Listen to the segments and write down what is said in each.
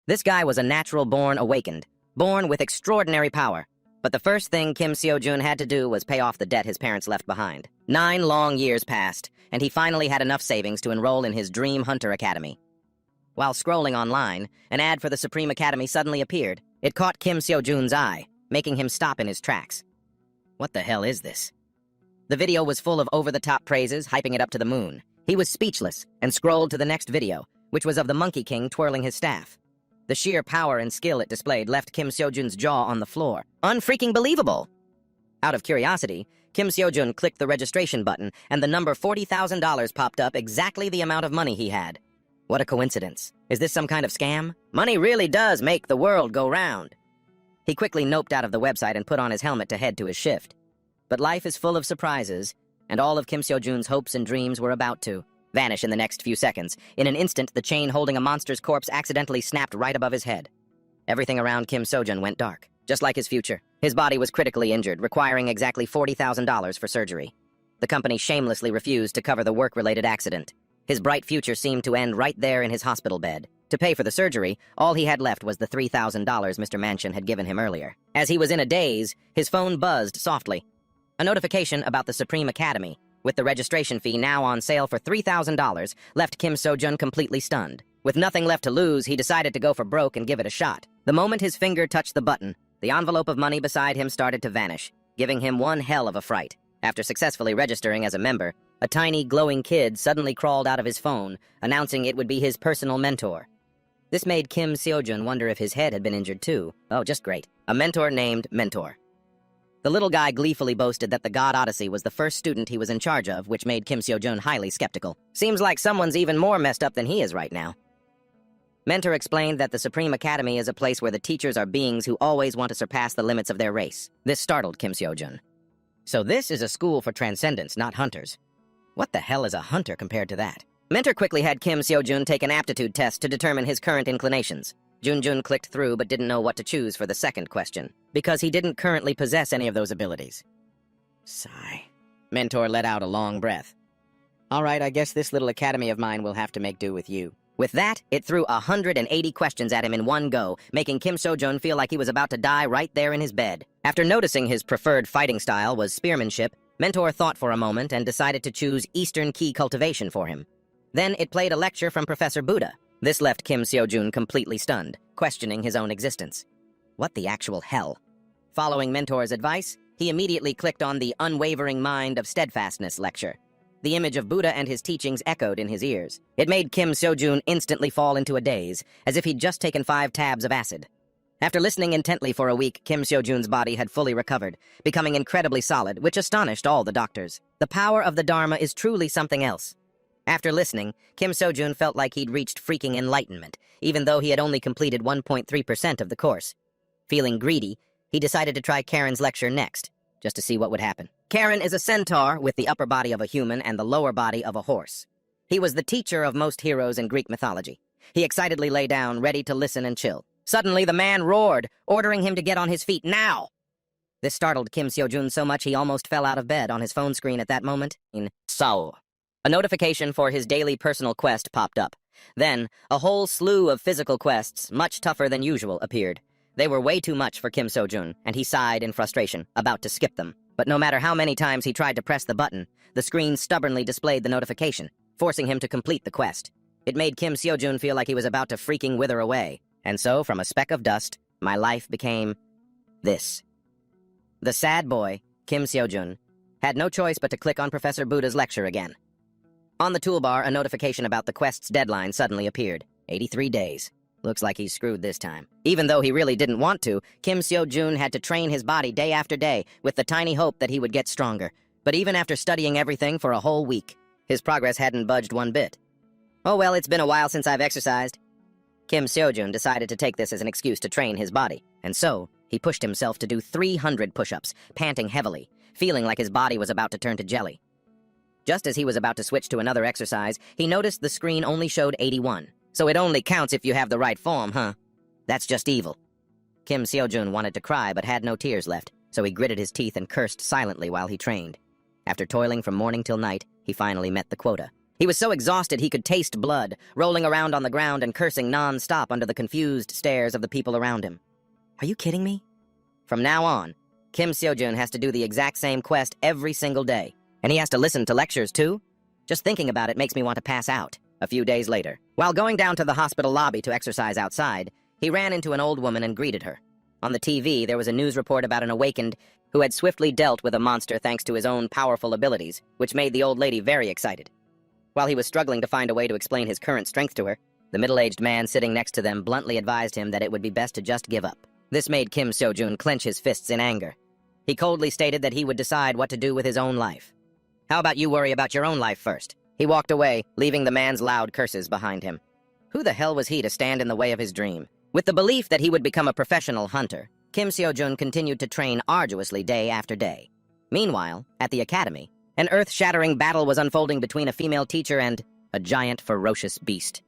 This guy was a natural-born awakened, born with extraordinary power. But the first thing Kim Seo-jun had to do was pay off the debt his parents left behind. 9 long years passed, and he finally had enough savings to enroll in his Dream Hunter Academy. While scrolling online, an ad for the Supreme Academy suddenly appeared. It caught Kim Seo-jun's eye, making him stop in his tracks. What the hell is this? The video was full of over-the-top praises, hyping it up to the moon. He was speechless and scrolled to the next video, which was of the Monkey King twirling his staff. The sheer power and skill it displayed left Kim Seo-jun's jaw on the floor. Unfreaking believable! Out of curiosity, Kim Seo-jun clicked the registration button, and the number $40,000 popped up, exactly the amount of money he had. What a coincidence. Is this some kind of scam? Money really does make the world go round. He quickly noped out of the website and put on his helmet to head to his shift. But life is full of surprises, and all of Kim Seo-jun's hopes and dreams were about to vanish in the next few seconds. In an instant, the chain holding a monster's corpse accidentally snapped right above his head. Everything around Kim Seo-jun went dark, just like his future. His body was critically injured, requiring exactly $40,000 for surgery. The company shamelessly refused to cover the work-related accident. His bright future seemed to end right there in his hospital bed. To pay for the surgery, all he had left was the $3,000 Mr. Manchin had given him earlier. As he was in a daze, his phone buzzed softly. A notification about the Supreme Academy, with the registration fee now on sale for $3,000, left Kim Seo-jun completely stunned. With nothing left to lose, he decided to go for broke and give it a shot. The moment his finger touched the button, the envelope of money beside him started to vanish, giving him one hell of a fright. After successfully registering as a member, a tiny, glowing kid suddenly crawled out of his phone, announcing it would be his personal mentor. This made Kim Seo-jun wonder if his head had been injured too. Oh, just great. A mentor named Mentor. The little guy gleefully boasted that the God Odyssey was the first student he was in charge of, which made Kim Seo-jun highly skeptical. Seems like someone's even more messed up than he is right now. Mentor explained that the Supreme Academy is a place where the teachers are beings who always want to surpass the limits of their race. This startled Kim Seo-jun. So this is a school for transcendents, not hunters. What the hell is a hunter compared to that? Mentor quickly had Kim Seo-jun take an aptitude test to determine his current inclinations. Jun clicked through but didn't know what to choose for the second question, because he didn't currently possess any of those abilities. Sigh. Mentor let out a long breath. All right, I guess this little academy of mine will have to make do with you. With that, it threw 180 questions at him in one go, making Kim Seo-jun feel like he was about to die right there in his bed. After noticing his preferred fighting style was spearmanship, Mentor thought for a moment and decided to choose Eastern Key cultivation for him. Then it played a lecture from Professor Buddha. This left Kim Seo-jun completely stunned, questioning his own existence. What the actual hell? Following Mentor's advice, he immediately clicked on the Unwavering Mind of Steadfastness lecture. The image of Buddha and his teachings echoed in his ears. It made Kim Seo-jun instantly fall into a daze, as if he'd just taken 5 tabs of acid. After listening intently for a week, Kim Seo-jun's body had fully recovered, becoming incredibly solid, which astonished all the doctors. The power of the Dharma is truly something else. After listening, Kim Seo-jun felt like he'd reached freaking enlightenment, even though he had only completed 1.3% of the course. Feeling greedy, he decided to try Karen's lecture next, just to see what would happen. Karen is a centaur with the upper body of a human and the lower body of a horse. He was the teacher of most heroes in Greek mythology. He excitedly lay down, ready to listen and chill. Suddenly, the man roared, ordering him to get on his feet now! This startled Kim Seo-jun so much he almost fell out of bed. On his phone screen at that moment, in Sao. A notification for his daily personal quest popped up. Then, a whole slew of physical quests, much tougher than usual, appeared. They were way too much for Kim Seo-jun, and he sighed in frustration, about to skip them. But no matter how many times he tried to press the button, the screen stubbornly displayed the notification, forcing him to complete the quest. It made Kim Seo-jun feel like he was about to freaking wither away. And so, from a speck of dust, my life became this. The sad boy, Kim Seo-jun, had no choice but to click on Professor Buddha's lecture again. On the toolbar, a notification about the quest's deadline suddenly appeared. 83 days. Looks like he's screwed this time. Even though he really didn't want to, Kim Seo-jun had to train his body day after day with the tiny hope that he would get stronger. But even after studying everything for a whole week, his progress hadn't budged one bit. Oh well, it's been a while since I've exercised. Kim Seo-jun decided to take this as an excuse to train his body. And so, he pushed himself to do 300 push-ups, panting heavily, feeling like his body was about to turn to jelly. Just as he was about to switch to another exercise, he noticed the screen only showed 81. So it only counts if you have the right form, huh? That's just evil. Kim Seo-jun wanted to cry but had no tears left, so he gritted his teeth and cursed silently while he trained. After toiling from morning till night, he finally met the quota. He was so exhausted he could taste blood, rolling around on the ground and cursing non-stop under the confused stares of the people around him. Are you kidding me? From now on, Kim Seo-jun has to do the exact same quest every single day. And he has to listen to lectures, too? Just thinking about it makes me want to pass out. A few days later, while going down to the hospital lobby to exercise outside, he ran into an old woman and greeted her. On the TV, there was a news report about an awakened who had swiftly dealt with a monster thanks to his own powerful abilities, which made the old lady very excited. While he was struggling to find a way to explain his current strength to her, the middle-aged man sitting next to them bluntly advised him that it would be best to just give up. This made Kim Seo-jun clench his fists in anger. He coldly stated that he would decide what to do with his own life. How about you worry about your own life first? He walked away, leaving the man's loud curses behind him. Who the hell was he to stand in the way of his dream? With the belief that he would become a professional hunter, Kim Seo-jun continued to train arduously day after day. Meanwhile, at the academy, an earth-shattering battle was unfolding between a female teacher and a giant, ferocious beast.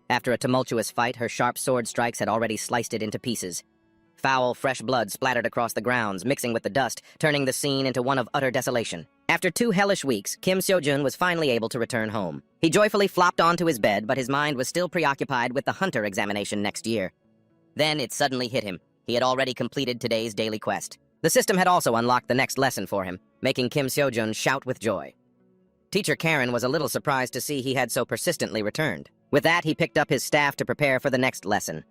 After a tumultuous fight, her sharp sword strikes had already sliced it into pieces. Foul, fresh blood splattered across the grounds, mixing with the dust, turning the scene into one of utter desolation. After 2 hellish weeks, Kim Seo-jun was finally able to return home. He joyfully flopped onto his bed, but his mind was still preoccupied with the hunter examination next year. Then it suddenly hit him. He had already completed today's daily quest. The system had also unlocked the next lesson for him, making Kim Seo-jun shout with joy. Teacher Karen was a little surprised to see he had so persistently returned. With that, he picked up his staff to prepare for the next lesson.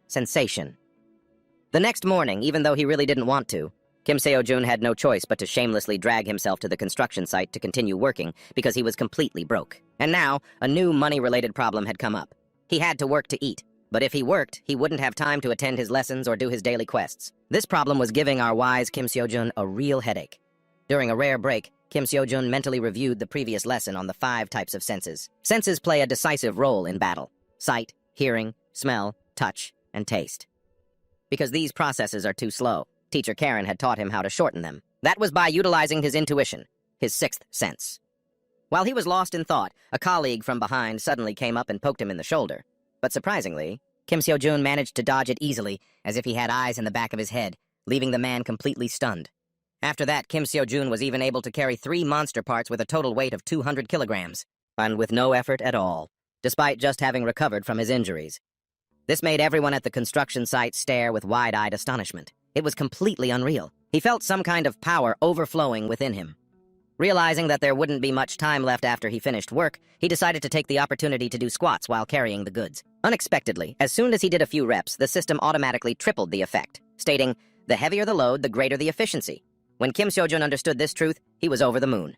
Sensation. The next morning, even though he really didn't want to, Kim Seo-jun had no choice but to shamelessly drag himself to the construction site to continue working because he was completely broke. And now, a new money-related problem had come up. He had to work to eat, but if he worked, he wouldn't have time to attend his lessons or do his daily quests. This problem was giving our wise Kim Seo-jun a real headache. During a rare break, Kim Seo-jun mentally reviewed the previous lesson on the 5 types of senses. Senses play a decisive role in battle: sight, hearing, smell, touch, and taste. Because these processes are too slow, Teacher Karen had taught him how to shorten them. That was by utilizing his intuition, his 6th sense. While he was lost in thought, a colleague from behind suddenly came up and poked him in the shoulder. But surprisingly, Kim Seo-jun managed to dodge it easily, as if he had eyes in the back of his head, leaving the man completely stunned. After that, Kim Seo-jun was even able to carry 3 monster parts with a total weight of 200 kilograms, and with no effort at all, despite just having recovered from his injuries. This made everyone at the construction site stare with wide-eyed astonishment. It was completely unreal. He felt some kind of power overflowing within him. Realizing that there wouldn't be much time left after he finished work, he decided to take the opportunity to do squats while carrying the goods. Unexpectedly, as soon as he did a few reps, the system automatically tripled the effect, stating, "The heavier the load, the greater the efficiency." When Kim Seo-jun understood this truth, he was over the moon.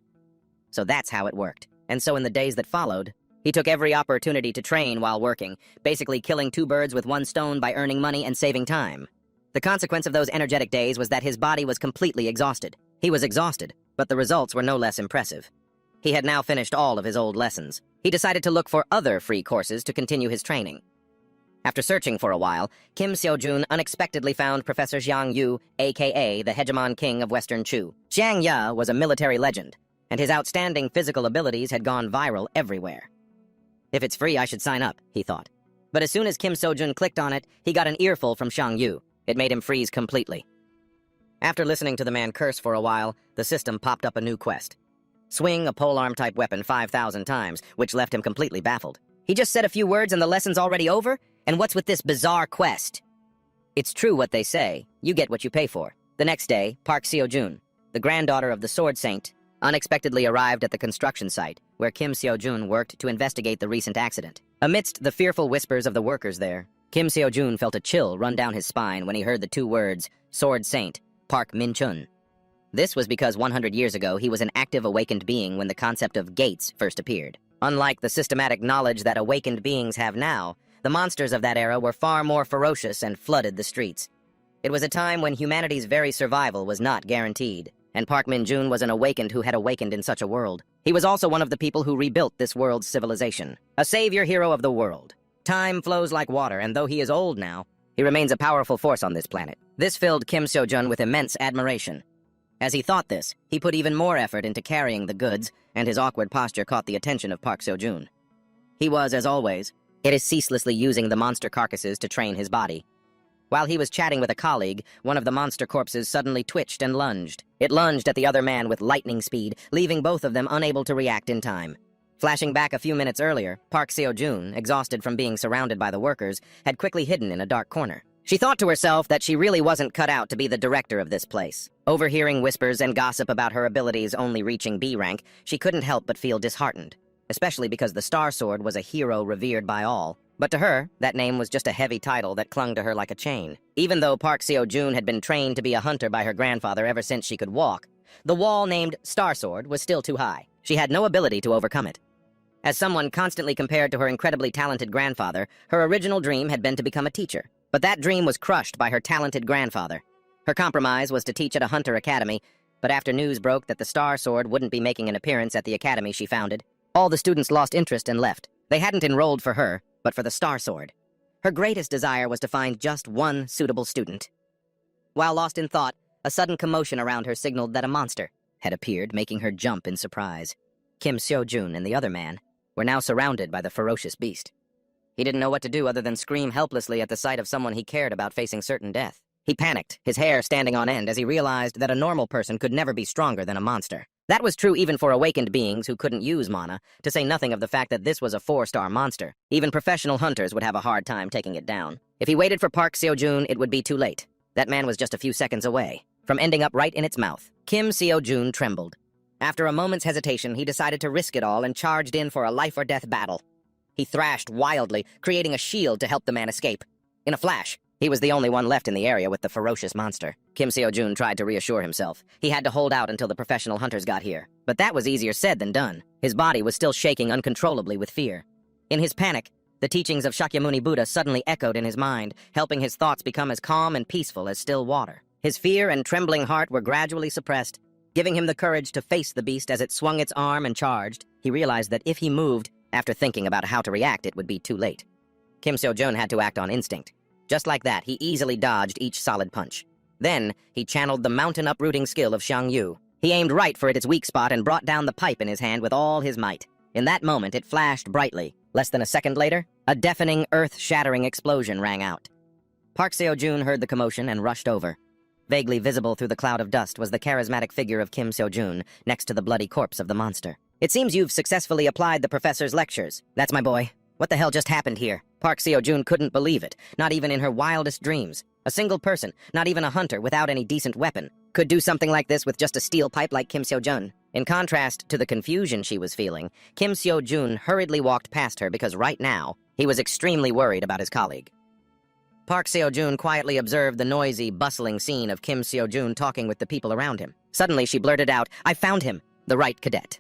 So that's how it worked. And so in the days that followed, he took every opportunity to train while working, basically killing 2 birds with 1 stone by earning money and saving time. The consequence of those energetic days was that his body was completely exhausted. He was exhausted, but the results were no less impressive. He had now finished all of his old lessons. He decided to look for other free courses to continue his training. After searching for a while, Kim Seo-jun unexpectedly found Professor Jiang Yu, a.k.a. the hegemon king of Western Chu. Jiang Yu was a military legend, and his outstanding physical abilities had gone viral everywhere. If it's free, I should sign up, he thought. But as soon as Kim Seo-jun clicked on it, he got an earful from Jiang Yu. It made him freeze completely. After listening to the man curse for a while, the system popped up a new quest. Swing a polearm-type weapon 5,000 times, which left him completely baffled. He just said a few words and the lesson's already over? And what's with this bizarre quest? It's true what they say. You get what you pay for. The next day, Park Seo-jun, the granddaughter of the Sword Saint, unexpectedly arrived at the construction site, where Kim Seo-jun worked to investigate the recent accident. Amidst the fearful whispers of the workers there, Kim Seo-jun felt a chill run down his spine when he heard the 2 words, Sword Saint, Park Min-chun. This was because 100 years ago, he was an active awakened being when the concept of gates first appeared. Unlike the systematic knowledge that awakened beings have now, the monsters of that era were far more ferocious and flooded the streets. It was a time when humanity's very survival was not guaranteed, and Park Min-jun was an awakened who had awakened in such a world. He was also one of the people who rebuilt this world's civilization, a savior hero of the world. Time flows like water, and though he is old now, he remains a powerful force on this planet. This filled Kim Seo-jun with immense admiration. As he thought this, he put even more effort into carrying the goods, and his awkward posture caught the attention of Park Seo-jun. He was, as always, ceaselessly using the monster carcasses to train his body. While he was chatting with a colleague, one of the monster corpses suddenly twitched and lunged. It lunged at the other man with lightning speed, leaving both of them unable to react in time. Flashing back a few minutes earlier, Park Seo-joon, exhausted from being surrounded by the workers, had quickly hidden in a dark corner. She thought to herself that she really wasn't cut out to be the director of this place. Overhearing whispers and gossip about her abilities only reaching B rank, she couldn't help but feel disheartened, especially because the Star Sword was a hero revered by all. But to her, that name was just a heavy title that clung to her like a chain. Even though Park Seo-joon had been trained to be a hunter by her grandfather ever since she could walk, the wall named Star Sword was still too high. She had no ability to overcome it. As someone constantly compared to her incredibly talented grandfather, her original dream had been to become a teacher. But that dream was crushed by her talented grandfather. Her compromise was to teach at a hunter academy, but after news broke that the Star Sword wouldn't be making an appearance at the academy she founded, all the students lost interest and left. They hadn't enrolled for her, but for the Star Sword. Her greatest desire was to find just one suitable student. While lost in thought, a sudden commotion around her signaled that a monster had appeared, making her jump in surprise. Kim Seo-joon and the other man were now surrounded by the ferocious beast. He didn't know what to do other than scream helplessly at the sight of someone he cared about facing certain death. He panicked, his hair standing on end as he realized that a normal person could never be stronger than a monster. That was true even for awakened beings who couldn't use mana, to say nothing of the fact that this was a 4-star monster. Even professional hunters would have a hard time taking it down. If he waited for Park Seo-joon, it would be too late. That man was just a few seconds away from ending up right in its mouth. Kim Seo-joon trembled. After a moment's hesitation, he decided to risk it all and charged in for a life-or-death battle. He thrashed wildly, creating a shield to help the man escape. In a flash, he was the only one left in the area with the ferocious monster. Kim Seo-joon tried to reassure himself. He had to hold out until the professional hunters got here. But that was easier said than done. His body was still shaking uncontrollably with fear. In his panic, the teachings of Shakyamuni Buddha suddenly echoed in his mind, helping his thoughts become as calm and peaceful as still water. His fear and trembling heart were gradually suppressed, giving him the courage to face the beast as it swung its arm and charged. He realized that if he moved, after thinking about how to react, it would be too late. Kim Seo-joon had to act on instinct. Just like that, he easily dodged each solid punch. Then, he channeled the mountain-uprooting skill of Xiang Yu. He aimed right for its weak spot and brought down the pipe in his hand with all his might. In that moment, it flashed brightly. Less than a second later, a deafening, earth-shattering explosion rang out. Park Seo-joon heard the commotion and rushed over. Vaguely visible through the cloud of dust was the charismatic figure of Kim Seo-joon next to the bloody corpse of the monster. "It seems you've successfully applied the professor's lectures. That's my boy. What the hell just happened here?" Park Seo-joon couldn't believe it, not even in her wildest dreams. A single person, not even a hunter without any decent weapon, could do something like this with just a steel pipe like Kim Seo-joon. In contrast to the confusion she was feeling, Kim Seo-joon hurriedly walked past her because right now, he was extremely worried about his colleague. Park Seo-joon quietly observed the noisy, bustling scene of Kim Seo-joon talking with the people around him. Suddenly, she blurted out, "I found him, the right cadet."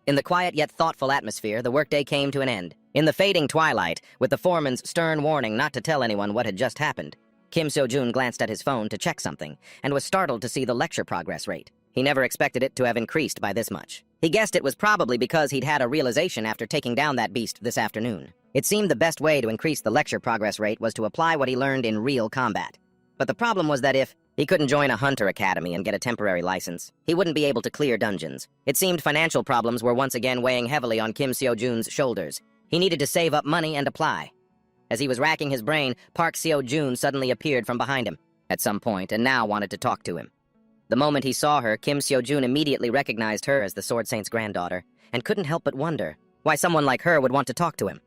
In the quiet yet thoughtful atmosphere, the workday came to an end. In the fading twilight, with the foreman's stern warning not to tell anyone what had just happened, Kim Seo-joon glanced at his phone to check something, and was startled to see the lecture progress rate. He never expected it to have increased by this much. He guessed it was probably because he'd had a realization after taking down that beast this afternoon. It seemed the best way to increase the lecture progress rate was to apply what he learned in real combat. But the problem was that if he couldn't join a hunter academy and get a temporary license, he wouldn't be able to clear dungeons. It seemed financial problems were once again weighing heavily on Kim Seo-joon's shoulders. He needed to save up money and apply. As he was racking his brain, Park Seo-joon suddenly appeared from behind him at some point and now wanted to talk to him. The moment he saw her, Kim Seo-joon immediately recognized her as the Sword Saint's granddaughter and couldn't help but wonder why someone like her would want to talk to him.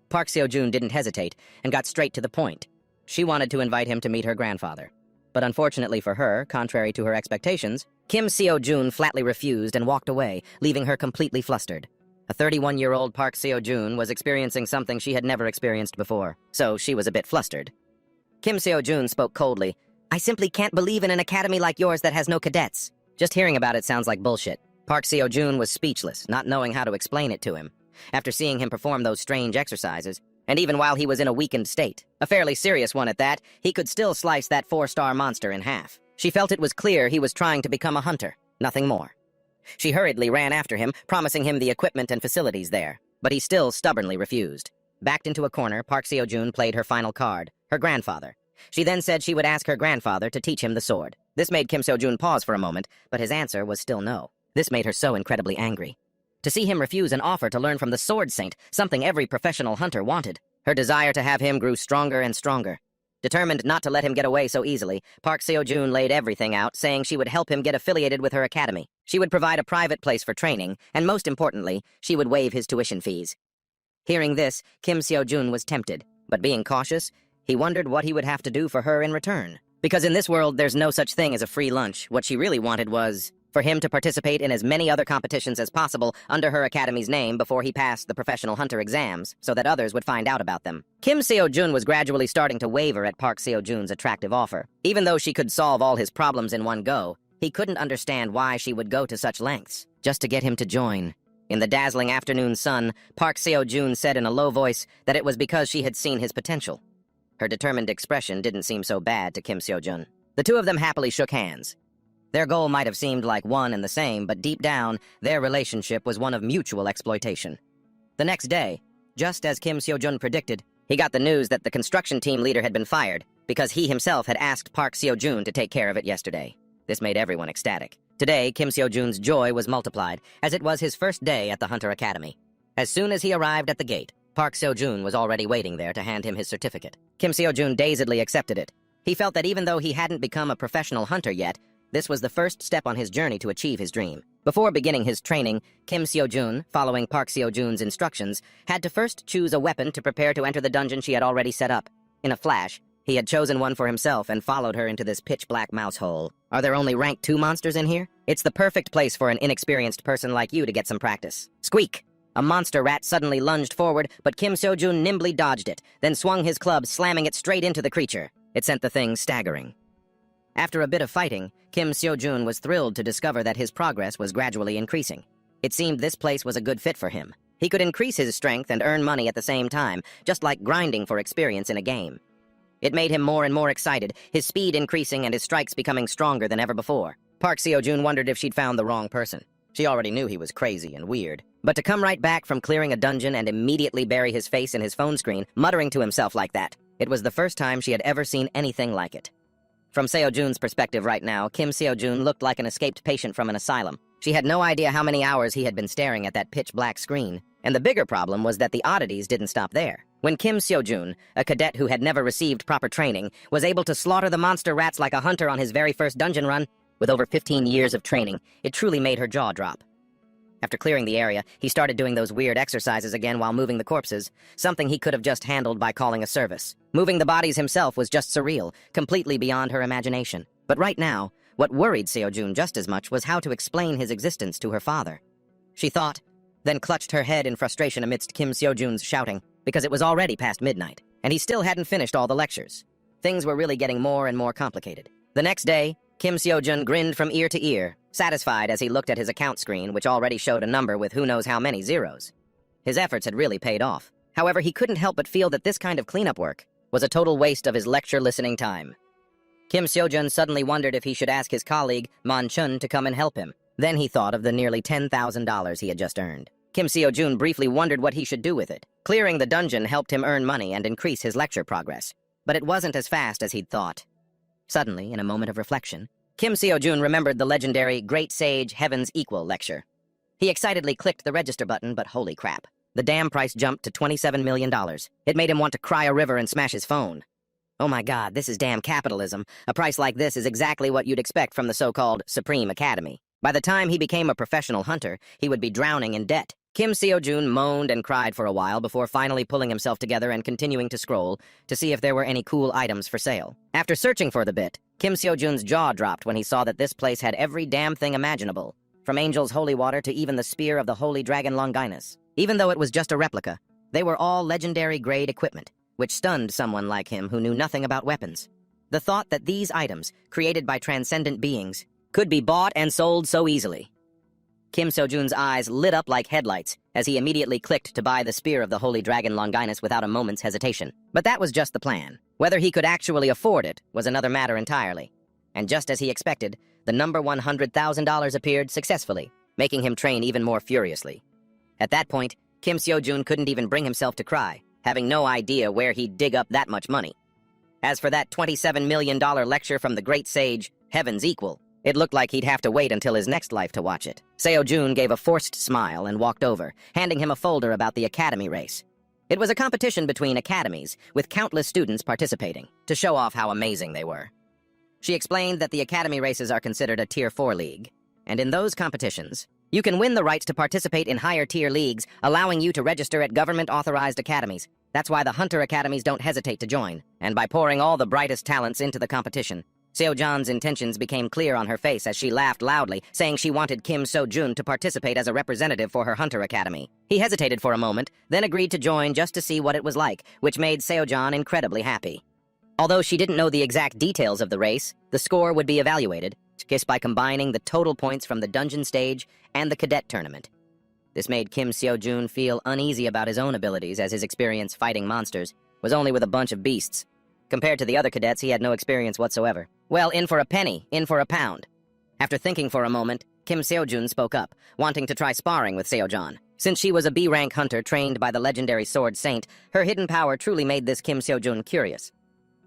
Park Seo-joon didn't hesitate and got straight to the point. She wanted to invite him to meet her grandfather. But unfortunately for her, contrary to her expectations, Kim Seo-joon flatly refused and walked away, leaving her completely flustered. A 31-year-old Park Seo-joon was experiencing something she had never experienced before, so she was a bit flustered. Kim Seo-joon spoke coldly. "I simply can't believe in an academy like yours that has no cadets." Just hearing about it sounds like bullshit. Park Seo-joon was speechless, not knowing how to explain it to him. After seeing him perform those strange exercises, and even while he was in a weakened state, a fairly serious one at that, he could still slice that 4-star monster in half. She felt it was clear he was trying to become a hunter, nothing more. She hurriedly ran after him, promising him the equipment and facilities there, but he still stubbornly refused. Backed into a corner, Park Seo-joon played her final card, her grandfather. She then said she would ask her grandfather to teach him the sword. This made Kim Seo-joon pause for a moment, but his answer was still no. This made her so incredibly angry. To see him refuse an offer to learn from the Sword Saint, something every professional hunter wanted. Her desire to have him grew stronger and stronger. Determined not to let him get away so easily, Park Seo-joon laid everything out, saying she would help him get affiliated with her academy. She would provide a private place for training, and most importantly, she would waive his tuition fees. Hearing this, Kim Seo-jun was tempted, but being cautious, he wondered what he would have to do for her in return. Because in this world, there's no such thing as a free lunch. What she really wanted was for him to participate in as many other competitions as possible under her academy's name before he passed the professional hunter exams, so that others would find out about them. Kim Seo-jun was gradually starting to waver at Park Seo-jun's attractive offer. Even though she could solve all his problems in one go, he couldn't understand why she would go to such lengths, just to get him to join. In the dazzling afternoon sun, Park Seo-jun said in a low voice that it was because she had seen his potential. Her determined expression didn't seem so bad to Kim Seo-jun. The two of them happily shook hands. Their goal might have seemed like one and the same, but deep down, their relationship was one of mutual exploitation. The next day, just as Kim Seo-jun predicted, he got the news that the construction team leader had been fired because he himself had asked Park Seo-jun to take care of it yesterday. This made everyone ecstatic. Today, Kim Seo-jun's joy was multiplied, as it was his first day at the Hunter Academy. As soon as he arrived at the gate, Park Seo-jun was already waiting there to hand him his certificate. Kim Seo-jun dazedly accepted it. He felt that even though he hadn't become a professional hunter yet, this was the first step on his journey to achieve his dream. Before beginning his training, Kim Seo-jun, following Park Seo-jun's instructions, had to first choose a weapon to prepare to enter the dungeon she had already set up. In a flash, he had chosen one for himself and followed her into this pitch-black mouse hole. Are there only rank 2 monsters in here? It's the perfect place for an inexperienced person like you to get some practice. Squeak! A monster rat suddenly lunged forward, but Kim Seo-jun nimbly dodged it, then swung his club, slamming it straight into the creature. It sent the thing staggering. After a bit of fighting, Kim Seo-jun was thrilled to discover that his progress was gradually increasing. It seemed this place was a good fit for him. He could increase his strength and earn money at the same time, just like grinding for experience in a game. It made him more and more excited, his speed increasing and his strikes becoming stronger than ever before. Park Seo-jun wondered if she'd found the wrong person. She already knew he was crazy and weird. But to come right back from clearing a dungeon and immediately bury his face in his phone screen, muttering to himself like that, it was the first time she had ever seen anything like it. From Seo-jun's perspective right now, Kim Seo-jun looked like an escaped patient from an asylum. She had no idea how many hours he had been staring at that pitch-black screen. And the bigger problem was that the oddities didn't stop there. When Kim Seo-jun, a cadet who had never received proper training, was able to slaughter the monster rats like a hunter on his very first dungeon run, with over 15 years of training, it truly made her jaw drop. After clearing the area, he started doing those weird exercises again while moving the corpses, something he could have just handled by calling a service. Moving the bodies himself was just surreal, completely beyond her imagination. But right now, what worried Seo-jun just as much was how to explain his existence to her father. She thought, then clutched her head in frustration amidst Kim Seo-jun's shouting, because it was already past midnight, and he still hadn't finished all the lectures. Things were really getting more and more complicated. The next day, Kim Seo-jun grinned from ear to ear, satisfied as he looked at his account screen, which already showed a number with who knows how many zeros. His efforts had really paid off. However, he couldn't help but feel that this kind of cleanup work was a total waste of his lecture-listening time. Kim Seo-jun suddenly wondered if he should ask his colleague, Man-chun, to come and help him. Then he thought of the nearly $10,000 he had just earned. Kim Seo-jun briefly wondered what he should do with it. Clearing the dungeon helped him earn money and increase his lecture progress. But it wasn't as fast as he'd thought. Suddenly, in a moment of reflection, Kim Seo-jun remembered the legendary Great Sage Heaven's Equal lecture. He excitedly clicked the register button, but holy crap. The damn price jumped to $27 million. It made him want to cry a river and smash his phone. Oh my god, this is damn capitalism. A price like this is exactly what you'd expect from the so-called Supreme Academy. By the time he became a professional hunter, he would be drowning in debt. Kim Seo-jun moaned and cried for a while before finally pulling himself together and continuing to scroll to see if there were any cool items for sale. After searching for the bit, Kim Seo-jun's jaw dropped when he saw that this place had every damn thing imaginable, from Angel's holy water to even the spear of the holy dragon Longinus. Even though it was just a replica, they were all legendary-grade equipment, which stunned someone like him who knew nothing about weapons. The thought that these items, created by transcendent beings, could be bought and sold so easily. Kim Seo-jun's eyes lit up like headlights as he immediately clicked to buy the spear of the holy dragon Longinus without a moment's hesitation. But that was just the plan. Whether he could actually afford it was another matter entirely. And just as he expected, the number $100,000 appeared successfully, making him train even more furiously. At that point, Kim Seo-jun couldn't even bring himself to cry, having no idea where he'd dig up that much money. As for that $27 million lecture from the great sage, Heaven's Equal, it looked like he'd have to wait until his next life to watch it. Seo-jun gave a forced smile and walked over, handing him a folder about the academy race. It was a competition between academies, with countless students participating, to show off how amazing they were. She explained that the academy races are considered a Tier 4 league. And in those competitions, you can win the rights to participate in higher-tier leagues, allowing you to register at government-authorized academies. That's why the Hunter Academies don't hesitate to join. And by pouring all the brightest talents into the competition, Seo-Jan's intentions became clear on her face as she laughed loudly, saying she wanted Kim So-jun to participate as a representative for her Hunter Academy. He hesitated for a moment, then agreed to join just to see what it was like, which made Seo-Jan incredibly happy. Although she didn't know the exact details of the race, the score would be evaluated, by combining the total points from the dungeon stage and the cadet tournament. This made Kim Seo-jun feel uneasy about his own abilities, as his experience fighting monsters was only with a bunch of beasts. Compared to the other cadets, he had no experience whatsoever. Well, in for a penny, in for a pound. After thinking for a moment, Kim Seo-jun spoke up, wanting to try sparring with Seo-jan. Since she was a B-rank hunter trained by the legendary Sword Saint, her hidden power truly made this Kim Seo-jun curious.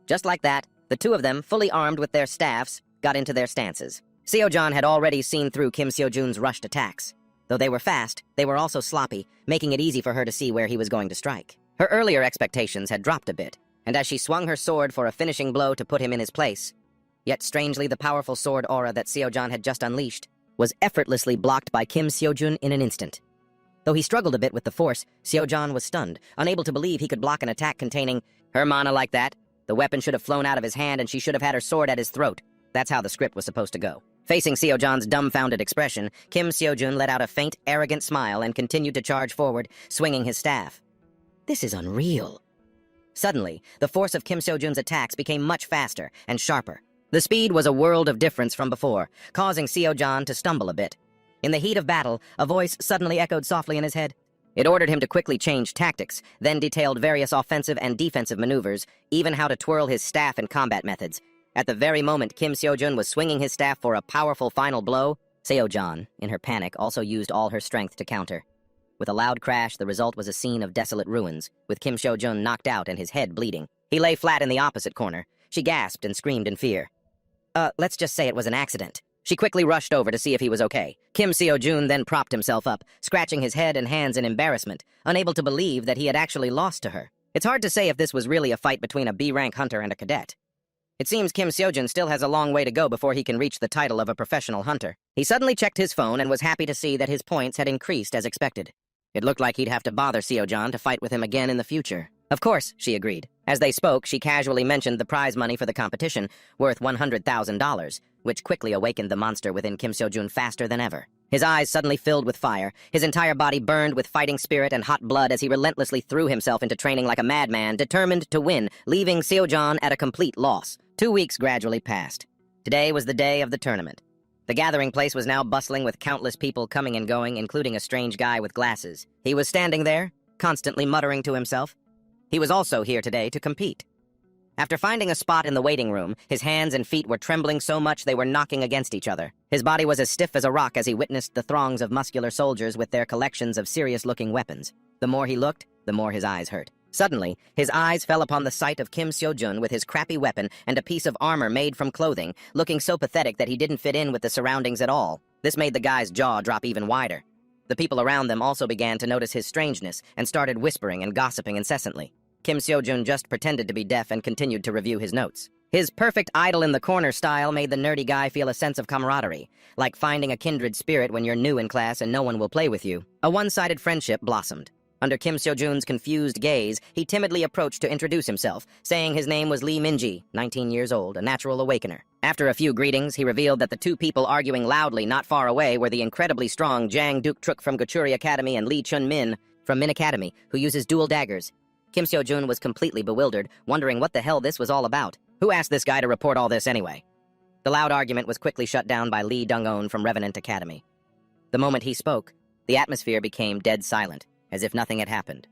Just like that, the two of them, fully armed with their staffs, got into their stances. Seo-jan had already seen through Kim Seo-jun's rushed attacks. Though they were fast, they were also sloppy, making it easy for her to see where he was going to strike. Her earlier expectations had dropped a bit, and as she swung her sword for a finishing blow to put him in his place, yet strangely the powerful sword aura that Seo-jan had just unleashed was effortlessly blocked by Kim Seo-jun in an instant. Though he struggled a bit with the force, Seo-jan was stunned, unable to believe he could block an attack containing her mana like that. The weapon should have flown out of his hand and she should have had her sword at his throat. That's how the script was supposed to go. Facing Seo-jan's dumbfounded expression, Kim Seo-jun let out a faint, arrogant smile and continued to charge forward, swinging his staff. This is unreal. Suddenly, the force of Kim Seo-jun's attacks became much faster and sharper. The speed was a world of difference from before, causing Seo-jan to stumble a bit. In the heat of battle, a voice suddenly echoed softly in his head. It ordered him to quickly change tactics, then detailed various offensive and defensive maneuvers, even how to twirl his staff and combat methods. At the very moment Kim Seo-jun was swinging his staff for a powerful final blow, Seo-jan, in her panic, also used all her strength to counter. With a loud crash, the result was a scene of desolate ruins, with Kim Seo-jun knocked out and his head bleeding. He lay flat in the opposite corner. She gasped and screamed in fear. Let's just say it was an accident. She quickly rushed over to see if he was okay. Kim Seo-jun then propped himself up, scratching his head and hands in embarrassment, unable to believe that he had actually lost to her. It's hard to say if this was really a fight between a B-rank hunter and a cadet. It seems Kim Seo-jun still has a long way to go before he can reach the title of a professional hunter. He suddenly checked his phone and was happy to see that his points had increased as expected. It looked like he'd have to bother Seo-jan to fight with him again in the future. Of course, she agreed. As they spoke, she casually mentioned the prize money for the competition, worth $100,000, which quickly awakened the monster within Kim Seo-jun faster than ever. His eyes suddenly filled with fire, his entire body burned with fighting spirit and hot blood as he relentlessly threw himself into training like a madman, determined to win, leaving Seo-jan at a complete loss. 2 weeks gradually passed. Today was the day of the tournament. The gathering place was now bustling with countless people coming and going, including a strange guy with glasses. He was standing there, constantly muttering to himself. He was also here today to compete. After finding a spot in the waiting room, his hands and feet were trembling so much they were knocking against each other. His body was as stiff as a rock as he witnessed the throngs of muscular soldiers with their collections of serious-looking weapons. The more he looked, the more his eyes hurt. Suddenly, his eyes fell upon the sight of Kim Seo-jun with his crappy weapon and a piece of armor made from clothing, looking so pathetic that he didn't fit in with the surroundings at all. This made the guy's jaw drop even wider. The people around them also began to notice his strangeness and started whispering and gossiping incessantly. Kim Seo-jun just pretended to be deaf and continued to review his notes. His perfect idol-in-the-corner style made the nerdy guy feel a sense of camaraderie, like finding a kindred spirit when you're new in class and no one will play with you. A one-sided friendship blossomed. Under Kim Seo-jun's confused gaze, he timidly approached to introduce himself, saying his name was Lee Min-ji, 19 years old, a natural awakener. After a few greetings, he revealed that the two people arguing loudly not far away were the incredibly strong Jang Duk-truk from Gochuri Academy and Lee Chun-min from Min Academy, who uses dual daggers. Kim Seo-jun was completely bewildered, wondering what the hell this was all about. Who asked this guy to report all this anyway? The loud argument was quickly shut down by Lee Dong-eun from Revenant Academy. The moment he spoke, the atmosphere became dead silent, as if nothing had happened.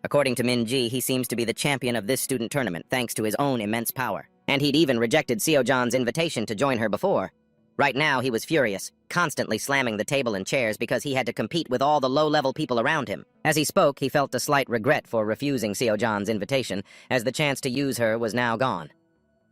According to Min-ji, he seems to be the champion of this student tournament thanks to his own immense power. And he'd even rejected Seo-jan's invitation to join her before. Right now, he was furious, constantly slamming the table and chairs because he had to compete with all the low-level people around him. As he spoke, he felt a slight regret for refusing Seo-jan's invitation, as the chance to use her was now gone.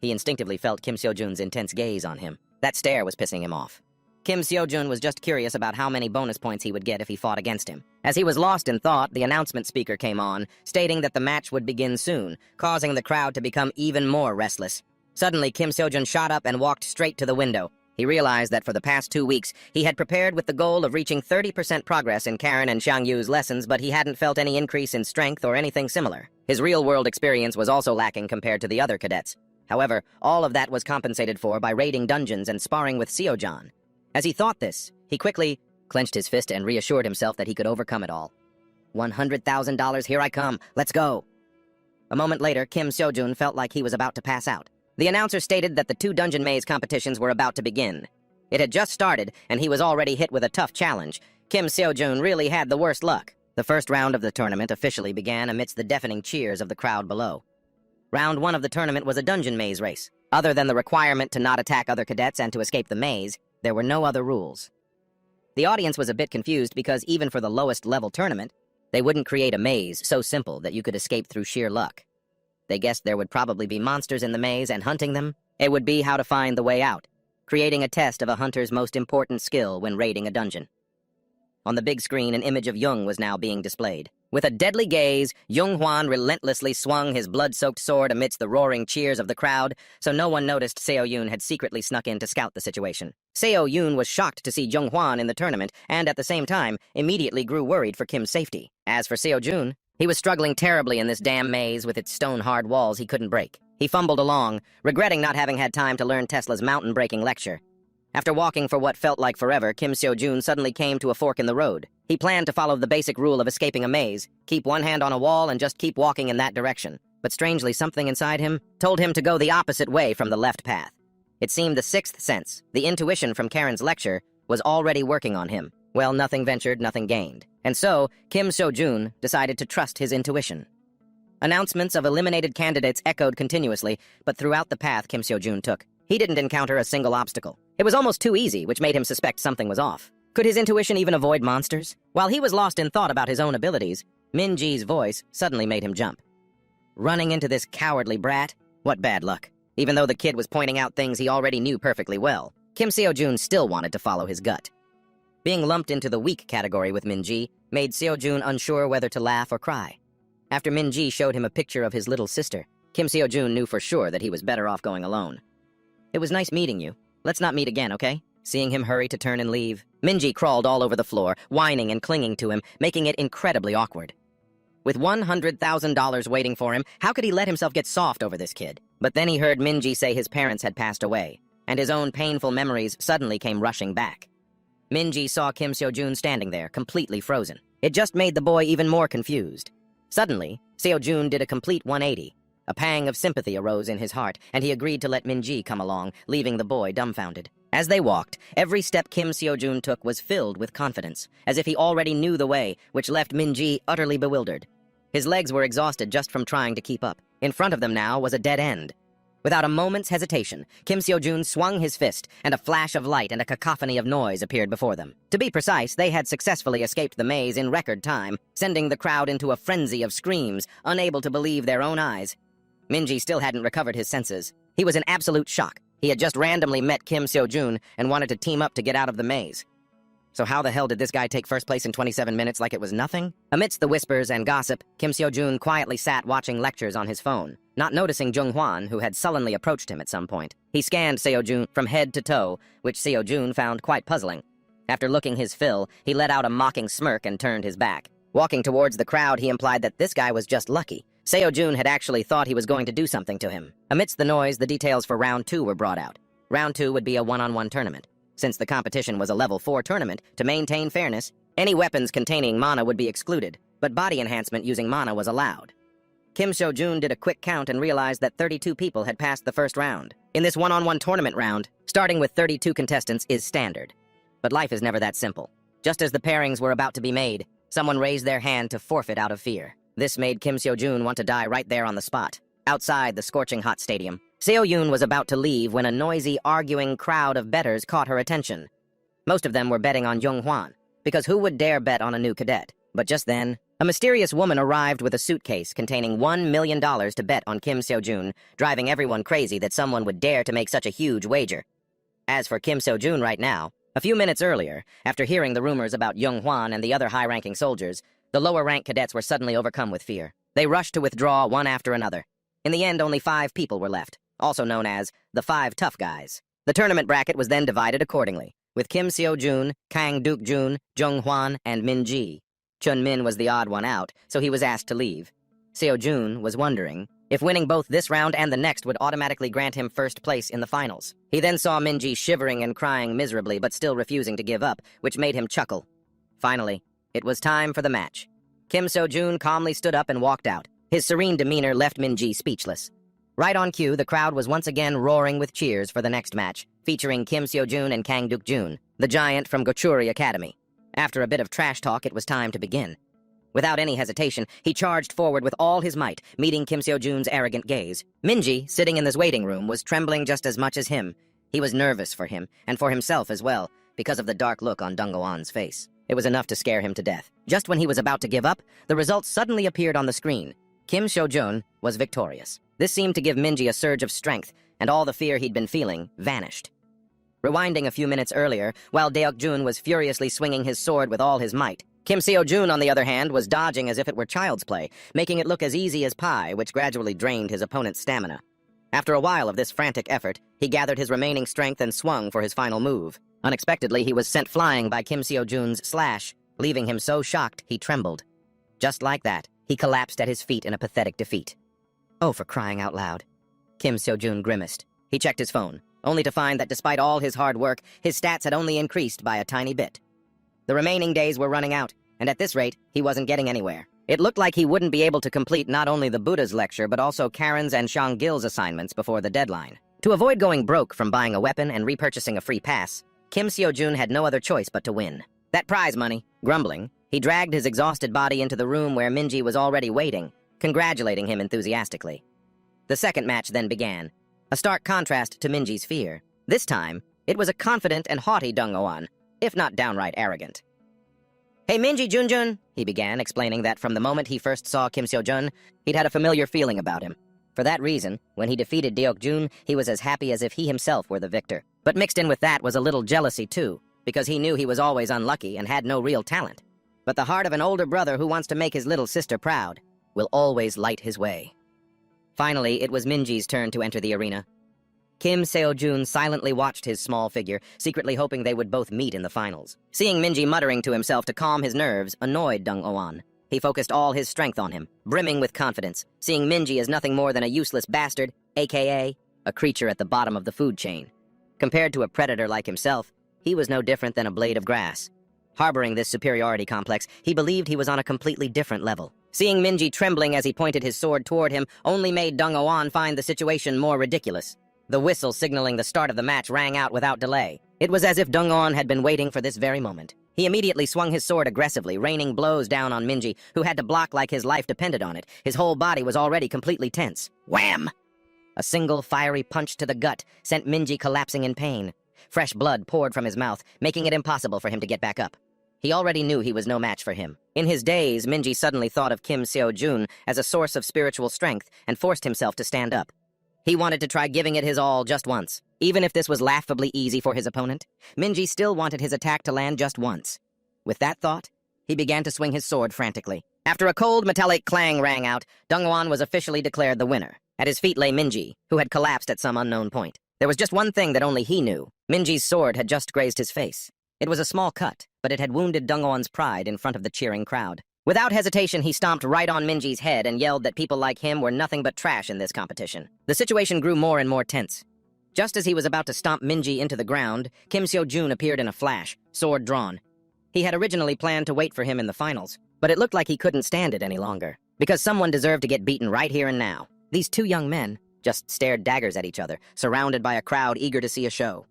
He instinctively felt Kim Seo-jun's intense gaze on him. That stare was pissing him off. Kim Seo-jun was just curious about how many bonus points he would get if he fought against him. As he was lost in thought, the announcement speaker came on, stating that the match would begin soon, causing the crowd to become even more restless. Suddenly, Kim Seo-jun shot up and walked straight to the window. He realized that for the past 2 weeks, he had prepared with the goal of reaching 30% progress in Karen and Xiang Yu's lessons, but he hadn't felt any increase in strength or anything similar. His real-world experience was also lacking compared to the other cadets. However, all of that was compensated for by raiding dungeons and sparring with Seo-John. As he thought this, he quickly clenched his fist and reassured himself that he could overcome it all. $100,000, here I come, let's go. A moment later, Kim Seo-Jun felt like he was about to pass out. The announcer stated that the 2 dungeon maze competitions were about to begin. It had just started, and he was already hit with a tough challenge. Kim Seo-Jun really had the worst luck. The first round of the tournament officially began amidst the deafening cheers of the crowd below. Round 1 of the tournament was a dungeon maze race. Other than the requirement to not attack other cadets and to escape the maze, there were no other rules. The audience was a bit confused because even for the lowest level tournament, they wouldn't create a maze so simple that you could escape through sheer luck. They guessed there would probably be monsters in the maze, and hunting them, it would be how to find the way out, creating a test of a hunter's most important skill when raiding a dungeon. On the big screen, an image of Jung was now being displayed. With a deadly gaze, Jung Hwan relentlessly swung his blood-soaked sword amidst the roaring cheers of the crowd, so no one noticed Seo-Yoon had secretly snuck in to scout the situation. Seo-Yoon was shocked to see Jung Hwan in the tournament, and at the same time, immediately grew worried for Kim's safety. As for Seo-Jun, he was struggling terribly in this damn maze with its stone-hard walls he couldn't break. He fumbled along, regretting not having had time to learn Tesla's mountain-breaking lecture. After walking for what felt like forever, Kim Seo-Jun suddenly came to a fork in the road. He planned to follow the basic rule of escaping a maze, keep one hand on a wall and just keep walking in that direction. But strangely, something inside him told him to go the opposite way from the left path. It seemed the sixth sense, the intuition from Karen's lecture, was already working on him. Well, nothing ventured, nothing gained. And so, Kim Seo-Jun decided to trust his intuition. Announcements of eliminated candidates echoed continuously, but throughout the path Kim Seo-Jun took, he didn't encounter a single obstacle. It was almost too easy, which made him suspect something was off. Could his intuition even avoid monsters? While he was lost in thought about his own abilities, Min-ji's voice suddenly made him jump. Running into this cowardly brat? What bad luck. Even though the kid was pointing out things he already knew perfectly well, Kim Seo-Jun still wanted to follow his gut. Being lumped into the weak category with Min-ji made Seo-Jun unsure whether to laugh or cry. After Min-ji showed him a picture of his little sister, Kim Seo-Jun knew for sure that he was better off going alone. It was nice meeting you. Let's not meet again, okay? Seeing him hurry to turn and leave, Min-ji crawled all over the floor, whining and clinging to him, making it incredibly awkward. With $100,000 waiting for him, how could he let himself get soft over this kid? But then he heard Min-ji say his parents had passed away, and his own painful memories suddenly came rushing back. Min-ji saw Kim Seo-Jun standing there, completely frozen. It just made the boy even more confused. Suddenly, Seo-Jun did a complete 180. A pang of sympathy arose in his heart, and he agreed to let Min-ji come along, leaving the boy dumbfounded. As they walked, every step Kim Seo-Jun took was filled with confidence, as if he already knew the way, which left Min-ji utterly bewildered. His legs were exhausted just from trying to keep up. In front of them now was a dead end. Without a moment's hesitation, Kim Seo-Jun swung his fist, and a flash of light and a cacophony of noise appeared before them. To be precise, they had successfully escaped the maze in record time, sending the crowd into a frenzy of screams, unable to believe their own eyes. Min-ji still hadn't recovered his senses. He was in absolute shock. He had just randomly met Kim Seo-Jun and wanted to team up to get out of the maze. So how the hell did this guy take first place in 27 minutes like it was nothing? Amidst the whispers and gossip, Kim Seo-Jun quietly sat watching lectures on his phone, not noticing Jung Hwan, who had sullenly approached him at some point. He scanned Seo-Jun from head to toe, which Seo-Jun found quite puzzling. After looking his fill, he let out a mocking smirk and turned his back. Walking towards the crowd, he implied that this guy was just lucky. Seo-Jun had actually thought he was going to do something to him. Amidst the noise, the details for Round 2 were brought out. Round 2 would be a one-on-one tournament. Since the competition was a level 4 tournament, to maintain fairness, any weapons containing mana would be excluded, but body enhancement using mana was allowed. Kim Seo-Jun did a quick count and realized that 32 people had passed the first round. In this one-on-one tournament round, starting with 32 contestants is standard. But life is never that simple. Just as the pairings were about to be made, someone raised their hand to forfeit out of fear. This made Kim Seo-Jun want to die right there on the spot. Outside the scorching hot stadium, Seo-Yoon was about to leave when a noisy, arguing crowd of bettors caught her attention. Most of them were betting on Jung Hwan, because who would dare bet on a new cadet? But just then, a mysterious woman arrived with a suitcase containing $1 million to bet on Kim Seo-Jun, driving everyone crazy that someone would dare to make such a huge wager. As for Kim Seo-Jun right now, a few minutes earlier, after hearing the rumors about Jung Hwan and the other high-ranking soldiers, the lower-rank cadets were suddenly overcome with fear. They rushed to withdraw one after another. In the end, only 5 people were left, also known as the 5 tough guys. The tournament bracket was then divided accordingly, with Kim Seo-jun, Kang Duk-jun, Jung Hwan, and Min Ji. Chun Min was the odd one out, so he was asked to leave. Seo-jun was wondering if winning both this round and the next would automatically grant him first place in the finals. He then saw Min Ji shivering and crying miserably but still refusing to give up, which made him chuckle. Finally, it was time for the match. Kim Seo-jun calmly stood up and walked out. His serene demeanor left Min Ji speechless. Right on cue, the crowd was once again roaring with cheers for the next match, featuring Kim Seo-jun and Kang Duk-jun, the giant from Gochuri Academy. After a bit of trash talk, it was time to begin. Without any hesitation, he charged forward with all his might, meeting Kim Seo-jun's arrogant gaze. Minji, sitting in this waiting room, was trembling just as much as him. He was nervous for him, and for himself as well, because of the dark look on Dong-Oan's face. It was enough to scare him to death. Just when he was about to give up, the results suddenly appeared on the screen. Kim Seo-jun was victorious. This seemed to give Minji a surge of strength, and all the fear he'd been feeling vanished. Rewinding a few minutes earlier, while Deok-jun was furiously swinging his sword with all his might, Kim Seo-jun, on the other hand, was dodging as if it were child's play, making it look as easy as pie, which gradually drained his opponent's stamina. After a while of this frantic effort, he gathered his remaining strength and swung for his final move. Unexpectedly, he was sent flying by Kim Seo-jun's slash, leaving him so shocked he trembled. Just like that, he collapsed at his feet in a pathetic defeat. Oh, for crying out loud. Kim Seo-jun grimaced. He checked his phone, only to find that despite all his hard work, his stats had only increased by a tiny bit. The remaining days were running out, and at this rate, he wasn't getting anywhere. It looked like he wouldn't be able to complete not only the Buddha's lecture, but also Karen's and Shang-gil's assignments before the deadline. To avoid going broke from buying a weapon and repurchasing a free pass, Kim Seo-jun had no other choice but to win. That prize money. Grumbling, he dragged his exhausted body into the room where Minji was already waiting, congratulating him enthusiastically. The second match then began, a stark contrast to Minji's fear. This time, it was a confident and haughty Dong-Oan, if not downright arrogant. "Hey, Minji Junjun," he began, explaining that from the moment he first saw Kim Seo-jun, he'd had a familiar feeling about him. For that reason, when he defeated Deok-jun, he was as happy as if he himself were the victor. But mixed in with that was a little jealousy, too, because he knew he was always unlucky and had no real talent. But the heart of an older brother who wants to make his little sister proud will always light his way. Finally, it was Minji's turn to enter the arena. Kim Seo-jun silently watched his small figure, secretly hoping they would both meet in the finals. Seeing Minji muttering to himself to calm his nerves annoyed Dong-Oan. He focused all his strength on him, brimming with confidence, seeing Minji as nothing more than a useless bastard, aka a creature at the bottom of the food chain. Compared to a predator like himself, he was no different than a blade of grass. Harboring this superiority complex, he believed he was on a completely different level. Seeing Minji trembling as he pointed his sword toward him only made Dong-Oan find the situation more ridiculous. The whistle signaling the start of the match rang out without delay. It was as if Dong-Oan had been waiting for this very moment. He immediately swung his sword aggressively, raining blows down on Minji, who had to block like his life depended on it. His whole body was already completely tense. Wham! A single fiery punch to the gut sent Minji collapsing in pain. Fresh blood poured from his mouth, making it impossible for him to get back up. He already knew he was no match for him. In his daze, Minji suddenly thought of Kim Seo-jun as a source of spiritual strength and forced himself to stand up. He wanted to try giving it his all just once. Even if this was laughably easy for his opponent, Minji still wanted his attack to land just once. With that thought, he began to swing his sword frantically. After a cold metallic clang rang out, Dong-Oan was officially declared the winner. At his feet lay Minji, who had collapsed at some unknown point. There was just one thing that only he knew. Minji's sword had just grazed his face. It was a small cut, but it had wounded Dong-Oan's pride in front of the cheering crowd. Without hesitation, he stomped right on Minji's head and yelled that people like him were nothing but trash in this competition. The situation grew more and more tense. Just as he was about to stomp Minji into the ground, Kim Seo-jun appeared in a flash, sword drawn. He had originally planned to wait for him in the finals, but it looked like he couldn't stand it any longer, because someone deserved to get beaten right here and now. These two young men just stared daggers at each other, surrounded by a crowd eager to see a show.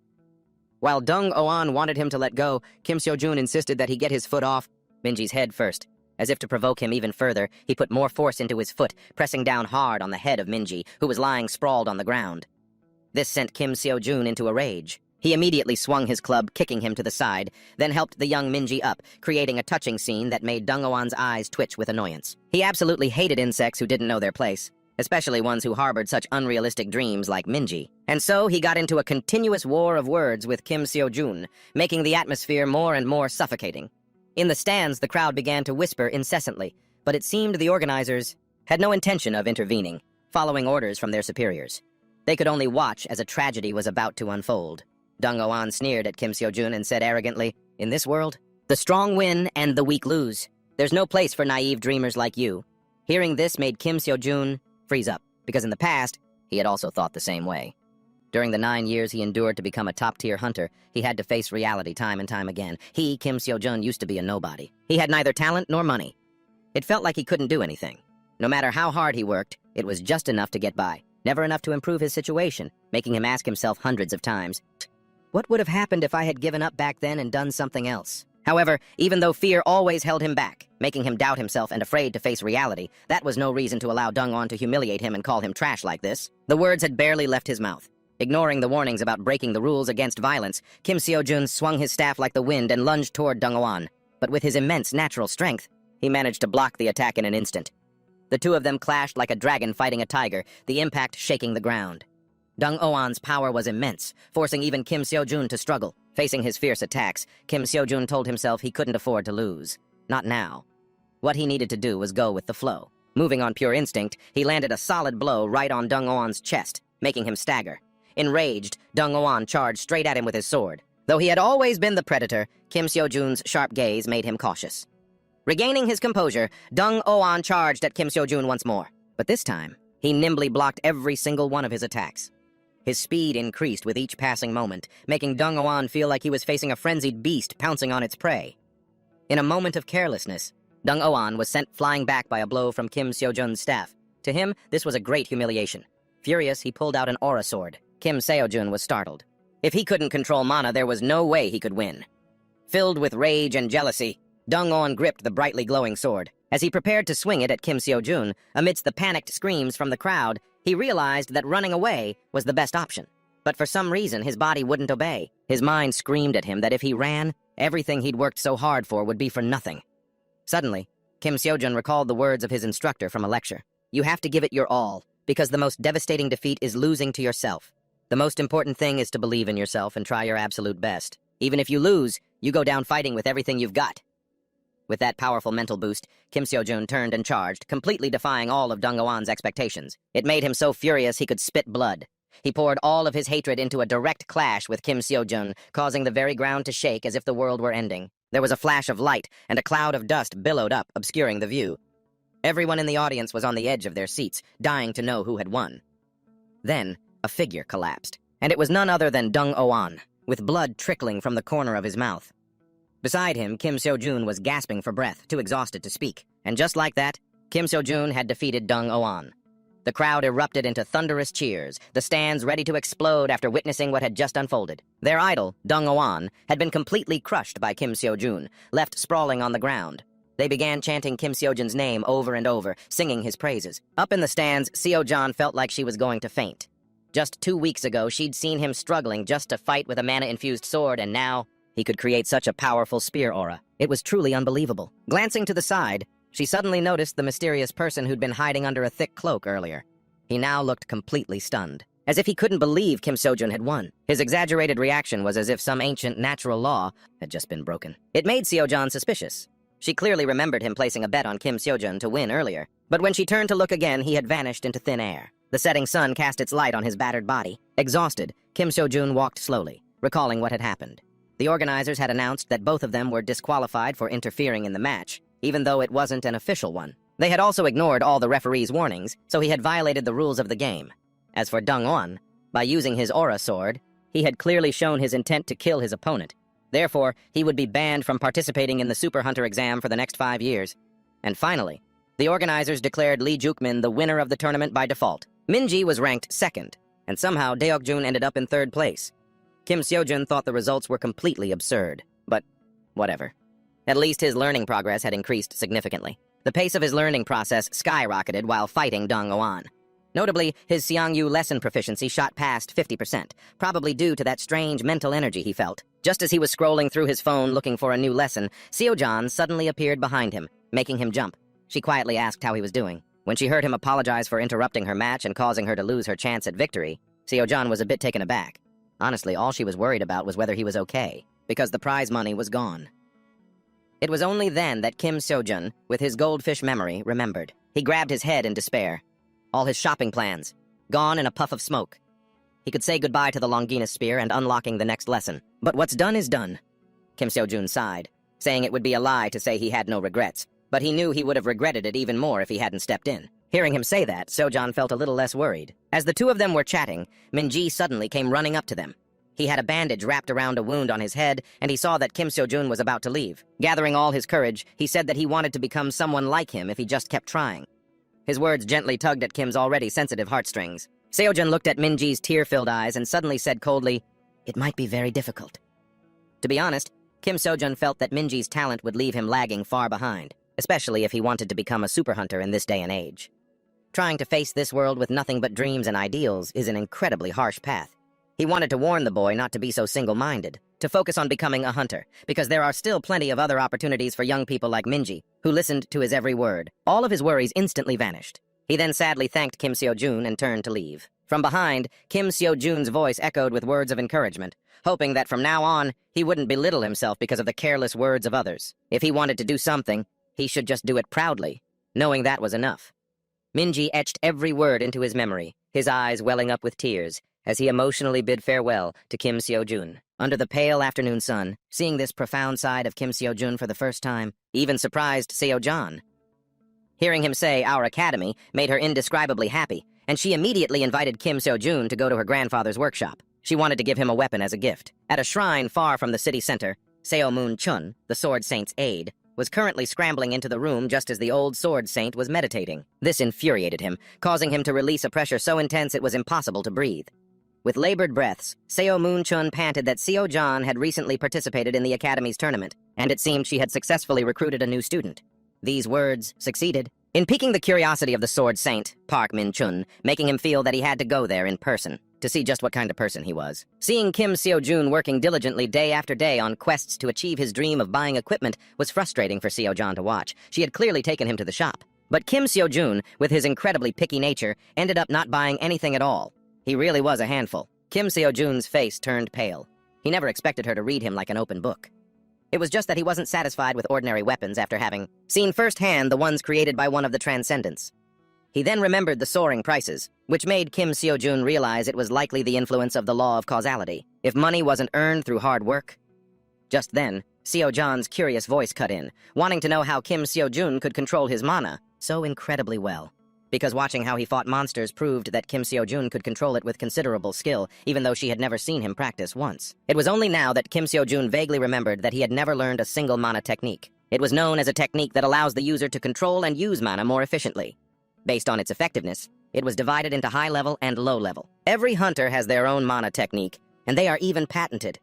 While Dong-Oan wanted him to let go, Kim Seo-jun insisted that he get his foot off Minji's head first. As if to provoke him even further, he put more force into his foot, pressing down hard on the head of Minji, who was lying sprawled on the ground. This sent Kim Seo-jun into a rage. He immediately swung his club, kicking him to the side, then helped the young Minji up, creating a touching scene that made Dong-Oan's eyes twitch with annoyance. He absolutely hated insects who didn't know their place, especially ones who harbored such unrealistic dreams like Minji. And so he got into a continuous war of words with Kim Seo-jun, making the atmosphere more and more suffocating. In the stands, the crowd began to whisper incessantly, but it seemed the organizers had no intention of intervening, following orders from their superiors. They could only watch as a tragedy was about to unfold. Dung Oh-an sneered at Kim Seo-jun and said arrogantly, "In this world, the strong win and the weak lose. There's no place for naive dreamers like you." Hearing this made Kim Seo-jun freeze up, because in the past, he had also thought the same way. During the 9 years he endured to become a top-tier hunter, he had to face reality time and time again. He, Kim Seo-jun, used to be a nobody. He had neither talent nor money. It felt like he couldn't do anything. No matter how hard he worked, it was just enough to get by, never enough to improve his situation, making him ask himself hundreds of times, what would have happened if I had given up back then and done something else? However, even though fear always held him back, making him doubt himself and afraid to face reality, that was no reason to allow Dung On to humiliate him and call him trash like this. The words had barely left his mouth. Ignoring the warnings about breaking the rules against violence, Kim Seo-jun swung his staff like the wind and lunged toward Dung Oh-an. But with his immense natural strength, he managed to block the attack in an instant. The two of them clashed like a dragon fighting a tiger, the impact shaking the ground. Dung Oh-an's power was immense, forcing even Kim Seo-jun to struggle. Facing his fierce attacks, Kim Seo-jun told himself he couldn't afford to lose. Not now. What he needed to do was go with the flow. Moving on pure instinct, he landed a solid blow right on Dung Oh-an's chest, making him stagger. Enraged, Dung Oh-an charged straight at him with his sword. Though he had always been the predator, Kim Seo-jun's sharp gaze made him cautious. Regaining his composure, Dung Oh-an charged at Kim Seo-jun once more. But this time, he nimbly blocked every single one of his attacks. His speed increased with each passing moment, making Dung Oh-an feel like he was facing a frenzied beast pouncing on its prey. In a moment of carelessness, Dung Oh-an was sent flying back by a blow from Kim Seo-jun's staff. To him, this was a great humiliation. Furious, he pulled out an aura sword. Kim Seo-jun was startled. If he couldn't control mana, there was no way he could win. Filled with rage and jealousy, Dung Oh-an gripped the brightly glowing sword. As he prepared to swing it at Kim Seo-jun, amidst the panicked screams from the crowd, he realized that running away was the best option. But for some reason, his body wouldn't obey. His mind screamed at him that if he ran, everything he'd worked so hard for would be for nothing. Suddenly, Kim Seo-jun recalled the words of his instructor from a lecture. You have to give it your all, because the most devastating defeat is losing to yourself. The most important thing is to believe in yourself and try your absolute best. Even if you lose, you go down fighting with everything you've got. With that powerful mental boost, Kim Seo-jun turned and charged, completely defying all of Dung Oh-an's expectations. It made him so furious he could spit blood. He poured all of his hatred into a direct clash with Kim Seo-jun, causing the very ground to shake as if the world were ending. There was a flash of light, and a cloud of dust billowed up, obscuring the view. Everyone in the audience was on the edge of their seats, dying to know who had won. Then, a figure collapsed, and it was none other than Dung Oh-an, with blood trickling from the corner of his mouth. Beside him, Kim Seo-jun was gasping for breath, too exhausted to speak. And just like that, Kim Seo-jun had defeated Dung Oh-an. The crowd erupted into thunderous cheers, the stands ready to explode after witnessing what had just unfolded. Their idol, Dung Oh-an, had been completely crushed by Kim Seo-jun, left sprawling on the ground. They began chanting Kim Seo-jun's name over and over, singing his praises. Up in the stands, Seo-jun felt like she was going to faint. Just 2 weeks ago, she'd seen him struggling just to fight with a mana-infused sword, and now he could create such a powerful spear aura. It was truly unbelievable. Glancing to the side, she suddenly noticed the mysterious person who'd been hiding under a thick cloak earlier. He now looked completely stunned, as if he couldn't believe Kim Seo-jun had won. His exaggerated reaction was as if some ancient natural law had just been broken. It made Seo-jun suspicious. She clearly remembered him placing a bet on Kim Seo-jun to win earlier. But when she turned to look again, he had vanished into thin air. The setting sun cast its light on his battered body. Exhausted, Kim Seo-jun walked slowly, recalling what had happened. The organizers had announced that both of them were disqualified for interfering in the match, even though it wasn't an official one. They had also ignored all the referee's warnings, so he had violated the rules of the game. As for Dung Oh-an, by using his aura sword, he had clearly shown his intent to kill his opponent. Therefore, he would be banned from participating in the Super Hunter exam for the next 5 years. And finally, the organizers declared Lee Juk-min the winner of the tournament by default. Min-ji was ranked second, and somehow Deok-jun ended up in third place. Kim Seo-jun thought the results were completely absurd, but whatever. At least his learning progress had increased significantly. The pace of his learning process skyrocketed while fighting Dung Oh-an. Notably, his Xiangyu lesson proficiency shot past 50%, probably due to that strange mental energy he felt. Just as he was scrolling through his phone looking for a new lesson, Seo-jun suddenly appeared behind him, making him jump. She quietly asked how he was doing. When she heard him apologize for interrupting her match and causing her to lose her chance at victory, Seo-jun was a bit taken aback. Honestly, all she was worried about was whether he was okay, because the prize money was gone. It was only then that Kim Seo-jun, with his goldfish memory, remembered. He grabbed his head in despair. All his shopping plans, gone in a puff of smoke. he could say goodbye to the Longinus spear and unlocking the next lesson. But what's done is done. Kim Seo-jun sighed, saying it would be a lie to say he had no regrets, but he knew he would have regretted it even more if he hadn't stepped in. Hearing him say that, Seo-jan felt a little less worried. As the two of them were chatting, Min-ji suddenly came running up to them. He had a bandage wrapped around a wound on his head, and he saw that Kim Seo-jun was about to leave. Gathering all his courage, he said that he wanted to become someone like him if he just kept trying. His words gently tugged at Kim's already sensitive heartstrings. Seo-jun looked at Min-ji's tear-filled eyes and suddenly said coldly, "It might be very difficult." To be honest, Kim Seo-jun felt that Min-ji's talent would leave him lagging far behind, especially if he wanted to become a super hunter in this day and age. Trying to face this world with nothing but dreams and ideals is an incredibly harsh path. He wanted to warn the boy not to be so single-minded, to focus on becoming a hunter, because there are still plenty of other opportunities for young people like Min-ji, who listened to his every word. All of his worries instantly vanished. He then sadly thanked Kim Seo-jun and turned to leave. From behind, Kim Seo-jun's voice echoed with words of encouragement, hoping that from now on, he wouldn't belittle himself because of the careless words of others. If he wanted to do something, he should just do it proudly, knowing that was enough. Min-ji etched every word into his memory, his eyes welling up with tears, as he emotionally bid farewell to Kim Seo-jun. Under the pale afternoon sun, seeing this profound side of Kim Seo-jun for the first time, even surprised Seo-jan. Hearing him say our academy made her indescribably happy, and she immediately invited Kim Seo-jun to go to her grandfather's workshop. She wanted to give him a weapon as a gift. At a shrine far from the city center, Seo Moon-chun, the Sword Saint's aide, was currently scrambling into the room just as the old Sword Saint was meditating. This infuriated him, causing him to release a pressure so intense it was impossible to breathe. With labored breaths, Seo Moon-chun panted that Seo-jan had recently participated in the Academy's tournament, and it seemed she had successfully recruited a new student. These words succeeded in piquing the curiosity of the Sword Saint, Park Min-chun, making him feel that he had to go there in person, to see just what kind of person he was. Seeing Kim Seo-jun working diligently day after day on quests to achieve his dream of buying equipment was frustrating for Seo-jan to watch. She had clearly taken him to the shop. But Kim Seo-jun, with his incredibly picky nature, ended up not buying anything at all. He really was a handful. Kim Seo-jun's face turned pale. He never expected her to read him like an open book. It was just that he wasn't satisfied with ordinary weapons after having seen firsthand the ones created by one of the Transcendents. He then remembered the soaring prices, which made Kim Seo-jun realize it was likely the influence of the law of causality. If money wasn't earned through hard work. Just then, Seo-jan's curious voice cut in, wanting to know how Kim Seo-jun could control his mana so incredibly well. Because watching how he fought monsters proved that Kim Seo-jun could control it with considerable skill, even though she had never seen him practice once. It was only now that Kim Seo-jun vaguely remembered that he had never learned a single mana technique. It was known as a technique that allows the user to control and use mana more efficiently. Based on its effectiveness, it was divided into high level and low level. Every hunter has their own mana technique, and they are even patented.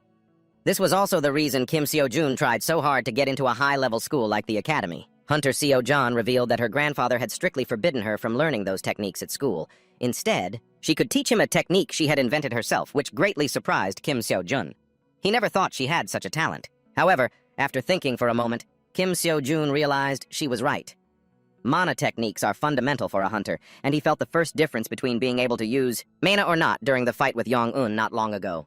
This was also the reason Kim Seo-jun tried so hard to get into a high-level school like the Academy. Hunter Seo-jan revealed that her grandfather had strictly forbidden her from learning those techniques at school. Instead, she could teach him a technique she had invented herself, which greatly surprised Kim Seo-jun. He never thought she had such a talent. However, after thinking for a moment, Kim Seo-jun realized she was right. Mana techniques are fundamental for a hunter, and he felt the first difference between being able to use mana or not during the fight with Yong-un not long ago.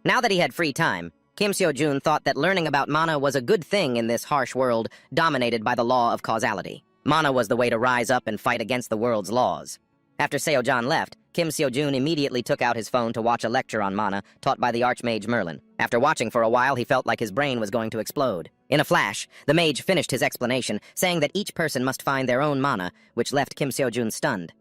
Now that he had free time, Kim Seo-jun thought that learning about mana was a good thing in this harsh world dominated by the law of causality. Mana was the way to rise up and fight against the world's laws. After Seo-jan left, Kim Seo-jun immediately took out his phone to watch a lecture on mana taught by the Archmage Merlin. After watching for a while, he felt like his brain was going to explode. In a flash, the mage finished his explanation, saying that each person must find their own mana, which left Kim Seo-jun stunned.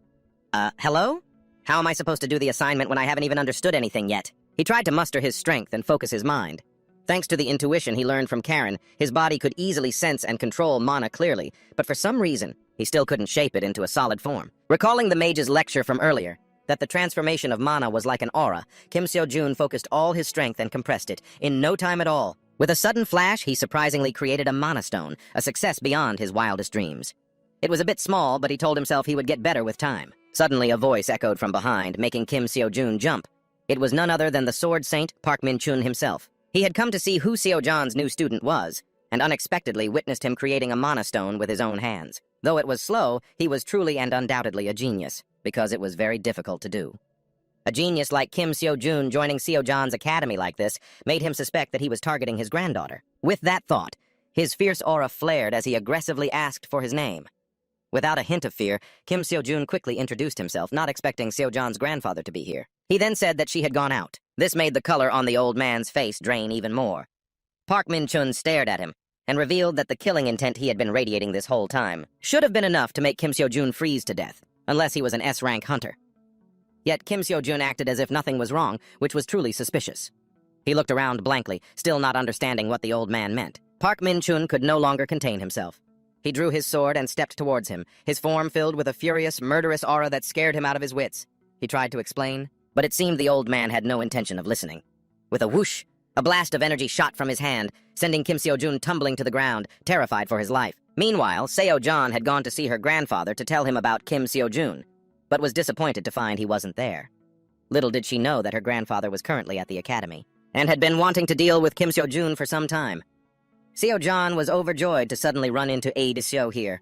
Hello? How am I supposed to do the assignment when I haven't even understood anything yet? He tried to muster his strength and focus his mind. Thanks to the intuition he learned from Karen, his body could easily sense and control mana clearly, but for some reason, he still couldn't shape it into a solid form. Recalling the mage's lecture from earlier, that the transformation of mana was like an aura, Kim Seo-jun focused all his strength and compressed it, in no time at all. With a sudden flash, he surprisingly created a mana stone, a success beyond his wildest dreams. It was a bit small, but he told himself he would get better with time. Suddenly, a voice echoed from behind, making Kim Seo-jun jump. It was none other than the Sword Saint, Park Min-chun himself. He had come to see who Seo-jan's new student was, and unexpectedly witnessed him creating a mana stone with his own hands. Though it was slow, he was truly and undoubtedly a genius, because it was very difficult to do. A genius like Kim Seo-jun joining Seo-jan's academy like this made him suspect that he was targeting his granddaughter. With that thought, his fierce aura flared as he aggressively asked for his name. Without a hint of fear, Kim Seo-jun quickly introduced himself, not expecting Seo-jan's grandfather to be here. He then said that she had gone out. This made the color on the old man's face drain even more. Park Min-chun stared at him and revealed that the killing intent he had been radiating this whole time should have been enough to make Kim Seo-jun freeze to death, unless he was an S-rank hunter. Yet Kim Seo-jun acted as if nothing was wrong, which was truly suspicious. He looked around blankly, still not understanding what the old man meant. Park Min-chun could no longer contain himself. He drew his sword and stepped towards him, his form filled with a furious, murderous aura that scared him out of his wits. He tried to explain, but it seemed the old man had no intention of listening. With a whoosh, a blast of energy shot from his hand, sending Kim Seo-jun tumbling to the ground, terrified for his life. Meanwhile, Seo-jan had gone to see her grandfather to tell him about Kim Seo-jun, but was disappointed to find he wasn't there. Little did she know that her grandfather was currently at the academy, and had been wanting to deal with Kim Seo-jun for some time. Seo-jan was overjoyed to suddenly run into Jade here.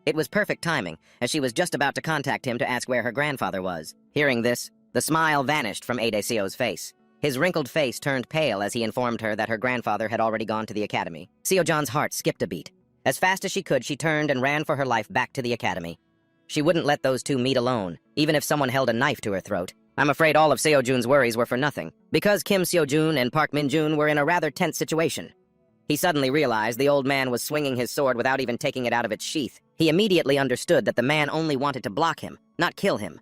It was perfect timing, as she was just about to contact him to ask where her grandfather was. Hearing this, the smile vanished from Seo's face. His wrinkled face turned pale as he informed her that her grandfather had already gone to the academy. Seo-jan's heart skipped a beat. As fast as she could, she turned and ran for her life back to the academy. She wouldn't let those two meet alone, even if someone held a knife to her throat. I'm afraid all of Seo-jun's worries were for nothing, because Kim Seo-jun and Park Min-jun were in a rather tense situation. He suddenly realized the old man was swinging his sword without even taking it out of its sheath. He immediately understood that the man only wanted to block him, not kill him.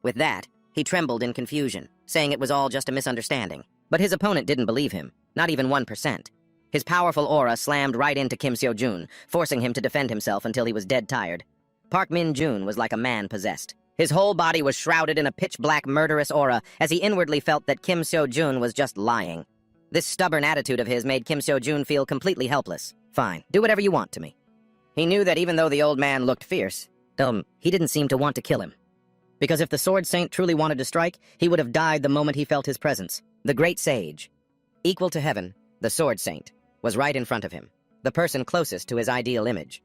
With that, he trembled in confusion, saying it was all just a misunderstanding. But his opponent didn't believe him, not even 1%. His powerful aura slammed right into Kim Seo-jun, forcing him to defend himself until he was dead tired. Park Min-jun was like a man possessed. His whole body was shrouded in a pitch-black murderous aura as he inwardly felt that Kim Seo-jun was just lying. This stubborn attitude of his made Kim Seo-jun feel completely helpless. Fine, do whatever you want to me. He knew that even though the old man looked fierce, he didn't seem to want to kill him. Because if the Sword Saint truly wanted to strike, he would have died the moment he felt his presence. The great sage, equal to heaven, the Sword Saint, was right in front of him, the person closest to his ideal image.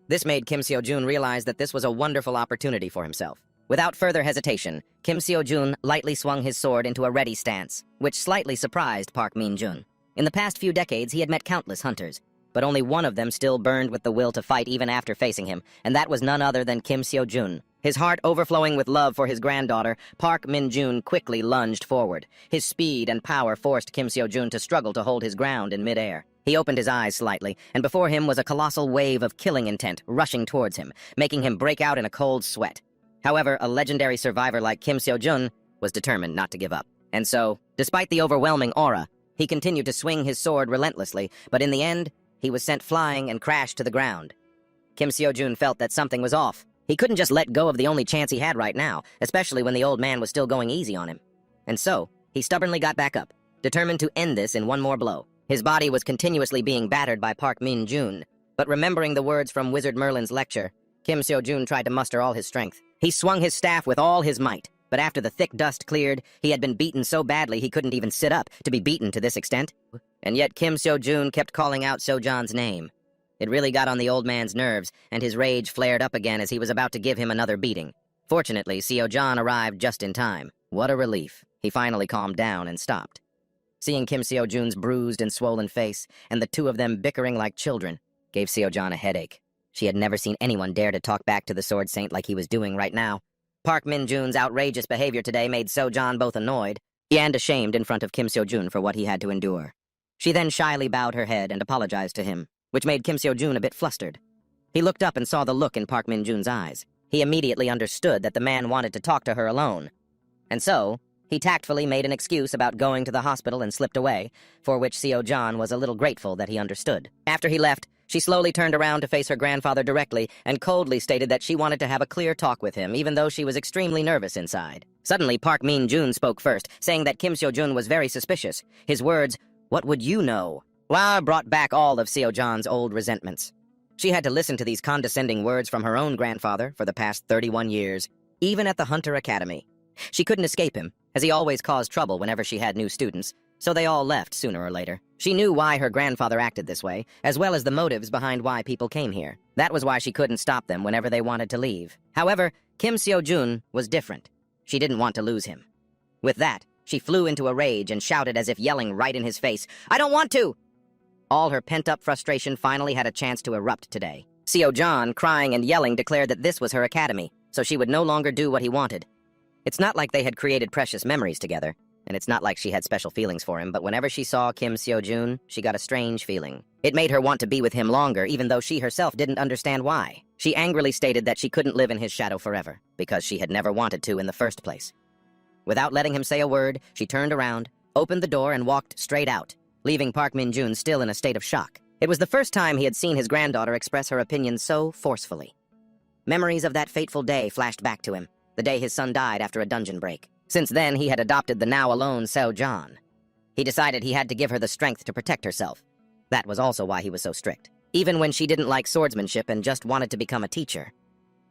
This made Kim Seo-jun realize that this was a wonderful opportunity for himself. Without further hesitation, Kim Seo-jun lightly swung his sword into a ready stance, which slightly surprised Park Min-jun. In the past few decades, he had met countless hunters, but only one of them still burned with the will to fight even after facing him, and that was none other than Kim Seo-jun. His heart overflowing with love for his granddaughter, Park Min-jun quickly lunged forward. His speed and power forced Kim Seo-jun to struggle to hold his ground in midair. He opened his eyes slightly, and before him was a colossal wave of killing intent rushing towards him, making him break out in a cold sweat. However, a legendary survivor like Kim Seo-jun was determined not to give up. And so, despite the overwhelming aura, he continued to swing his sword relentlessly, but in the end, he was sent flying and crashed to the ground. Kim Seo-jun felt that something was off. He couldn't just let go of the only chance he had right now, especially when the old man was still going easy on him. And so, he stubbornly got back up, determined to end this in one more blow. His body was continuously being battered by Park Min-jun, but remembering the words from Wizard Merlin's lecture, Kim Seo-jun tried to muster all his strength. He swung his staff with all his might, but after the thick dust cleared, he had been beaten so badly he couldn't even sit up to be beaten to this extent. And yet Kim Seo-jun kept calling out Seo-jan's name. It really got on the old man's nerves, and his rage flared up again as he was about to give him another beating. Fortunately, Seo-jan arrived just in time. What a relief. He finally calmed down and stopped. Seeing Kim Seo-jun's bruised and swollen face, and the two of them bickering like children, gave Seo-jan a headache. She had never seen anyone dare to talk back to the Sword Saint like he was doing right now. Park Min-jun's outrageous behavior today made Seo-jan both annoyed and ashamed in front of Kim Seo-jun for what he had to endure. She then shyly bowed her head and apologized to him, which made Kim Seo-jun a bit flustered. He looked up and saw the look in Park Min-jun's eyes. He immediately understood that the man wanted to talk to her alone. And so, he tactfully made an excuse about going to the hospital and slipped away, for which Seo-jan was a little grateful that he understood. After he left, she slowly turned around to face her grandfather directly and coldly stated that she wanted to have a clear talk with him, even though she was extremely nervous inside. Suddenly, Park Min-jun spoke first, saying that Kim Seo-jun was very suspicious. His words, "What would you know?" brought back all of Seo-jan's old resentments. She had to listen to these condescending words from her own grandfather for the past 31 years, even at the Hunter Academy. She couldn't escape him, as he always caused trouble whenever she had new students, so they all left sooner or later. She knew why her grandfather acted this way, as well as the motives behind why people came here. That was why she couldn't stop them whenever they wanted to leave. However, Kim Seo-jun was different. She didn't want to lose him. With that, she flew into a rage and shouted as if yelling right in his face, "I don't want to!" All her pent-up frustration finally had a chance to erupt today. Seo-jan, crying and yelling, declared that this was her academy, so she would no longer do what he wanted. It's not like they had created precious memories together, and it's not like she had special feelings for him, but whenever she saw Kim Seo-jun, she got a strange feeling. It made her want to be with him longer, even though she herself didn't understand why. She angrily stated that she couldn't live in his shadow forever, because she had never wanted to in the first place. Without letting him say a word, she turned around, opened the door, and walked straight out, leaving Park Min-jun still in a state of shock. It was the first time he had seen his granddaughter express her opinions so forcefully. Memories of that fateful day flashed back to him, the day his son died after a dungeon break. Since then, he had adopted the now-alone Seo-jun. He decided he had to give her the strength to protect herself. That was also why he was so strict, even when she didn't like swordsmanship and just wanted to become a teacher.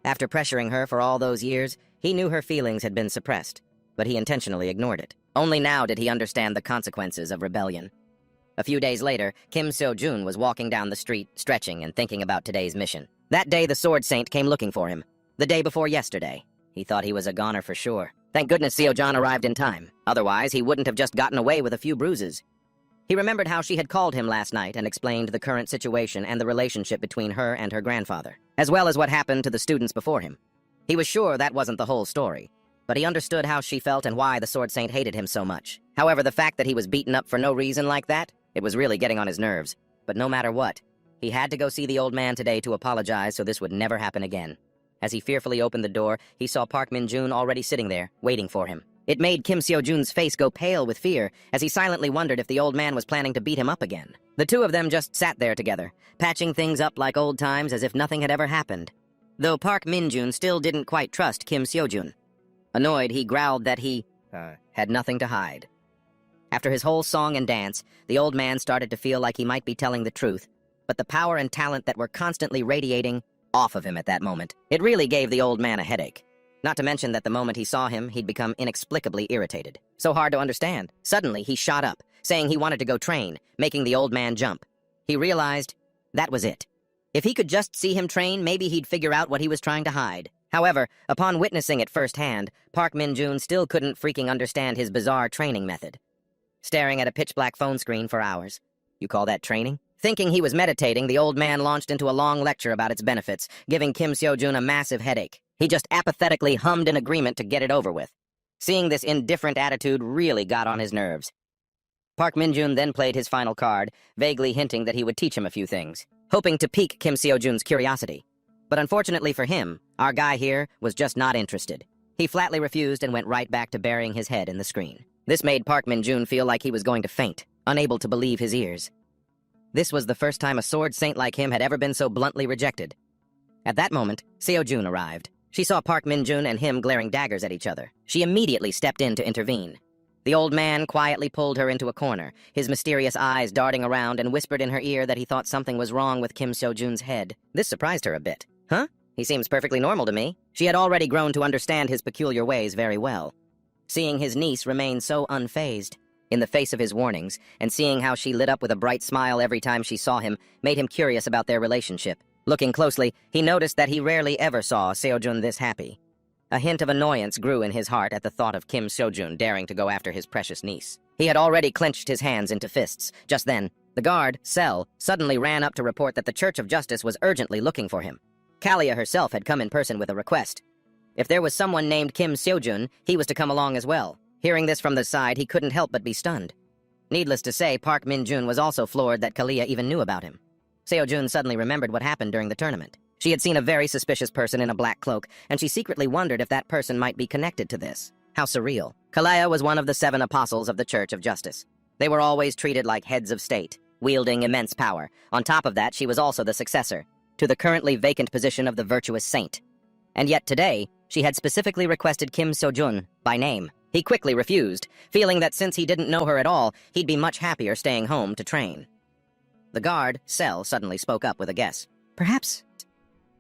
After pressuring her for all those years, he knew her feelings had been suppressed, but he intentionally ignored it. Only now did he understand the consequences of rebellion. A few days later, Kim Seo-jun was walking down the street, stretching and thinking about today's mission. That day, the Sword Saint came looking for him. The day before yesterday. He thought he was a goner for sure. Thank goodness Seo-jun arrived in time. Otherwise, he wouldn't have just gotten away with a few bruises. He remembered how she had called him last night and explained the current situation and the relationship between her and her grandfather, as well as what happened to the students before him. He was sure that wasn't the whole story, but he understood how she felt and why the Sword Saint hated him so much. However, the fact that he was beaten up for no reason like that, it was really getting on his nerves. But no matter what, he had to go see the old man today to apologize so this would never happen again. As he fearfully opened the door, he saw Park Min-jun already sitting there, waiting for him. It made Kim Seo-jun's face go pale with fear, as he silently wondered if the old man was planning to beat him up again. The two of them just sat there together, patching things up like old times as if nothing had ever happened. Though Park Min-jun still didn't quite trust Kim Seo-jun. Annoyed, he growled that he had nothing to hide. After his whole song and dance, the old man started to feel like he might be telling the truth, but the power and talent that were constantly radiating off of him at that moment, it really gave the old man a headache. Not to mention that the moment he saw him, he'd become inexplicably irritated. So hard to understand. Suddenly, he shot up, saying he wanted to go train, making the old man jump. He realized that was it. If he could just see him train, maybe he'd figure out what he was trying to hide. However, upon witnessing it firsthand, Park Min-jun still couldn't freaking understand his bizarre training method. Staring at a pitch-black phone screen for hours. You call that training? Thinking he was meditating, the old man launched into a long lecture about its benefits, giving Kim Seo-jun a massive headache. He just apathetically hummed in agreement to get it over with. Seeing this indifferent attitude really got on his nerves. Park Min-jun then played his final card, vaguely hinting that he would teach him a few things, hoping to pique Kim Seo-jun's curiosity. But unfortunately for him, our guy here was just not interested. He flatly refused and went right back to burying his head in the screen. This made Park Min-jun feel like he was going to faint, unable to believe his ears. This was the first time a sword saint like him had ever been so bluntly rejected. At that moment, Seo-jun arrived. She saw Park Min-jun and him glaring daggers at each other. She immediately stepped in to intervene. The old man quietly pulled her into a corner, his mysterious eyes darting around, and whispered in her ear that he thought something was wrong with Kim Seo-jun's head. This surprised her a bit. Huh? He seems perfectly normal to me. She had already grown to understand his peculiar ways very well. Seeing his niece remain so unfazed, in the face of his warnings, and seeing how she lit up with a bright smile every time she saw him, made him curious about their relationship. Looking closely, he noticed that he rarely ever saw Seo-jun this happy. A hint of annoyance grew in his heart at the thought of Kim Seo-jun daring to go after his precious niece. He had already clenched his hands into fists. Just then, the guard, Sel, suddenly ran up to report that the Church of Justice was urgently looking for him. Kalia herself had come in person with a request. If there was someone named Kim Seo-jun, he was to come along as well. Hearing this from the side, he couldn't help but be stunned. Needless to say, Park Min-jun was also floored that Kalia even knew about him. Seo-jun suddenly remembered what happened during the tournament. She had seen a very suspicious person in a black cloak, and she secretly wondered if that person might be connected to this. How surreal. Kalia was one of the 7 apostles of the Church of Justice. They were always treated like heads of state, wielding immense power. On top of that, she was also the successor to the currently vacant position of the virtuous saint. And yet today, she had specifically requested Kim Seo-jun by name. He quickly refused, feeling that since he didn't know her at all, he'd be much happier staying home to train. The guard, Sel, suddenly spoke up with a guess. Perhaps...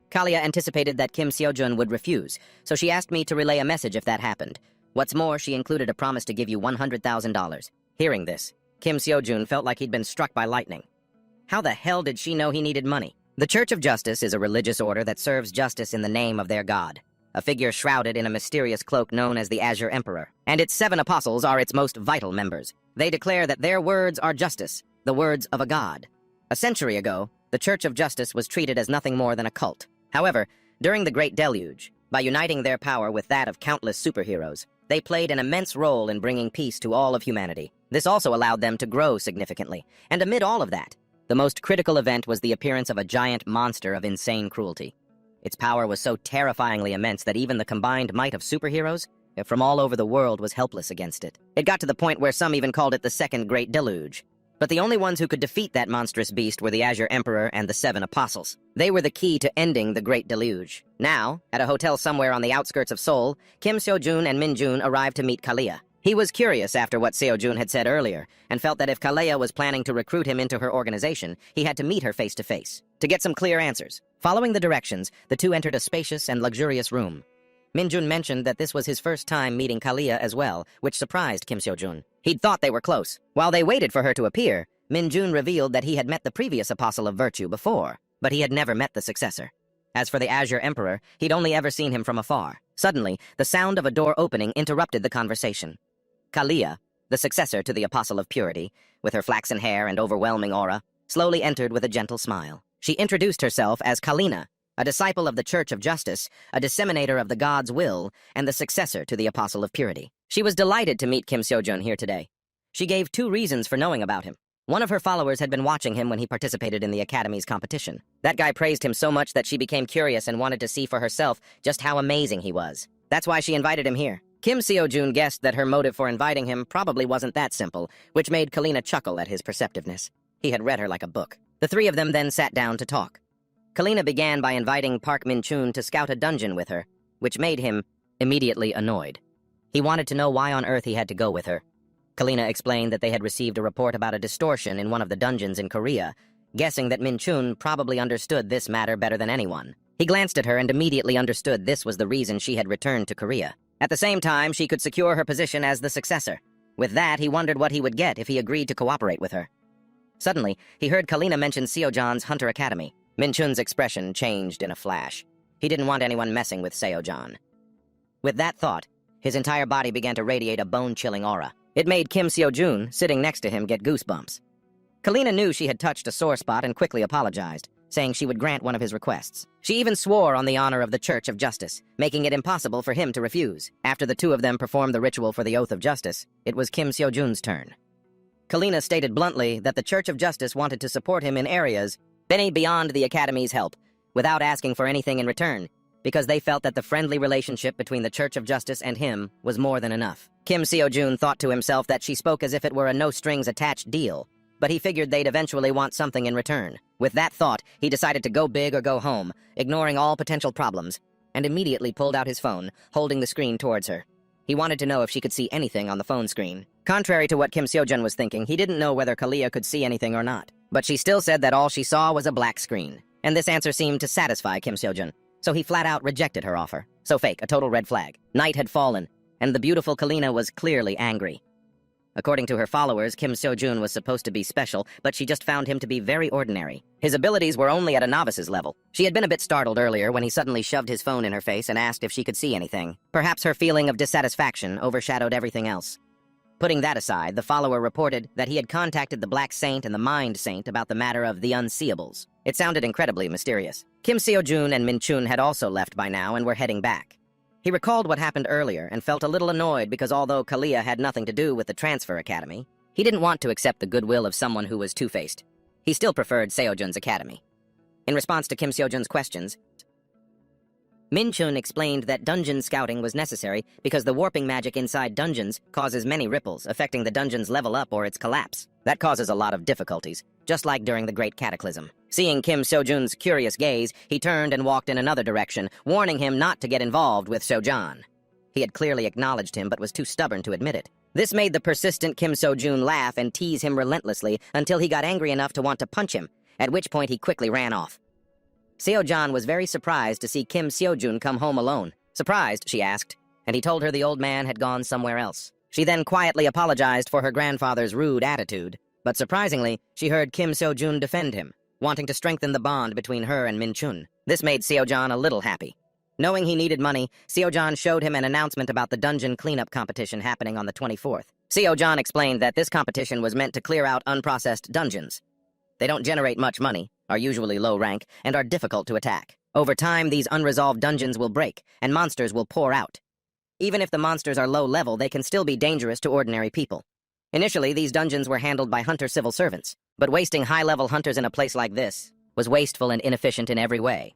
Kalia anticipated that Kim Seo-jun would refuse, so she asked me to relay a message if that happened. What's more, she included a promise to give you $100,000. Hearing this, Kim Seo-jun felt like he'd been struck by lightning. How the hell did she know he needed money? The Church of Justice is a religious order that serves justice in the name of their god, a figure shrouded in a mysterious cloak known as the Azure Emperor. And its 7 apostles are its most vital members. They declare that their words are justice, the words of a god. A century ago, the Church of Justice was treated as nothing more than a cult. However, during the Great Deluge, By uniting their power with that of countless superheroes, they played an immense role in bringing peace to all of humanity. This also allowed them to grow significantly. And amid all of that, the most critical event was the appearance of a giant monster of insane cruelty. Its power was so terrifyingly immense that even the combined might of superheroes from all over the world was helpless against it. It got to the point where some even called it the Second Great Deluge. But the only ones who could defeat that monstrous beast were the Azure Emperor and the Seven Apostles. They were the key to ending the Great Deluge. Now, at a hotel somewhere on the outskirts of Seoul, Kim Seo-jun and Min-jun arrived to meet Kalia. He was curious after what Seo-jun had said earlier, and felt that if Kalia was planning to recruit him into her organization, he had to meet her face to face, to get some clear answers. Following the directions, the two entered a spacious and luxurious room. Min-jun mentioned that this was his first time meeting Kalia as well, which surprised Kim Seo-jun. He'd thought they were close. While they waited for her to appear, Min-jun revealed that he had met the previous Apostle of Virtue before, but he had never met the successor. As for the Azure Emperor, he'd only ever seen him from afar. Suddenly, the sound of a door opening interrupted the conversation. Kalia, the successor to the Apostle of Purity, with her flaxen hair and overwhelming aura, slowly entered with a gentle smile. She introduced herself as Kalina, a disciple of the Church of Justice, a disseminator of the God's will, and the successor to the Apostle of Purity. She was delighted to meet Kim Seo-jun here today. She gave 2 reasons for knowing about him. One of her followers had been watching him when he participated in the Academy's competition. That guy praised him so much that she became curious and wanted to see for herself just how amazing he was. That's why she invited him here. Kim Seo-jun guessed that her motive for inviting him probably wasn't that simple, which made Kalina chuckle at his perceptiveness. He had read her like a book. The 3 of them then sat down to talk. Kalina began by inviting Park Min-chun to scout a dungeon with her, which made him immediately annoyed. He wanted to know why on earth he had to go with her. Kalina explained that they had received a report about a distortion in one of the dungeons in Korea, guessing that Min-chun probably understood this matter better than anyone. He glanced at her and immediately understood this was the reason she had returned to Korea. At the same time, she could secure her position as the successor. With that, he wondered what he would get if he agreed to cooperate with her. Suddenly, he heard Kalina mention Seo-jan's Hunter Academy. Min-chun's expression changed in a flash. He didn't want anyone messing with Seo-jan. With that thought, his entire body began to radiate a bone-chilling aura. It made Kim Seo-jun, sitting next to him, get goosebumps. Kalina knew she had touched a sore spot and quickly apologized, saying she would grant one of his requests. She even swore on the honor of the Church of Justice, making it impossible for him to refuse. After the 2 of them performed the ritual for the Oath of Justice, it was Kim Seo-jun's turn. Kalina stated bluntly that the Church of Justice wanted to support him in areas beyond the Academy's help, without asking for anything in return, because they felt that the friendly relationship between the Church of Justice and him was more than enough. Kim Seo-jun thought to himself that she spoke as if it were a no-strings-attached deal, but he figured they'd eventually want something in return. With that thought, he decided to go big or go home, ignoring all potential problems, and immediately pulled out his phone, holding the screen towards her. He wanted to know if she could see anything on the phone screen. Contrary to what Kim Seo-jun was thinking, he didn't know whether Kalia could see anything or not. But she still said that all she saw was a black screen, and this answer seemed to satisfy Kim Seo-jun, so he flat-out rejected her offer. So fake, a total red flag. Night had fallen, and the beautiful Kalina was clearly angry. According to her followers, Kim Seo-jun was supposed to be special, but she just found him to be very ordinary. His abilities were only at a novice's level. She had been a bit startled earlier when he suddenly shoved his phone in her face and asked if she could see anything. Perhaps her feeling of dissatisfaction overshadowed everything else. Putting that aside, the follower reported that he had contacted the Black Saint and the Mind Saint about the matter of the Unseeables. It sounded incredibly mysterious. Kim Seo-jun and Min-chun had also left by now and were heading back. He recalled what happened earlier and felt a little annoyed because although Kalia had nothing to do with the Transfer Academy, he didn't want to accept the goodwill of someone who was two-faced. He still preferred Seo-jun's academy. In response to Kim Seo-jun's questions, Min-chun explained that dungeon scouting was necessary because the warping magic inside dungeons causes many ripples, affecting the dungeon's level up or its collapse. That causes a lot of difficulties, just like during the Great Cataclysm. Seeing Kim Seo-jun's curious gaze, he turned and walked in another direction, warning him not to get involved with Seo-jan. He had clearly acknowledged him but was too stubborn to admit it. This made the persistent Kim Seo-jun laugh and tease him relentlessly until he got angry enough to want to punch him, at which point he quickly ran off. Seo-jan was very surprised to see Kim Seo-jun come home alone. Surprised, she asked, and he told her the old man had gone somewhere else. She then quietly apologized for her grandfather's rude attitude, but surprisingly, she heard Kim Seo-jun defend him, wanting to strengthen the bond between her and Min-chun. This made Seo-jan a little happy. Knowing he needed money, Seo-jan showed him an announcement about the dungeon cleanup competition happening on the 24th. Seo-jan explained that this competition was meant to clear out unprocessed dungeons. They don't generate much money, are usually low rank, and are difficult to attack. Over time, these unresolved dungeons will break, and monsters will pour out. Even if the monsters are low level, they can still be dangerous to ordinary people. Initially, these dungeons were handled by hunter civil servants, but wasting high-level hunters in a place like this was wasteful and inefficient in every way.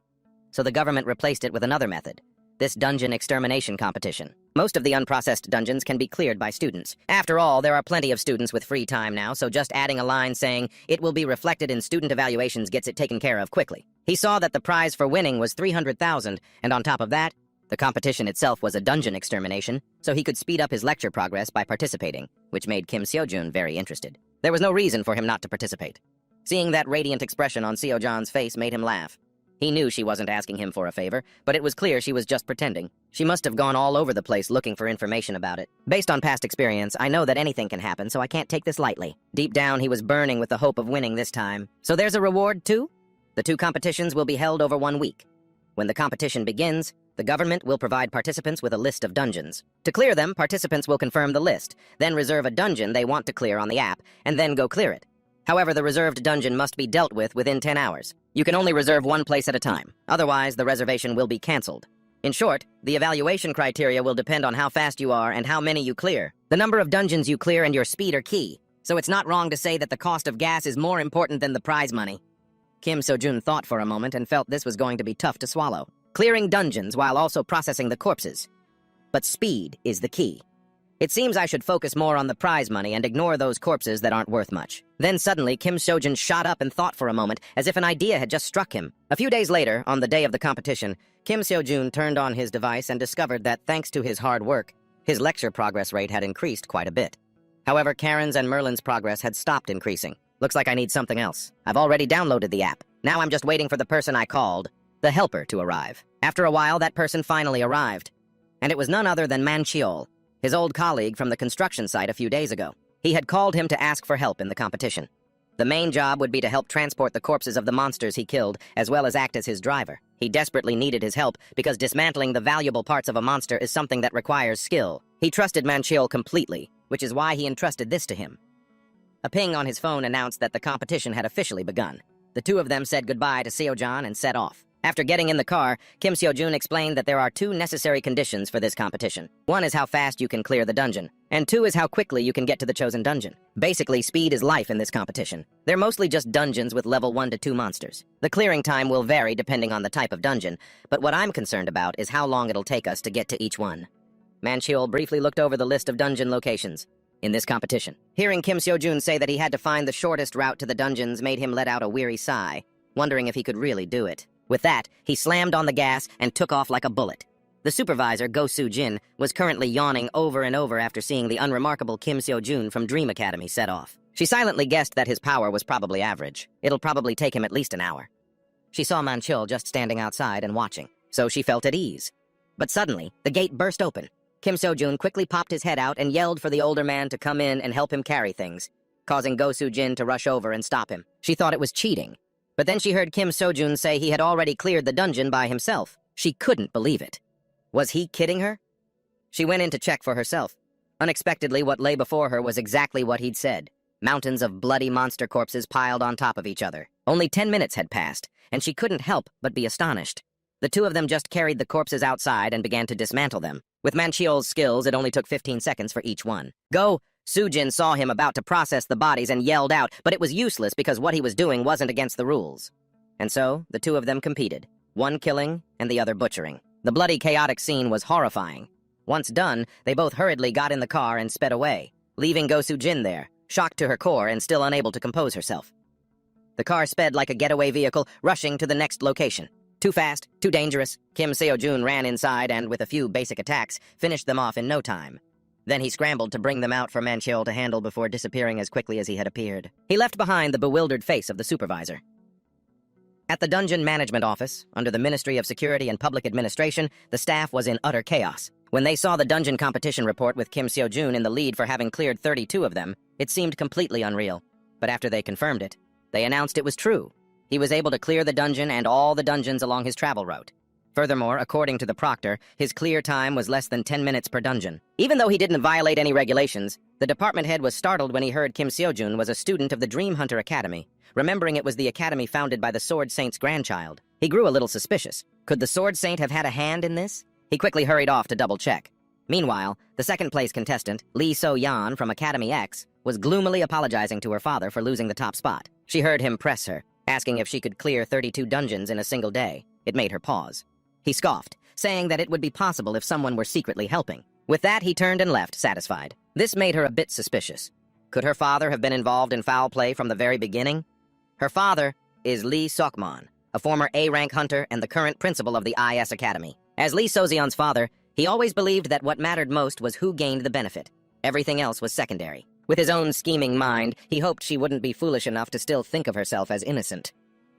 So the government replaced it with another method, this dungeon extermination competition. Most of the unprocessed dungeons can be cleared by students. After all, there are plenty of students with free time now, so just adding a line saying, "It will be reflected in student evaluations" gets it taken care of quickly. He saw that the prize for winning was 300,000, and on top of that, the competition itself was a dungeon extermination, so he could speed up his lecture progress by participating, which made Kim Seo-jun very interested. There was no reason for him not to participate. Seeing that radiant expression on Seo-jan's face made him laugh. He knew she wasn't asking him for a favor, but it was clear she was just pretending. She must have gone all over the place looking for information about it. Based on past experience, I know that anything can happen, so I can't take this lightly. Deep down, he was burning with the hope of winning this time. So there's a reward, too? The two competitions will be held over 1 week. When the competition begins, the government will provide participants with a list of dungeons. To clear them, participants will confirm the list, then reserve a dungeon they want to clear on the app, and then go clear it. However, the reserved dungeon must be dealt with within 10 hours. You can only reserve one place at a time. Otherwise, the reservation will be canceled. In short, the evaluation criteria will depend on how fast you are and how many you clear. The number of dungeons you clear and your speed are key, so it's not wrong to say that the cost of gas is more important than the prize money. Kim Seo-jun thought for a moment and felt this was going to be tough to swallow. Clearing dungeons while also processing the corpses. But speed is the key. It seems I should focus more on the prize money and ignore those corpses that aren't worth much. Then suddenly, Kim Seo-jun shot up and thought for a moment, as if an idea had just struck him. A few days later, on the day of the competition, Kim Seo-jun turned on his device and discovered that, thanks to his hard work, his lecture progress rate had increased quite a bit. However, Karen's and Merlin's progress had stopped increasing. Looks like I need something else. I've already downloaded the app. Now I'm just waiting for the person I called, the helper, to arrive. After a while, that person finally arrived. And it was none other than Manhwa, his old colleague from the construction site a few days ago. He had called him to ask for help in the competition. The main job would be to help transport the corpses of the monsters he killed, as well as act as his driver. He desperately needed his help, because dismantling the valuable parts of a monster is something that requires skill. He trusted Manhwa completely, which is why he entrusted this to him. A ping on his phone announced that the competition had officially begun. The two of them said goodbye to Seo-jan and set off. After getting in the car, Kim Seo-jun explained that there are 2 necessary conditions for this competition. 1 is how fast you can clear the dungeon, and 2 is how quickly you can get to the chosen dungeon. Basically, speed is life in this competition. They're mostly just dungeons with level 1 to 2 monsters. The clearing time will vary depending on the type of dungeon, but what I'm concerned about is how long it'll take us to get to each one. Manhwa briefly looked over the list of dungeon locations in this competition. Hearing Kim Seo-jun say that he had to find the shortest route to the dungeons made him let out a weary sigh, wondering if he could really do it. With that, he slammed on the gas and took off like a bullet. The supervisor, Go Soo-jin, was currently yawning over and over after seeing the unremarkable Kim Seo-jun from Dream Academy set off. She silently guessed that his power was probably average. It'll probably take him at least an hour. She saw Manhwa just standing outside and watching, so she felt at ease. But suddenly, the gate burst open. Kim Seo-jun quickly popped his head out and yelled for the older man to come in and help him carry things, causing Go Soo-jin to rush over and stop him. She thought it was cheating. But then she heard Kim Seo-jun say he had already cleared the dungeon by himself. She couldn't believe it. Was he kidding her? She went in to check for herself. Unexpectedly, what lay before her was exactly what he'd said. Mountains of bloody monster corpses piled on top of each other. Only 10 minutes had passed, and she couldn't help but be astonished. The two of them just carried the corpses outside and began to dismantle them. With Manhwa's skills, it only took 15 seconds for each one. Go Soo-jin saw him about to process the bodies and yelled out, but it was useless because what he was doing wasn't against the rules. And so, the two of them competed, one killing and the other butchering. The bloody, chaotic scene was horrifying. Once done, they both hurriedly got in the car and sped away, leaving Go Soo-jin there, shocked to her core and still unable to compose herself. The car sped like a getaway vehicle, rushing to the next location. Too fast, too dangerous, Kim Seo-jun ran inside and, with a few basic attacks, finished them off in no time. Then he scrambled to bring them out for Manhwa to handle before disappearing as quickly as he had appeared. He left behind the bewildered face of the supervisor. At the dungeon management office, under the Ministry of Security and Public Administration, the staff was in utter chaos. When they saw the dungeon competition report with Kim Seo-jun in the lead for having cleared 32 of them, it seemed completely unreal. But after they confirmed it, they announced it was true. He was able to clear the dungeon and all the dungeons along his travel route. Furthermore, according to the proctor, his clear time was less than 10 minutes per dungeon. Even though he didn't violate any regulations, The department head was startled when he heard Kim Seo-jun was a student of the Dream Hunter Academy, remembering it was the academy founded by the Sword Saint's grandchild. He grew a little suspicious. Could the Sword Saint have had a hand in this? He quickly hurried off to double-check. Meanwhile, the second-place contestant, Lee So-yeon from Academy X, was gloomily apologizing to her father for losing the top spot. She heard him press her, asking if she could clear 32 dungeons in a single day. It made her pause. He scoffed, saying that it would be possible if someone were secretly helping. With that, he turned and left, satisfied. This made her a bit suspicious. Could her father have been involved in foul play from the very beginning? Her father is Lee Sok-man, a former A-rank hunter and the current principal of the IS Academy. As Lee So-yeon's father, he always believed that what mattered most was who gained the benefit. Everything else was secondary. With his own scheming mind, he hoped she wouldn't be foolish enough to still think of herself as innocent.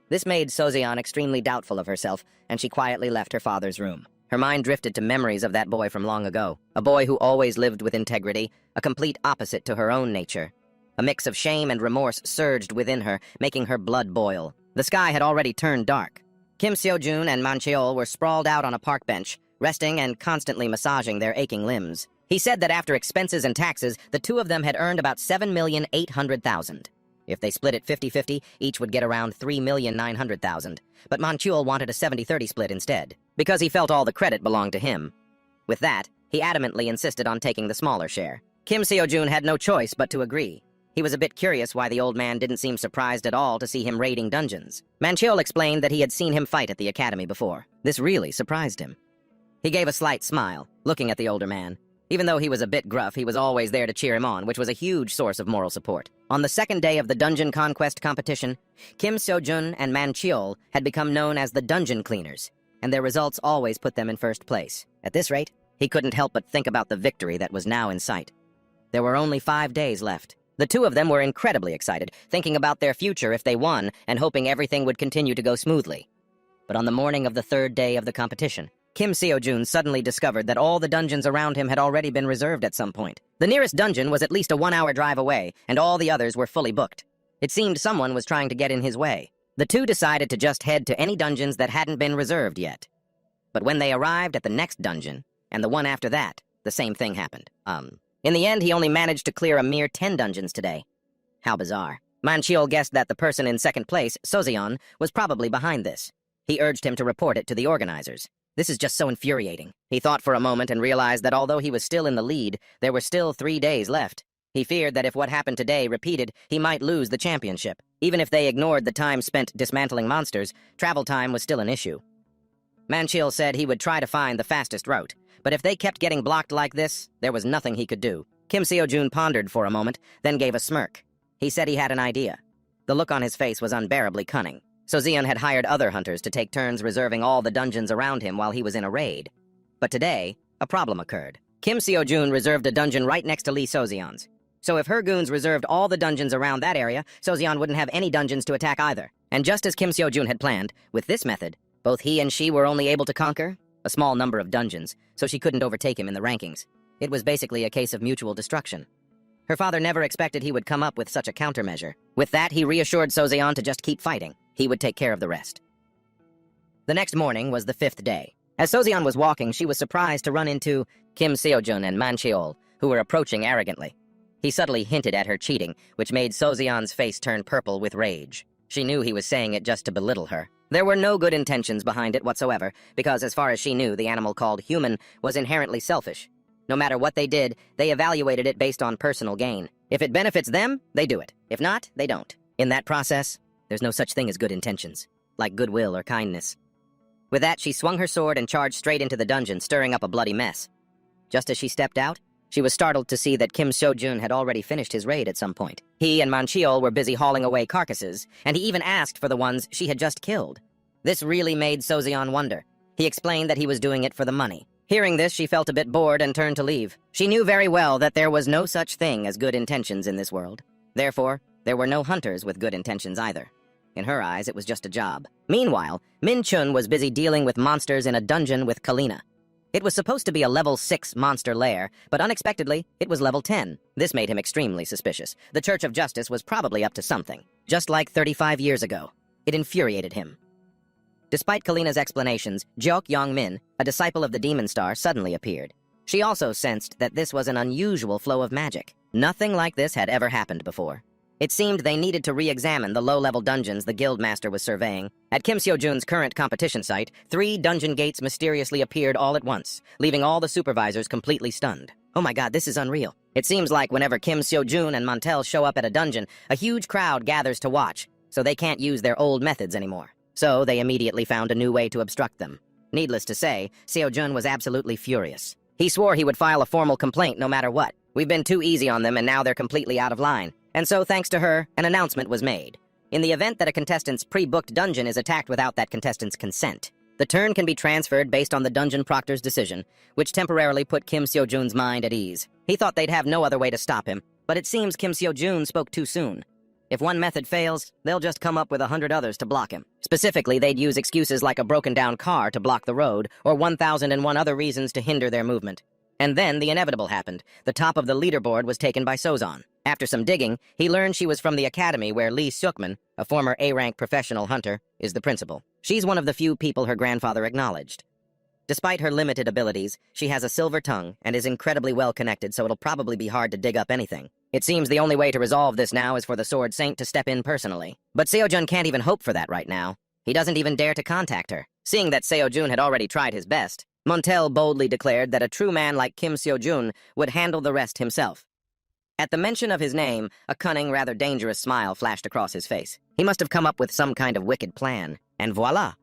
This made So-yeon extremely doubtful of herself, and she quietly left her father's room. Her mind drifted to memories of that boy from long ago, a boy who always lived with integrity, a complete opposite to her own nature. A mix of shame and remorse surged within her, making her blood boil. The sky had already turned dark. Kim Seo-jun and Man Cheol were sprawled out on a park bench, resting and constantly massaging their aching limbs. He said that after expenses and taxes, the two of them had earned about 7,800,000. If they split it 50-50, each would get around 3,900,000. But Man Cheol wanted a 70-30 split instead, because he felt all the credit belonged to him. With that, he adamantly insisted on taking the smaller share. Kim Seo-jun had no choice but to agree. He was a bit curious why the old man didn't seem surprised at all to see him raiding dungeons. Man Cheol explained that he had seen him fight at the academy before. This really surprised him. He gave a slight smile, looking at the older man. Even though he was a bit gruff, he was always there to cheer him on, which was a huge source of moral support. On the second day of the dungeon conquest competition, Kim Seo-jun and Man Cheol had become known as the Dungeon Cleaners, and their results always put them in first place. At this rate, he couldn't help but think about the victory that was now in sight. There were only 5 days left. The two of them were incredibly excited, thinking about their future if they won and hoping everything would continue to go smoothly. But on the morning of the third day of the competition, Kim Seo-jun suddenly discovered that all the dungeons around him had already been reserved at some point. The nearest dungeon was at least a 1-hour drive away, and all the others were fully booked. It seemed someone was trying to get in his way. The two decided to just head to any dungeons that hadn't been reserved yet. But when they arrived at the next dungeon, and the one after that, the same thing happened. In the end, he only managed to clear a mere 10 dungeons today. How bizarre. Man Cheol guessed that the person in second place, So-yeon, was probably behind this. He urged him to report it to the organizers. This is just so infuriating. He thought for a moment and realized that although he was still in the lead, there were still 3 days left. He feared that if what happened today repeated, he might lose the championship. Even if they ignored the time spent dismantling monsters, travel time was still an issue. Man Cheol said he would try to find the fastest route, but if they kept getting blocked like this, there was nothing he could do. Kim Seo-jun pondered for a moment, then gave a smirk. He said he had an idea. The look on his face was unbearably cunning. So-yeon had hired other hunters to take turns reserving all the dungeons around him while he was in a raid. But today, a problem occurred. Kim Seo-jun reserved a dungeon right next to Lee So-yeon's. So if her goons reserved all the dungeons around that area, So-yeon wouldn't have any dungeons to attack either. And just as Kim Seo-jun had planned, with this method, both he and she were only able to conquer a small number of dungeons, so she couldn't overtake him in the rankings. It was basically a case of mutual destruction. Her father never expected he would come up with such a countermeasure. With that, he reassured So-yeon to just keep fighting. He would take care of the rest. The next morning was the 5th day. As So-yeon was walking, she was surprised to run into Kim Seo-jun and Man Cheol, who were approaching arrogantly. He subtly hinted at her cheating, which made So-yeon's face turn purple with rage. She knew he was saying it just to belittle her. There were no good intentions behind it whatsoever, because as far as she knew, the animal called human was inherently selfish. No matter what they did, they evaluated it based on personal gain. If it benefits them, they do it. If not, they don't. In that process, there's no such thing as good intentions, like goodwill or kindness. With that, she swung her sword and charged straight into the dungeon, stirring up a bloody mess. Just as she stepped out, she was startled to see that Kim Seo-jun had already finished his raid at some point. He and Man Cheol were busy hauling away carcasses, and he even asked for the ones she had just killed. This really made So-yeon wonder. He explained that he was doing it for the money. Hearing this, she felt a bit bored and turned to leave. She knew very well that there was no such thing as good intentions in this world. Therefore, there were no hunters with good intentions either. In her eyes, it was just a job. Meanwhile, Min Chun was busy dealing with monsters in a dungeon with Kalina. It was supposed to be a level 6 monster lair, but unexpectedly, it was level 10. This made him extremely suspicious. The Church of Justice was probably up to something, just like 35 years ago. It infuriated him. Despite Kalina's explanations, Jeok Yong-min, a disciple of the Demon Star, suddenly appeared. She also sensed that this was an unusual flow of magic. Nothing like this had ever happened before. It seemed they needed to re-examine the low-level dungeons the guildmaster was surveying. At Kim Seo-jun's current competition site, 3 dungeon gates mysteriously appeared all at once, leaving all the supervisors completely stunned. Oh my god, this is unreal. It seems like whenever Kim Seo-jun and Montel show up at a dungeon, a huge crowd gathers to watch, so they can't use their old methods anymore. So they immediately found a new way to obstruct them. Needless to say, Seo-jun was absolutely furious. He swore he would file a formal complaint no matter what. We've been too easy on them and now they're completely out of line. And so, thanks to her, an announcement was made. In the event that a contestant's pre-booked dungeon is attacked without that contestant's consent, the turn can be transferred based on the dungeon proctor's decision, which temporarily put Kim Seo-jun's mind at ease. He thought they'd have no other way to stop him, but it seems Kim Seo-jun spoke too soon. If one method fails, they'll just come up with 100 others to block him. Specifically, they'd use excuses like a broken-down car to block the road, or 1,001 other reasons to hinder their movement. And then the inevitable happened. The top of the leaderboard was taken by Sozon. After some digging, he learned she was from the academy where Lee Sukman, a former A-rank professional hunter, is the principal. She's one of the few people her grandfather acknowledged. Despite her limited abilities, she has a silver tongue and is incredibly well-connected, so it'll probably be hard to dig up anything. It seems the only way to resolve this now is for the Sword Saint to step in personally. But Seo-jun can't even hope for that right now. He doesn't even dare to contact her. Seeing that Seo-jun had already tried his best, Montel boldly declared that a true man like Kim Seo-jun would handle the rest himself. At the mention of his name, a cunning, rather dangerous smile flashed across his face. He must have come up with some kind of wicked plan. And voila!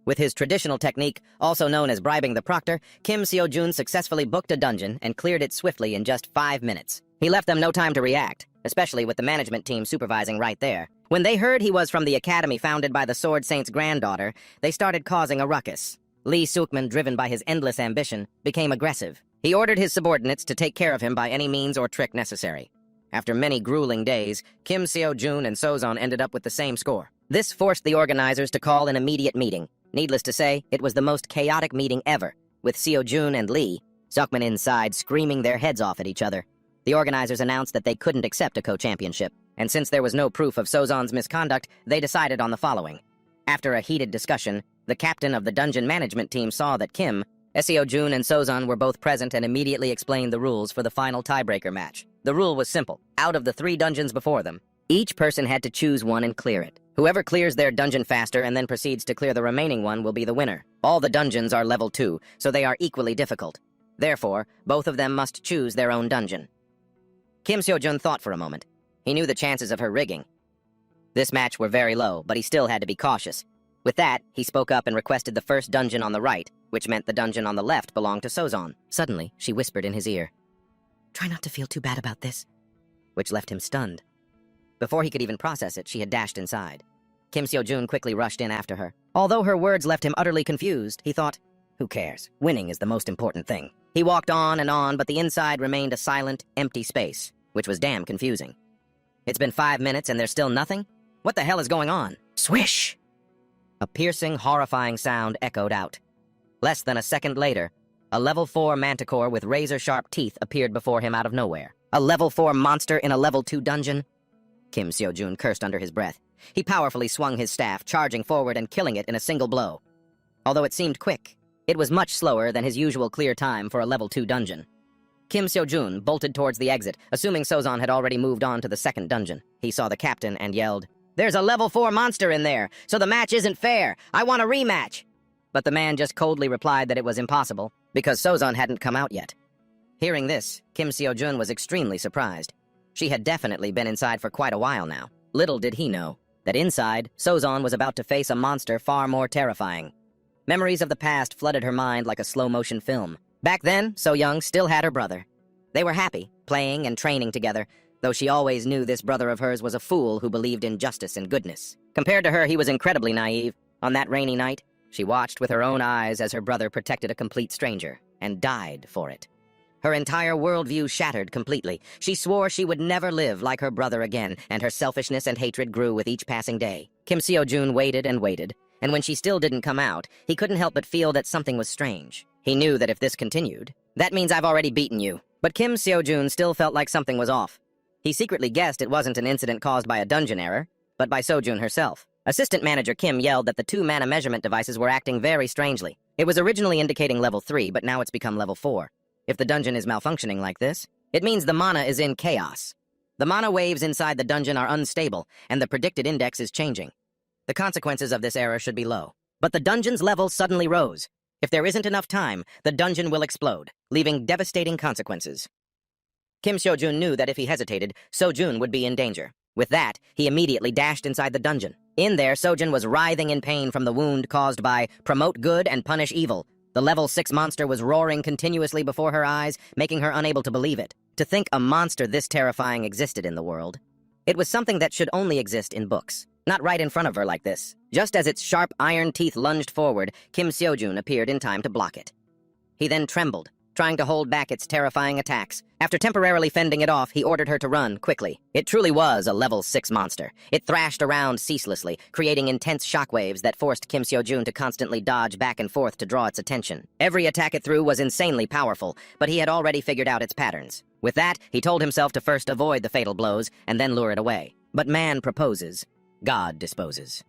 With his traditional technique, also known as bribing the proctor, Kim Seo-jun successfully booked a dungeon and cleared it swiftly in just 5 minutes. He left them no time to react, especially with the management team supervising right there. When they heard he was from the academy founded by the Sword Saint's granddaughter, they started causing a ruckus. Lee Sukman, driven by his endless ambition, became aggressive. He ordered his subordinates to take care of him by any means or trick necessary. After many grueling days, Kim Seo-jun and Sozon ended up with the same score. This forced the organizers to call an immediate meeting. Needless to say, it was the most chaotic meeting ever, with Seo-jun and Lee, Sukman inside, screaming their heads off at each other. The organizers announced that they couldn't accept a co-championship, and since there was no proof of Sozon's misconduct, they decided on the following. After a heated discussion, the captain of the dungeon management team saw that Kim, Seo-jun and Sozon were both present and immediately explained the rules for the final tiebreaker match. The rule was simple. Out of the 3 dungeons before them, each person had to choose one and clear it. Whoever clears their dungeon faster and then proceeds to clear the remaining one will be the winner. All the dungeons are level 2, so they are equally difficult. Therefore, both of them must choose their own dungeon. Kim Seo-jun thought for a moment. He knew the chances of her rigging. This match were very low, but he still had to be cautious. With that, he spoke up and requested the first dungeon on the right, which meant the dungeon on the left belonged to Sozon. Suddenly, she whispered in his ear, "Try not to feel too bad about this," which left him stunned. Before he could even process it, she had dashed inside. Kim Seo-jun quickly rushed in after her. Although her words left him utterly confused, he thought, who cares? Winning is the most important thing. He walked on, but the inside remained a silent, empty space, which was damn confusing. It's been 5 minutes and there's still nothing? What the hell is going on? Swish! A piercing, horrifying sound echoed out. Less than a second later, a level 4 manticore with razor-sharp teeth appeared before him out of nowhere. A level 4 monster in a level 2 dungeon? Kim Seo-jun cursed under his breath. He powerfully swung his staff, charging forward and killing it in a single blow. Although it seemed quick, it was much slower than his usual clear time for a level 2 dungeon. Kim Seo-jun bolted towards the exit, assuming Sozon had already moved on to the second dungeon. He saw the captain and yelled, "There's a level 4 monster in there, so the match isn't fair. I want a rematch." But the man just coldly replied that it was impossible, because Sozon hadn't come out yet. Hearing this, Kim Seo-jun was extremely surprised. She had definitely been inside for quite a while now. Little did he know that inside, Sozon was about to face a monster far more terrifying. Memories of the past flooded her mind like a slow-motion film. Back then, So Young still had her brother. They were happy, playing and training together, though she always knew this brother of hers was a fool who believed in justice and goodness. Compared to her, he was incredibly naive. On that rainy night, she watched with her own eyes as her brother protected a complete stranger, and died for it. Her entire worldview shattered completely. She swore she would never live like her brother again, and her selfishness and hatred grew with each passing day. Kim Seo-jun waited and waited, and when she still didn't come out, he couldn't help but feel that something was strange. He knew that if this continued, that means I've already beaten you. But Kim Seo-jun still felt like something was off. He secretly guessed it wasn't an incident caused by a dungeon error, but by Seo-jun herself. Assistant Manager Kim yelled that the 2 mana measurement devices were acting very strangely. It was originally indicating level 3, but now it's become level 4. If the dungeon is malfunctioning like this, It means the mana is in chaos. The mana waves inside the dungeon are unstable, and the predicted index is changing. The consequences of this error should be low. But the dungeon's level suddenly rose. If there isn't enough time, the dungeon will explode, leaving devastating consequences. Kim Seo-jun knew that if he hesitated, Seo-jun would be in danger. With that, he immediately dashed inside the dungeon. In there, Seo-jun was writhing in pain from the wound caused by promote good and punish evil. The level 6 monster was roaring continuously before her eyes, making her unable to believe it. To think a monster this terrifying existed in the world. It was something that should only exist in books. Not right in front of her like this. Just as its sharp iron teeth lunged forward, Kim Seo-jun appeared in time to block it. He then trembled, trying to hold back its terrifying attacks. After temporarily fending it off, he ordered her to run quickly. It truly was a level 6 monster. It thrashed around ceaselessly, creating intense shockwaves that forced Kim Seo-jun to constantly dodge back and forth to draw its attention. Every attack it threw was insanely powerful, but he had already figured out its patterns. With that, he told himself to first avoid the fatal blows and then lure it away. But man proposes, God disposes.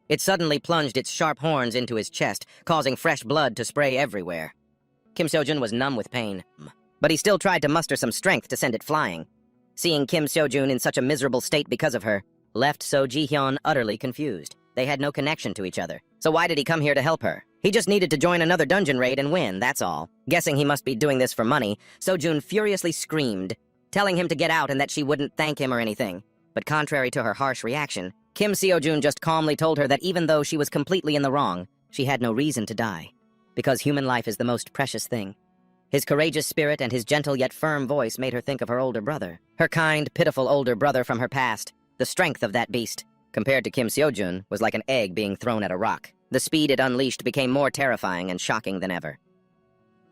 It suddenly plunged its sharp horns into his chest, causing fresh blood to spray everywhere. Kim Seo-jun was numb with pain, but he still tried to muster some strength to send it flying. Seeing Kim Seo-jun in such a miserable state because of her left So Ji-hyun utterly confused. They had no connection to each other, so why did he come here to help her? He just needed to join another dungeon raid and win, that's all. Guessing he must be doing this for money, Seo-jun furiously screamed, telling him to get out and that she wouldn't thank him or anything. But contrary to her harsh reaction, Kim Seo-jun just calmly told her that even though she was completely in the wrong, she had no reason to die. Because human life is the most precious thing. His courageous spirit and his gentle yet firm voice made her think of her older brother. Her kind, pitiful older brother from her past. The strength of that beast, compared to Kim Seo-jun, was like an egg being thrown at a rock. The speed it unleashed became more terrifying and shocking than ever.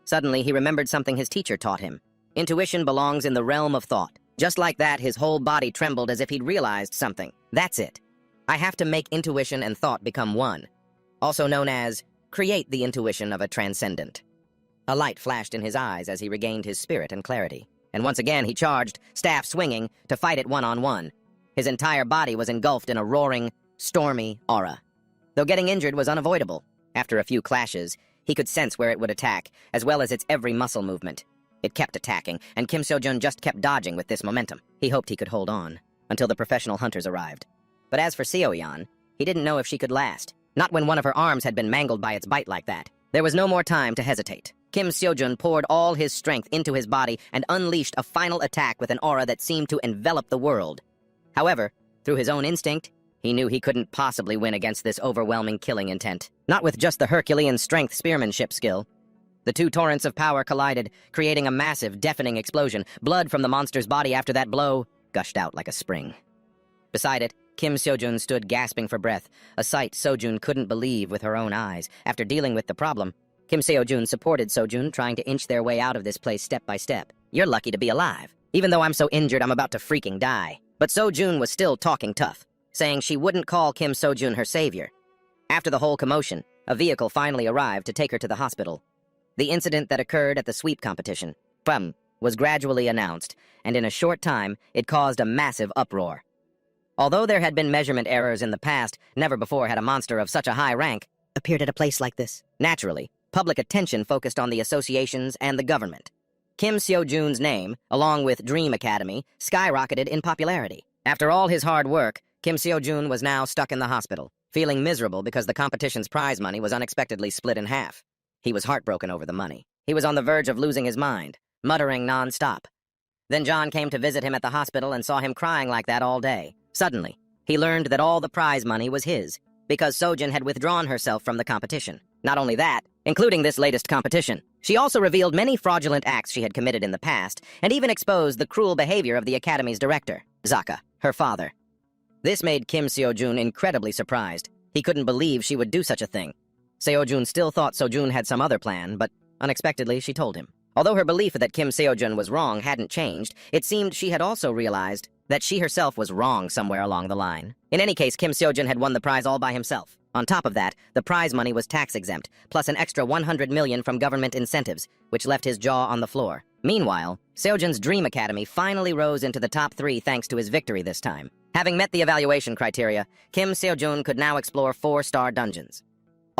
Suddenly, he remembered something his teacher taught him. Intuition belongs in the realm of thought. Just like that, his whole body trembled as if he'd realized something. That's it. I have to make intuition and thought become one. Also known as create the intuition of a transcendent. A light flashed in his eyes as he regained his spirit and clarity. And once again he charged, staff swinging, to fight it one-on-one. His entire body was engulfed in a roaring, stormy aura. Though getting injured was unavoidable, after a few clashes, he could sense where it would attack, as well as its every muscle movement. It kept attacking, and Kim Seo-jun just kept dodging with this momentum. He hoped he could hold on, until the professional hunters arrived. But as for Seo-yeon, he didn't know if she could last. Not when one of her arms had been mangled by its bite like that. There was no more time to hesitate. Kim Seo-jun poured all his strength into his body and unleashed a final attack with an aura that seemed to envelop the world. However, through his own instinct, he knew he couldn't possibly win against this overwhelming killing intent. Not with just the Herculean strength spearmanship skill. The two torrents of power collided, creating a massive, deafening explosion. Blood from the monster's body after that blow gushed out like a spring. Beside it, Kim Seo-jun stood gasping for breath, a sight Seo-jun couldn't believe with her own eyes. After dealing with the problem, Kim Seo-jun supported Seo-jun, trying to inch their way out of this place step by step. You're lucky to be alive. Even though I'm so injured, I'm about to freaking die. But Seo-jun was still talking tough, saying she wouldn't call Kim Seo-jun her savior. After the whole commotion, a vehicle finally arrived to take her to the hospital. The incident that occurred at the sweep competition, was gradually announced, and in a short time, it caused a massive uproar. Although there had been measurement errors in the past, never before had a monster of such a high rank appeared at a place like this. Naturally, public attention focused on the associations and the government. Kim Seo-jun's name, along with Dream Academy, skyrocketed in popularity. After all his hard work, Kim Seo-jun was now stuck in the hospital, feeling miserable because the competition's prize money was unexpectedly split in half. He was heartbroken over the money. He was on the verge of losing his mind, muttering non-stop. Then John came to visit him at the hospital and saw him crying like that all day. Suddenly, he learned that all the prize money was his, because Seo-jun had withdrawn herself from the competition. Not only that, including this latest competition, she also revealed many fraudulent acts she had committed in the past, and even exposed the cruel behavior of the Academy's director, Zaka, her father. This made Kim Seo-jun incredibly surprised. He couldn't believe she would do such a thing. Seo-jun still thought Seo-jun had some other plan, but unexpectedly she told him. Although her belief that Kim Seo-jun was wrong hadn't changed, it seemed she had also realized that she herself was wrong somewhere along the line. In any case, Kim Seo-jun had won the prize all by himself. On top of that, the prize money was tax-exempt, plus an extra 100 million from government incentives, which left his jaw on the floor. Meanwhile, Seo-jun's Dream Academy finally rose into the top 3 thanks to his victory this time. Having met the evaluation criteria, Kim Seo-jun could now explore 4-star dungeons.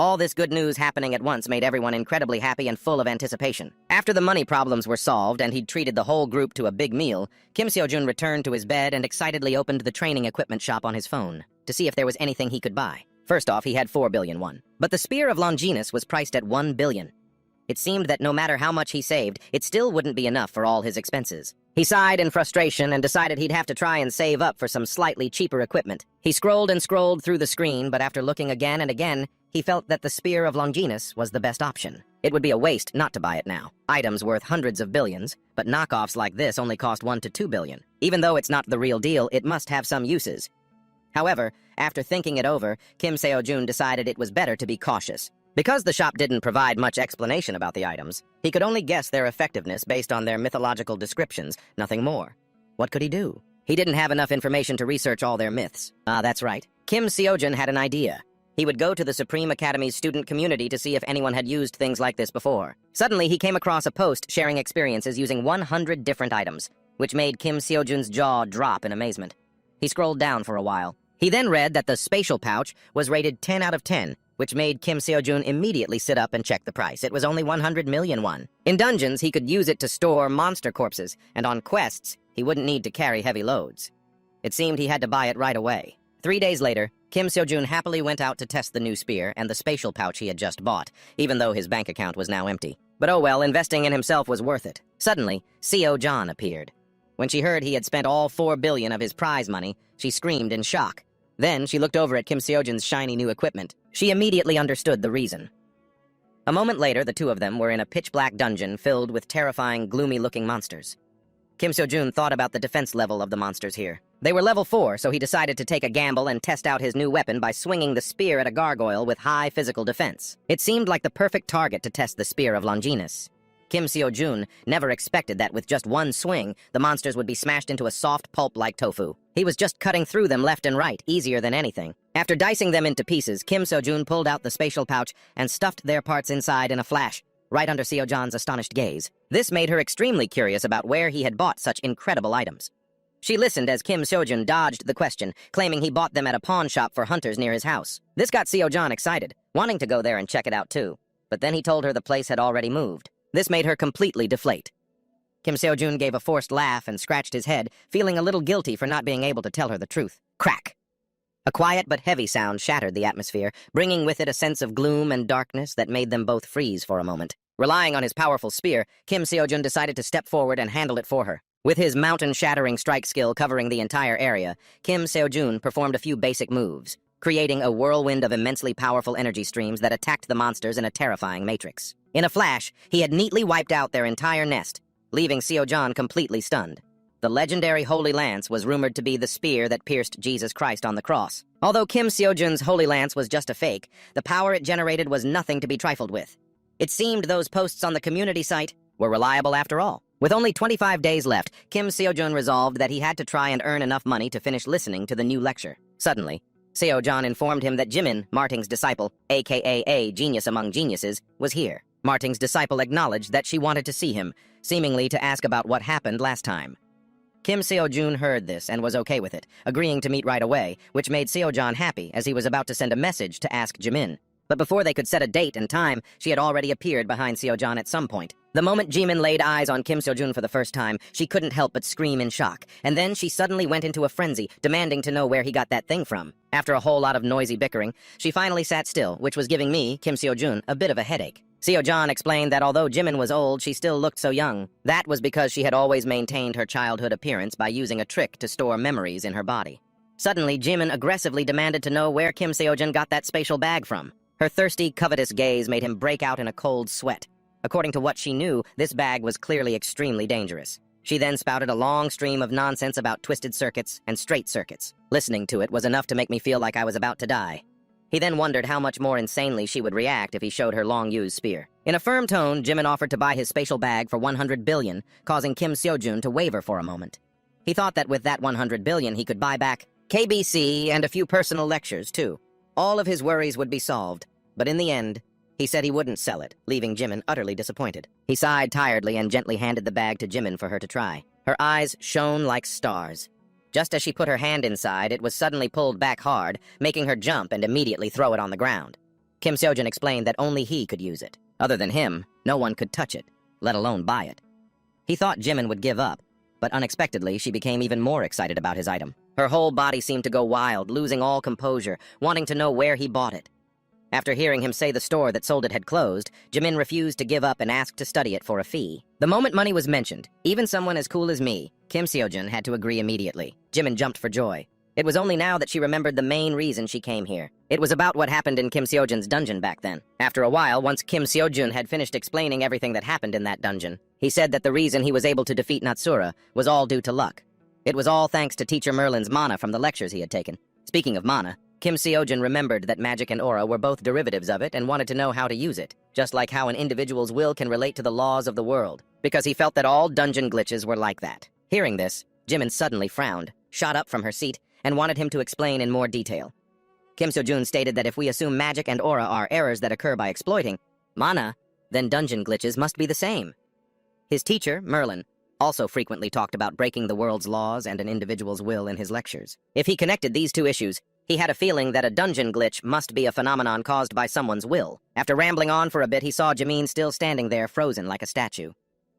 All this good news happening at once made everyone incredibly happy and full of anticipation. After the money problems were solved and he'd treated the whole group to a big meal, Kim Seo-jun returned to his bed and excitedly opened the training equipment shop on his phone to see if there was anything he could buy. First off, he had 4 billion won. But the Spear of Longinus was priced at 1 billion. It seemed that no matter how much he saved, it still wouldn't be enough for all his expenses. He sighed in frustration and decided he'd have to try and save up for some slightly cheaper equipment. He scrolled and scrolled through the screen, but after looking again and again, he felt that the Spear of Longinus was the best option. It would be a waste not to buy it now. Items worth hundreds of billions, but knockoffs like this only cost 1 to 2 billion. Even though it's not the real deal, it must have some uses. However, after thinking it over, Kim Seo-jun decided it was better to be cautious. Because the shop didn't provide much explanation about the items, he could only guess their effectiveness based on their mythological descriptions, nothing more. What could he do? He didn't have enough information to research all their myths. That's right. Kim Seo-jun had an idea. He would go to the Supreme Academy's student community to see if anyone had used things like this before. Suddenly, he came across a post sharing experiences using 100 different items, which made Kim Seo-jun's jaw drop in amazement. He scrolled down for a while. He then read that the spatial pouch was rated 10 out of 10, which made Kim Seo-jun immediately sit up and check the price. It was only 100 million won. In dungeons, he could use it to store monster corpses, and on quests, he wouldn't need to carry heavy loads. It seemed he had to buy it right away. 3 days later, Kim Seo-jun happily went out to test the new spear and the spatial pouch he had just bought, even though his bank account was now empty. But oh well, investing in himself was worth it. Suddenly, Seo-jun appeared. When she heard he had spent all 4 billion of his prize money, she screamed in shock. Then she looked over at Kim Seo-jun's shiny new equipment. She immediately understood the reason. A moment later, the two of them were in a pitch-black dungeon filled with terrifying, gloomy-looking monsters. Kim Seo-jun thought about the defense level of the monsters here. They were level 4, so he decided to take a gamble and test out his new weapon by swinging the spear at a gargoyle with high physical defense. It seemed like the perfect target to test the Spear of Longinus. Kim Seo-jun never expected that with just one swing, the monsters would be smashed into a soft pulp like tofu. He was just cutting through them left and right, easier than anything. After dicing them into pieces, Kim Seo-jun pulled out the spatial pouch and stuffed their parts inside in a flash, right under Seo-jun's astonished gaze. This made her extremely curious about where he had bought such incredible items. She listened as Kim Seo-jun dodged the question, claiming he bought them at a pawn shop for hunters near his house. This got Seo-jun excited, wanting to go there and check it out too. But then he told her the place had already moved. This made her completely deflate. Kim Seo-jun gave a forced laugh and scratched his head, feeling a little guilty for not being able to tell her the truth. Crack! A quiet but heavy sound shattered the atmosphere, bringing with it a sense of gloom and darkness that made them both freeze for a moment. Relying on his powerful spear, Kim Seo-jun decided to step forward and handle it for her. With his mountain-shattering strike skill covering the entire area, Kim Seo-jun performed a few basic moves, creating a whirlwind of immensely powerful energy streams that attacked the monsters in a terrifying matrix. In a flash, he had neatly wiped out their entire nest, leaving Seo-jun completely stunned. The legendary Holy Lance was rumored to be the spear that pierced Jesus Christ on the cross. Although Kim Seo-jun's Holy Lance was just a fake, the power it generated was nothing to be trifled with. It seemed those posts on the community site were reliable after all. With only 25 days left, Kim Seo-jun resolved that he had to try and earn enough money to finish listening to the new lecture. Suddenly, Seo-jun informed him that Jimin, Marting's disciple, aka a genius among geniuses, was here. Marting's disciple acknowledged that she wanted to see him, seemingly to ask about what happened last time. Kim Seo-jun heard this and was okay with it, agreeing to meet right away, which made Seo-jun happy as he was about to send a message to ask Jimin. But before they could set a date and time, she had already appeared behind Seo-jun at some point. The moment Jimin laid eyes on Kim Seo-jun for the first time, she couldn't help but scream in shock, and then she suddenly went into a frenzy, demanding to know where he got that thing from. After a whole lot of noisy bickering, she finally sat still, which was giving me, Kim Seo-jun, a bit of a headache. Seo-jun explained that although Jimin was old, she still looked so young. That was because she had always maintained her childhood appearance by using a trick to store memories in her body. Suddenly, Jimin aggressively demanded to know where Kim Seo-jun got that spatial bag from. Her thirsty, covetous gaze made him break out in a cold sweat. According to what she knew, this bag was clearly extremely dangerous. She then spouted a long stream of nonsense about twisted circuits and straight circuits. Listening to it was enough to make me feel like I was about to die. He then wondered how much more insanely she would react if he showed her long-used spear. In a firm tone, Jimin offered to buy his spatial bag for 100 billion, causing Kim Seo-jun to waver for a moment. He thought that with that 100 billion, he could buy back KBC and a few personal lectures, too. All of his worries would be solved, but in the end, he said he wouldn't sell it, leaving Jimin utterly disappointed. He sighed tiredly and gently handed the bag to Jimin for her to try. Her eyes shone like stars. Just as she put her hand inside, it was suddenly pulled back hard, making her jump and immediately throw it on the ground. Kim Seojun explained that only he could use it. Other than him, no one could touch it, let alone buy it. He thought Jimin would give up, but unexpectedly she became even more excited about his item. Her whole body seemed to go wild, losing all composure, wanting to know where he bought it. After hearing him say the store that sold it had closed, Jimin refused to give up and asked to study it for a fee. The moment money was mentioned, even someone as cool as me, Kim Seojun, had to agree immediately. Jimin jumped for joy. It was only now that she remembered the main reason she came here. It was about what happened in Kim Seojun's dungeon back then. After a while, once Kim Seojun had finished explaining everything that happened in that dungeon, he said that the reason he was able to defeat Natsura was all due to luck. It was all thanks to Teacher Merlin's mana from the lectures he had taken. Speaking of mana, Kim Seojun remembered that magic and aura were both derivatives of it and wanted to know how to use it, just like how an individual's will can relate to the laws of the world, because he felt that all dungeon glitches were like that. Hearing this, Jimin suddenly frowned, shot up from her seat, and wanted him to explain in more detail. Kim Seojun stated that if we assume magic and aura are errors that occur by exploiting mana, then dungeon glitches must be the same. His teacher, Merlin, also frequently talked about breaking the world's laws and an individual's will in his lectures. If he connected these two issues, he had a feeling that a dungeon glitch must be a phenomenon caused by someone's will. After rambling on for a bit, he saw Jimin still standing there, frozen like a statue.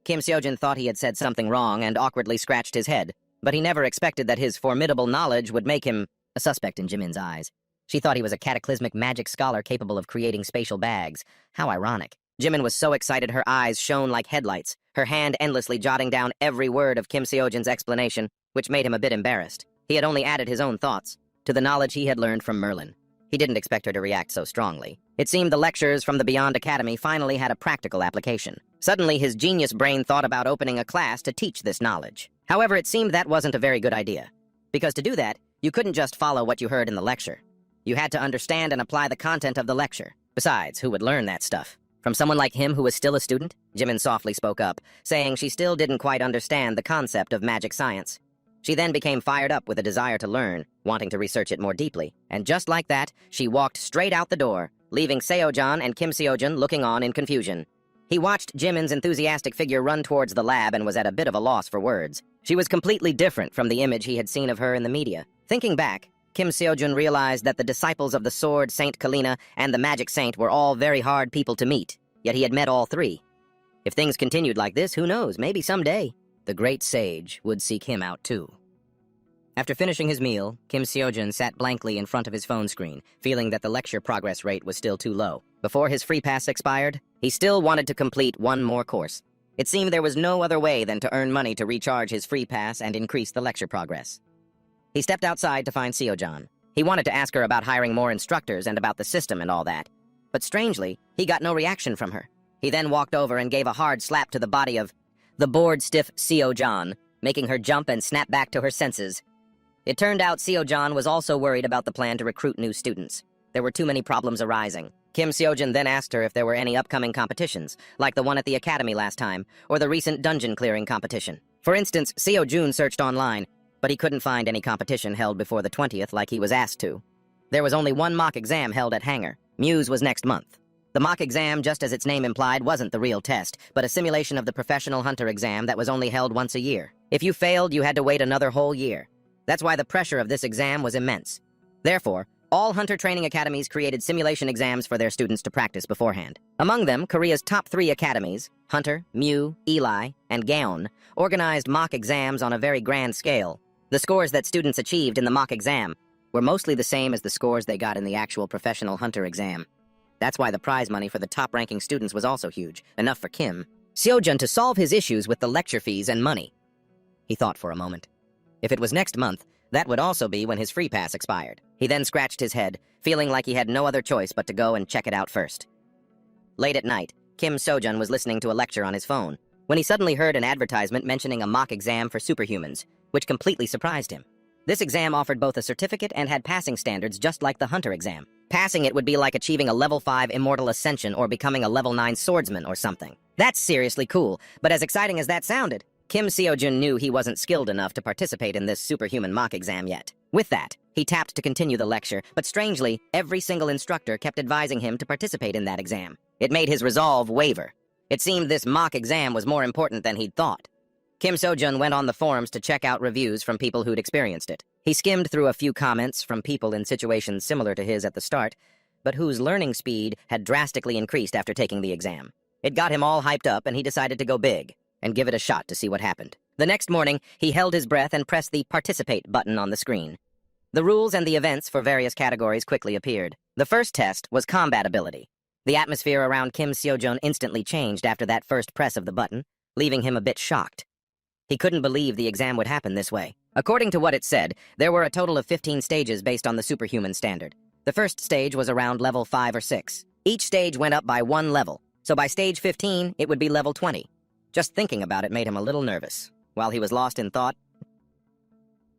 Kim Seojun thought he had said something wrong and awkwardly scratched his head, but he never expected that his formidable knowledge would make him a suspect in Jimin's eyes. She thought he was a cataclysmic magic scholar capable of creating spatial bags. How ironic. Jimin was so excited her eyes shone like headlights, her hand endlessly jotting down every word of Kim Seojun's explanation, which made him a bit embarrassed. He had only added his own thoughts to the knowledge he had learned from Merlin. He didn't expect her to react so strongly. It seemed the lectures from the Beyond Academy finally had a practical application. Suddenly, his genius brain thought about opening a class to teach this knowledge. However, it seemed that wasn't a very good idea, because to do that, you couldn't just follow what you heard in the lecture. You had to understand and apply the content of the lecture. Besides, who would learn that stuff? From someone like him who was still a student? Jimin softly spoke up, saying she still didn't quite understand the concept of magic science. She then became fired up with a desire to learn, wanting to research it more deeply. And just like that, she walked straight out the door, leaving Seojun and Kim Seojun looking on in confusion. He watched Jimin's enthusiastic figure run towards the lab and was at a bit of a loss for words. She was completely different from the image he had seen of her in the media. Thinking back, Kim Seojun realized that the disciples of the Sword Saint Kalina and the Magic Saint were all very hard people to meet, yet he had met all three. If things continued like this, who knows, maybe someday the great sage would seek him out too. After finishing his meal, Kim Seojun sat blankly in front of his phone screen, feeling that the lecture progress rate was still too low. Before his free pass expired, he still wanted to complete one more course. It seemed there was no other way than to earn money to recharge his free pass and increase the lecture progress. He stepped outside to find Seojun. He wanted to ask her about hiring more instructors and about the system and all that, but strangely, he got no reaction from her. He then walked over and gave a hard slap to the body of the bored-stiff Seojun, making her jump and snap back to her senses. It turned out Seojun was also worried about the plan to recruit new students. There were too many problems arising. Kim Seojun then asked her if there were any upcoming competitions, like the one at the academy last time, or the recent dungeon clearing competition. For instance, Seojun searched online, but he couldn't find any competition held before the 20th like he was asked to. There was only one mock exam held at Hangar. Muse was next month. The mock exam, just as its name implied, wasn't the real test, but a simulation of the professional hunter exam that was only held once a year. If you failed, you had to wait another whole year. That's why the pressure of this exam was immense. Therefore, all hunter training academies created simulation exams for their students to practice beforehand. Among them, Korea's top 3 academies, Hunter, Mew, Eli, and Gaon, organized mock exams on a very grand scale. The scores that students achieved in the mock exam were mostly the same as the scores they got in the actual professional hunter exam. That's why the prize money for the top-ranking students was also huge, enough for Kim Seojun to solve his issues with the lecture fees and money. He thought for a moment. If it was next month, that would also be when his free pass expired. He then scratched his head, feeling like he had no other choice but to go and check it out first. Late at night, Kim Seojun was listening to a lecture on his phone, when he suddenly heard an advertisement mentioning a mock exam for superhumans, which completely surprised him. This exam offered both a certificate and had passing standards just like the hunter exam. Passing it would be like achieving a level 5 immortal ascension or becoming a level 9 swordsman or something. That's seriously cool, but as exciting as that sounded, Kim Seojun knew he wasn't skilled enough to participate in this superhuman mock exam yet. With that, he tapped to continue the lecture, but strangely, every single instructor kept advising him to participate in that exam. It made his resolve waver. It seemed this mock exam was more important than he'd thought. Kim Seojun went on the forums to check out reviews from people who'd experienced it. He skimmed through a few comments from people in situations similar to his at the start, but whose learning speed had drastically increased after taking the exam. It got him all hyped up, and he decided to go big and give it a shot to see what happened. The next morning, he held his breath and pressed the Participate button on the screen. The rules and the events for various categories quickly appeared. The first test was combat ability. The atmosphere around Kim Seo-jun instantly changed after that first press of the button, leaving him a bit shocked. He couldn't believe the exam would happen this way. According to what it said, there were a total of 15 stages based on the superhuman standard. The first stage was around level 5 or 6. Each stage went up by 1 level, so by stage 15, it would be level 20. Just thinking about it made him a little nervous. While he was lost in thought,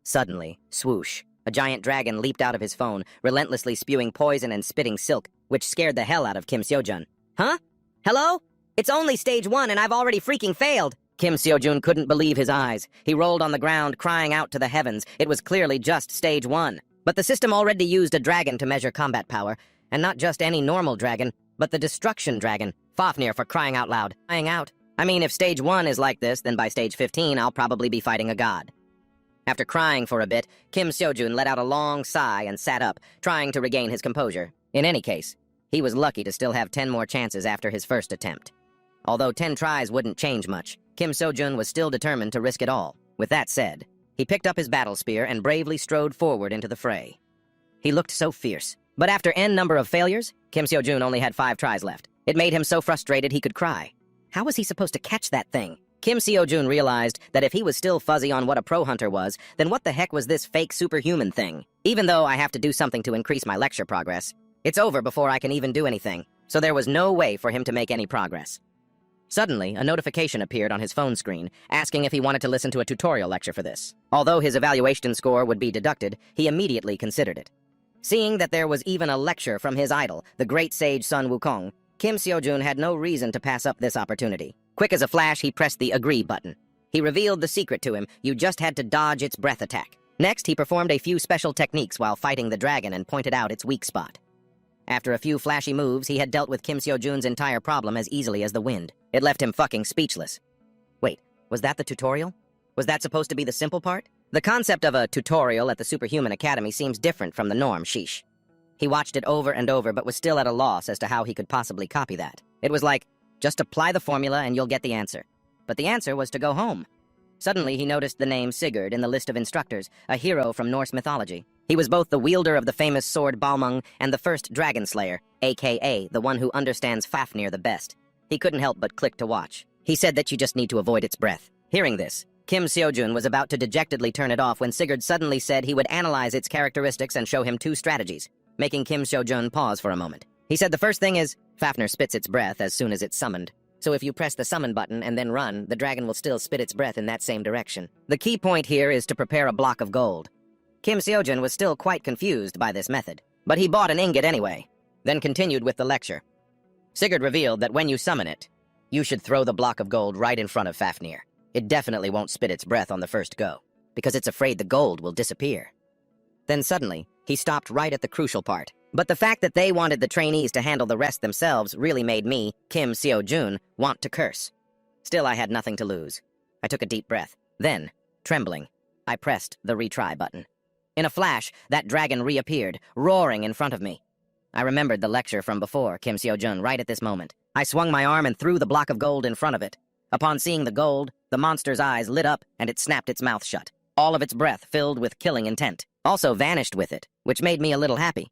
suddenly, swoosh, a giant dragon leaped out of his phone, relentlessly spewing poison and spitting silk, which scared the hell out of Kim Seo-jun. Huh? Hello? It's only stage 1 and I've already freaking failed! Kim Seo-jun couldn't believe his eyes. He rolled on the ground, crying out to the heavens. It was clearly just stage 1. But the system already used a dragon to measure combat power, and not just any normal dragon, but the destruction dragon. Fafnir, for crying out loud. Crying out. I mean, if stage 1 is like this, then by stage 15, I'll probably be fighting a god. After crying for a bit, Kim Seo-jun let out a long sigh and sat up, trying to regain his composure. In any case, he was lucky to still have 10 more chances after his first attempt. Although 10 tries wouldn't change much, Kim Seo-jun was still determined to risk it all. With that said, he picked up his battle spear and bravely strode forward into the fray. He looked so fierce. But after n number of failures, Kim Seo-jun only had 5 tries left. It made him so frustrated he could cry. How was he supposed to catch that thing? Kim Seo-jun realized that if he was still fuzzy on what a pro hunter was, then what the heck was this fake superhuman thing? Even though I have to do something to increase my lecture progress, it's over before I can even do anything, so there was no way for him to make any progress. Suddenly, a notification appeared on his phone screen, asking if he wanted to listen to a tutorial lecture for this. Although his evaluation score would be deducted, he immediately considered it. Seeing that there was even a lecture from his idol, the great sage Sun Wukong, Kim Seo-jun had no reason to pass up this opportunity. Quick as a flash, he pressed the Agree button. He revealed the secret to him. You just had to dodge its breath attack. Next, he performed a few special techniques while fighting the dragon and pointed out its weak spot. After a few flashy moves, he had dealt with Kim Seo-jun's entire problem as easily as the wind. It left him fucking speechless. Wait, was that the tutorial? Was that supposed to be the simple part? The concept of a tutorial at the Superhuman Academy seems different from the norm, sheesh. He watched it over and over, but was still at a loss as to how he could possibly copy that. It was like, just apply the formula and you'll get the answer. But the answer was to go home. Suddenly, he noticed the name Sigurd in the list of instructors, a hero from Norse mythology. He was both the wielder of the famous sword Balmung and the first dragon slayer, a.k.a. the one who understands Fafnir the best. He couldn't help but click to watch. He said that you just need to avoid its breath. Hearing this, Kim Seo-jun was about to dejectedly turn it off when Sigurd suddenly said he would analyze its characteristics and show him 2 strategies, making Kim Seo-jun pause for a moment. He said the first thing is, Fafnir spits its breath as soon as it's summoned. So if you press the summon button and then run, the dragon will still spit its breath in that same direction. The key point here is to prepare a block of gold. Kim Seo-jun was still quite confused by this method, but he bought an ingot anyway, then continued with the lecture. Sigurd revealed that when you summon it, you should throw the block of gold right in front of Fafnir. It definitely won't spit its breath on the first go, because it's afraid the gold will disappear. Then suddenly, he stopped right at the crucial part. But the fact that they wanted the trainees to handle the rest themselves really made me, Kim Seo-jun, want to curse. Still, I had nothing to lose. I took a deep breath. Then, trembling, I pressed the retry button. In a flash, that dragon reappeared, roaring in front of me. I remembered the lecture from before, Kim Seo-jun, right at this moment. I swung my arm and threw the block of gold in front of it. Upon seeing the gold, the monster's eyes lit up and it snapped its mouth shut. All of its breath filled with killing intent. Also vanished with it, which made me a little happy.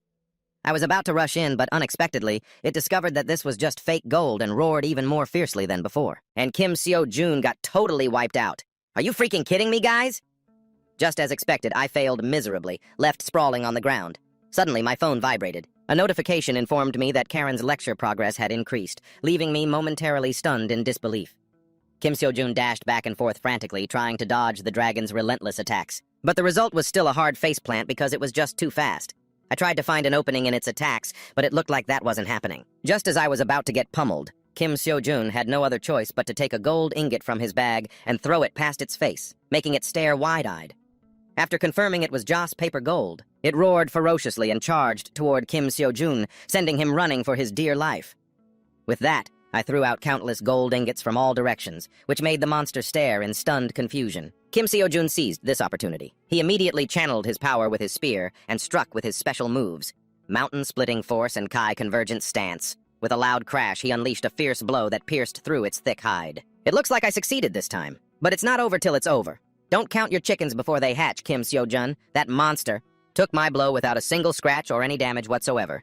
I was about to rush in, but unexpectedly, it discovered that this was just fake gold and roared even more fiercely than before. And Kim Seo-jun got totally wiped out. Are you freaking kidding me, guys? Just as expected, I failed miserably, left sprawling on the ground. Suddenly, my phone vibrated. A notification informed me that Karen's lecture progress had increased, leaving me momentarily stunned in disbelief. Kim Seo-jun dashed back and forth frantically, trying to dodge the dragon's relentless attacks. But the result was still a hard faceplant because it was just too fast. I tried to find an opening in its attacks, but it looked like that wasn't happening. Just as I was about to get pummeled, Kim Seo-jun had no other choice but to take a gold ingot from his bag and throw it past its face, making it stare wide-eyed. After confirming it was Joss paper gold, it roared ferociously and charged toward Kim Seo-jun, sending him running for his dear life. With that, I threw out countless gold ingots from all directions, which made the monster stare in stunned confusion. Kim Seo-jun seized this opportunity. He immediately channeled his power with his spear and struck with his special moves, mountain-splitting force and Kai convergent stance. With a loud crash, he unleashed a fierce blow that pierced through its thick hide. It looks like I succeeded this time, but it's not over till it's over. Don't count your chickens before they hatch, Kim Seo-jun. That monster took my blow without a single scratch or any damage whatsoever.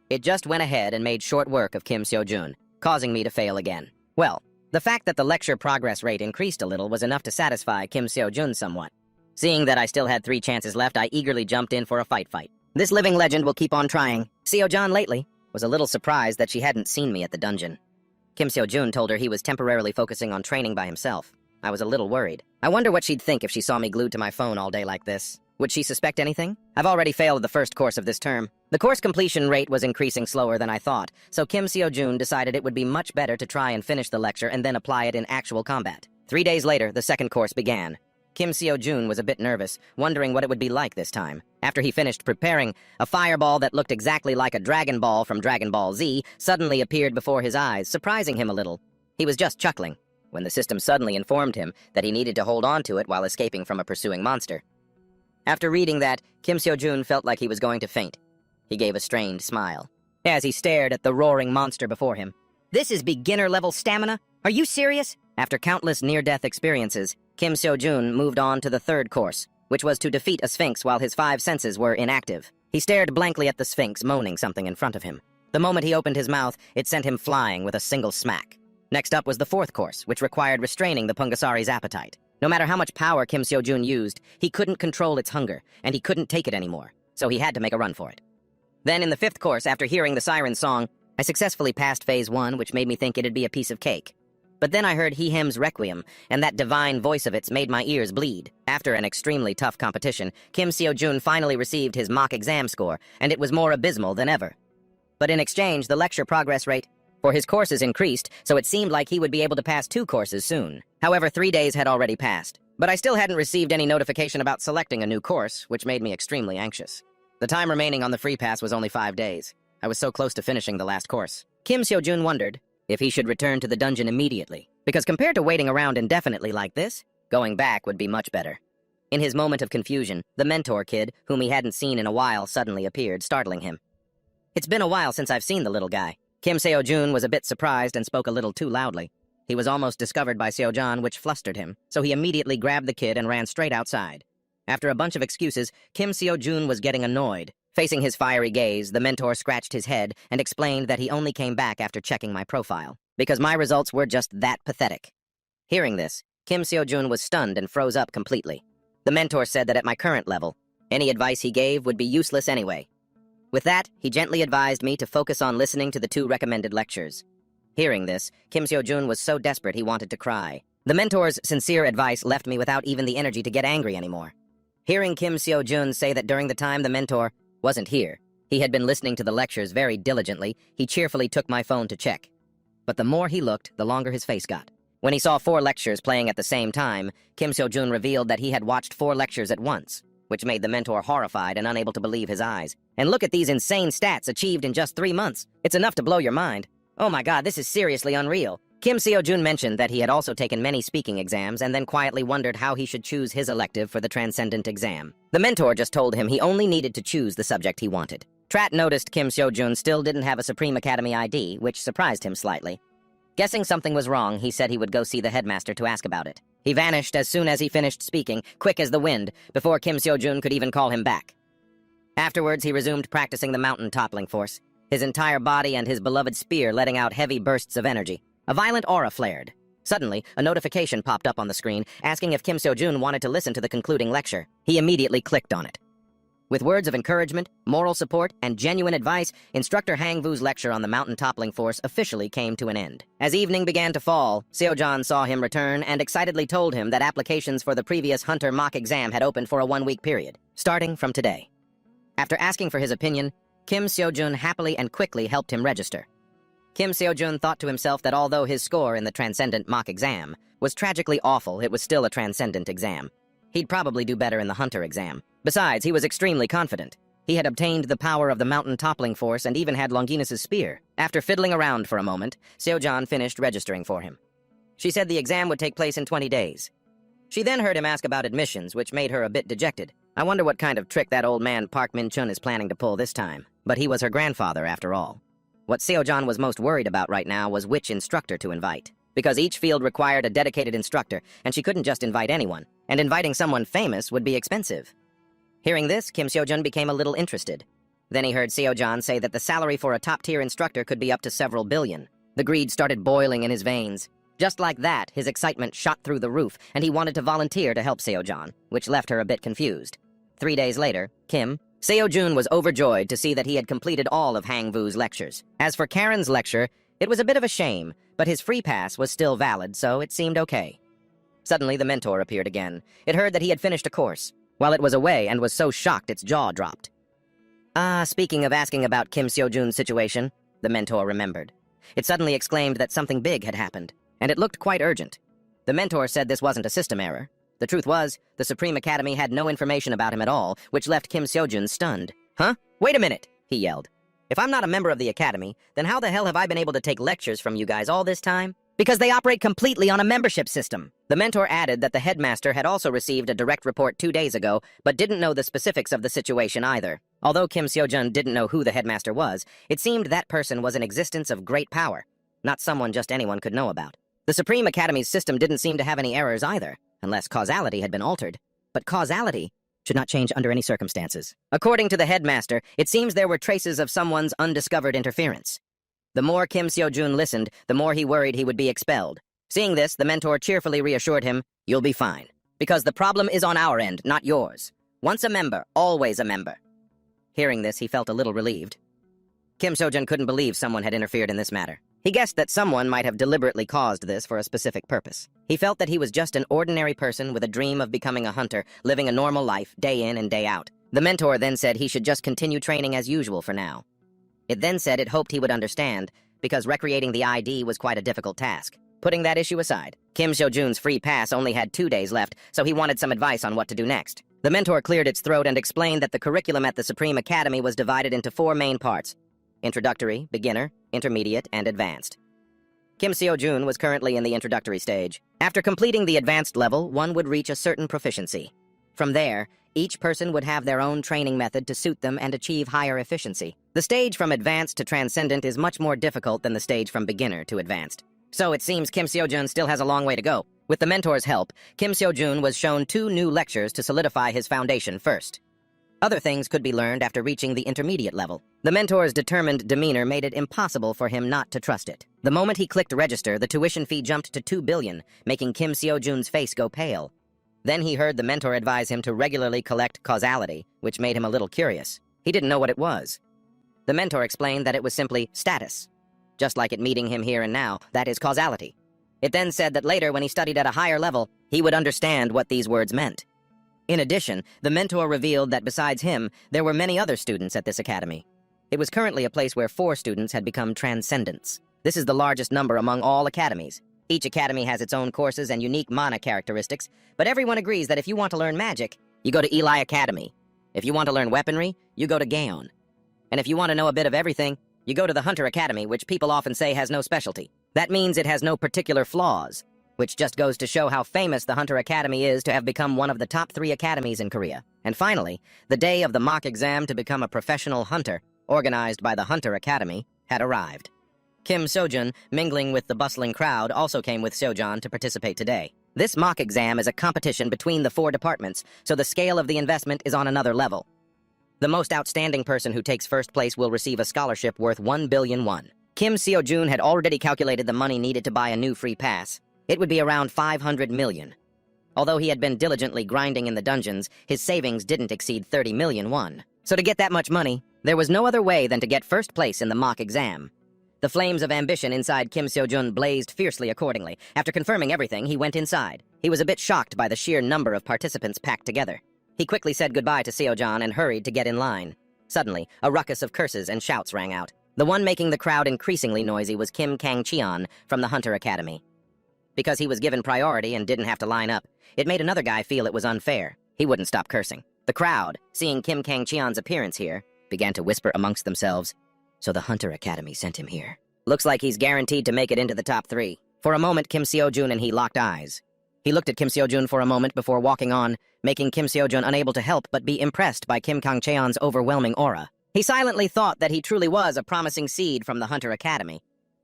It just went ahead and made short work of Kim Seo-jun, causing me to fail again. Well, the fact that the lecture progress rate increased a little was enough to satisfy Kim Seo-jun somewhat. Seeing that I still had 3 chances left, I eagerly jumped in for a fight. This living legend will keep on trying. Seo-jun lately was a little surprised that she hadn't seen me at the dungeon. Kim Seo-jun told her he was temporarily focusing on training by himself. I was a little worried. I wonder what she'd think if she saw me glued to my phone all day like this. Would she suspect anything? I've already failed the first course of this term. The course completion rate was increasing slower than I thought, so Kim Seo-jun decided it would be much better to try and finish the lecture and then apply it in actual combat. 3 days later, the second course began. Kim Seo-jun was a bit nervous, wondering what it would be like this time. After he finished preparing, a fireball that looked exactly like a Dragon Ball from Dragon Ball Z suddenly appeared before his eyes, surprising him a little. He was just chuckling when the system suddenly informed him that he needed to hold on to it while escaping from a pursuing monster. After reading that, Kim Seo-jun felt like he was going to faint. He gave a strained smile as he stared at the roaring monster before him. This is beginner-level stamina? Are you serious? After countless near-death experiences, Kim Seo-jun moved on to the third course, which was to defeat a sphinx while his 5 senses were inactive. He stared blankly at the sphinx, moaning something in front of him. The moment he opened his mouth, it sent him flying with a single smack. Next up was the fourth course, which required restraining the Pungasari's appetite. No matter how much power Kim Seo-jun used, he couldn't control its hunger, and he couldn't take it anymore, so he had to make a run for it. Then in the fifth course, after hearing the siren song, I successfully passed phase 1, which made me think it'd be a piece of cake. But then I heard Hehem's Requiem, and that divine voice of its made my ears bleed. After an extremely tough competition, Kim Seo-jun finally received his mock exam score, and it was more abysmal than ever. But in exchange, the lecture progress rate for his courses increased, so it seemed like he would be able to pass 2 courses soon. However, 3 days had already passed, but I still hadn't received any notification about selecting a new course, which made me extremely anxious. The time remaining on the free pass was only 5 days. I was so close to finishing the last course. Kim Seo-jun wondered if he should return to the dungeon immediately, because compared to waiting around indefinitely like this, going back would be much better. In his moment of confusion, the mentor kid, whom he hadn't seen in a while, suddenly appeared, startling him. It's been a while since I've seen the little guy. Kim Seo-jun was a bit surprised and spoke a little too loudly. He was almost discovered by Seo-jun, which flustered him, so he immediately grabbed the kid and ran straight outside. After a bunch of excuses, Kim Seo-jun was getting annoyed. Facing his fiery gaze, the mentor scratched his head and explained that he only came back after checking my profile, because my results were just that pathetic. Hearing this, Kim Seo-jun was stunned and froze up completely. The mentor said that at my current level, any advice he gave would be useless anyway. With that, he gently advised me to focus on listening to the 2 recommended lectures. Hearing this, Kim Seo-jun was so desperate he wanted to cry. The mentor's sincere advice left me without even the energy to get angry anymore. Hearing Kim Seo-jun say that during the time the mentor wasn't here, he had been listening to the lectures very diligently, he cheerfully took my phone to check. But the more he looked, the longer his face got. When he saw 4 lectures playing at the same time, Kim Seo-jun revealed that he had watched 4 lectures at once, which made the mentor horrified and unable to believe his eyes. And look at these insane stats achieved in just 3 months. It's enough to blow your mind. Oh my god, this is seriously unreal. Kim Seo-jun mentioned that he had also taken many speaking exams and then quietly wondered how he should choose his elective for the transcendent exam. The mentor just told him he only needed to choose the subject he wanted. Trat noticed Kim Seo-jun still didn't have a Supreme Academy ID, which surprised him slightly. Guessing something was wrong, he said he would go see the headmaster to ask about it. He vanished as soon as he finished speaking, quick as the wind, before Kim Seo-jun could even call him back. Afterwards, he resumed practicing the mountain toppling force, his entire body and his beloved spear letting out heavy bursts of energy. A violent aura flared. Suddenly, a notification popped up on the screen, asking if Kim Seo-jun wanted to listen to the concluding lecture. He immediately clicked on it. With words of encouragement, moral support, and genuine advice, Instructor Hangvu's lecture on the mountain toppling force officially came to an end. As evening began to fall, Seo-jun saw him return and excitedly told him that applications for the previous Hunter mock exam had opened for a 1-week period, starting from today. After asking for his opinion, Kim Seo-jun happily and quickly helped him register. Kim Seo-jun thought to himself that although his score in the Transcendent mock exam was tragically awful, it was still a Transcendent exam. He'd probably do better in the Hunter exam. Besides, he was extremely confident. He had obtained the power of the mountain toppling force and even had Longinus's spear. After fiddling around for a moment, Seo-jun finished registering for him. She said the exam would take place in 20 days. She then heard him ask about admissions, which made her a bit dejected. I wonder what kind of trick that old man Park Min-chun is planning to pull this time. But he was her grandfather, after all. What Seo-Jan was most worried about right now was which instructor to invite. Because each field required a dedicated instructor, and she couldn't just invite anyone. And inviting someone famous would be expensive. Hearing this, Kim Seo-jun became a little interested. Then he heard Seo-Jan say that the salary for a top-tier instructor could be up to several billion. The greed started boiling in his veins. Just like that, his excitement shot through the roof, and he wanted to volunteer to help Seo-Jan, which left her a bit confused. 3 days later, Seo-jun was overjoyed to see that he had completed all of Hang-Vu's lectures. As for Karen's lecture, it was a bit of a shame, but his free pass was still valid, so it seemed okay. Suddenly, the mentor appeared again. It heard that he had finished a course, while it was away and was so shocked its jaw dropped. Speaking of asking about Kim Seo-jun's situation, the mentor remembered. It suddenly exclaimed that something big had happened, and it looked quite urgent. The mentor said this wasn't a system error. The truth was, the Supreme Academy had no information about him at all, which left Kim Seo-jun stunned. Huh? Wait a minute, he yelled. If I'm not a member of the Academy, then how the hell have I been able to take lectures from you guys all this time? Because they operate completely on a membership system. The mentor added that the headmaster had also received a direct report 2 days ago, but didn't know the specifics of the situation either. Although Kim Seo-jun didn't know who the headmaster was, it seemed that person was an existence of great power, not someone just anyone could know about. The Supreme Academy's system didn't seem to have any errors either, unless causality had been altered. But causality should not change under any circumstances. According to the headmaster, it seems there were traces of someone's undiscovered interference. The more Kim Seo-jun listened, the more he worried he would be expelled. Seeing this, the mentor cheerfully reassured him, "You'll be fine. Because the problem is on our end, not yours. Once a member, always a member." Hearing this, he felt a little relieved. Kim Seo-jun couldn't believe someone had interfered in this matter. He guessed that someone might have deliberately caused this for a specific purpose. He felt that he was just an ordinary person with a dream of becoming a hunter, living a normal life, day in and day out. The mentor then said he should just continue training as usual for now. It then said it hoped he would understand, because recreating the ID was quite a difficult task. Putting that issue aside, Kim Seo-jun's free pass only had 2 days left, so he wanted some advice on what to do next. The mentor cleared its throat and explained that the curriculum at the Supreme Academy was divided into 4 main parts: introductory, beginner, intermediate, and advanced. Kim Seo-jun was currently in the introductory stage. After completing the advanced level, one would reach a certain proficiency. From there, each person would have their own training method to suit them and achieve higher efficiency. The stage from advanced to transcendent is much more difficult than the stage from beginner to advanced. So it seems Kim Seo-jun still has a long way to go. With the mentor's help, Kim Seo-jun was shown 2 new lectures to solidify his foundation first. Other things could be learned after reaching the intermediate level. The mentor's determined demeanor made it impossible for him not to trust it. The moment he clicked register, the tuition fee jumped to 2 billion, making Kim Seo-jun's face go pale. Then he heard the mentor advise him to regularly collect causality, which made him a little curious. He didn't know what it was. The mentor explained that it was simply status. Just like it meeting him here and now, that is causality. It then said that later, when he studied at a higher level, he would understand what these words meant. In addition, the mentor revealed that besides him, there were many other students at this academy. It was currently a place where 4 students had become transcendents. This is the largest number among all academies. Each academy has its own courses and unique mana characteristics, but everyone agrees that if you want to learn magic, you go to Eli Academy. If you want to learn weaponry, you go to Gaon. And if you want to know a bit of everything, you go to the Hunter Academy, which people often say has no specialty. That means it has no particular flaws, which just goes to show how famous the Hunter Academy is to have become one of the top 3 academies in Korea. And finally, the day of the mock exam to become a professional hunter, organized by the Hunter Academy, had arrived. Kim Seo-jun, mingling with the bustling crowd, also came with Seo-jan to participate today. This mock exam is a competition between the 4 departments, so the scale of the investment is on another level. The most outstanding person who takes first place will receive a scholarship worth 1 billion won. Kim Seo-jun had already calculated the money needed to buy a new free pass. It would be around 500 million. Although he had been diligently grinding in the dungeons, his savings didn't exceed 30 million won. So to get that much money, there was no other way than to get first place in the mock exam. The flames of ambition inside Kim Seo-jun blazed fiercely accordingly. After confirming everything, he went inside. He was a bit shocked by the sheer number of participants packed together. He quickly said goodbye to Seo-jan and hurried to get in line. Suddenly, a ruckus of curses and shouts rang out. The one making the crowd increasingly noisy was Kim Kang-cheon from the Hunter Academy. Because he was given priority and didn't have to line up, it made another guy feel it was unfair. He wouldn't stop cursing. The crowd, seeing Kim Kang-cheon's appearance here, began to whisper amongst themselves, "So the Hunter Academy sent him here. Looks like he's guaranteed to make it into the top 3. For a moment, Kim Seo-jun and he locked eyes. He looked at Kim Seo-jun for a moment before walking on, making Kim Seo-jun unable to help but be impressed by Kim Kang-cheon's overwhelming aura. He silently thought that he truly was a promising seed from the Hunter Academy.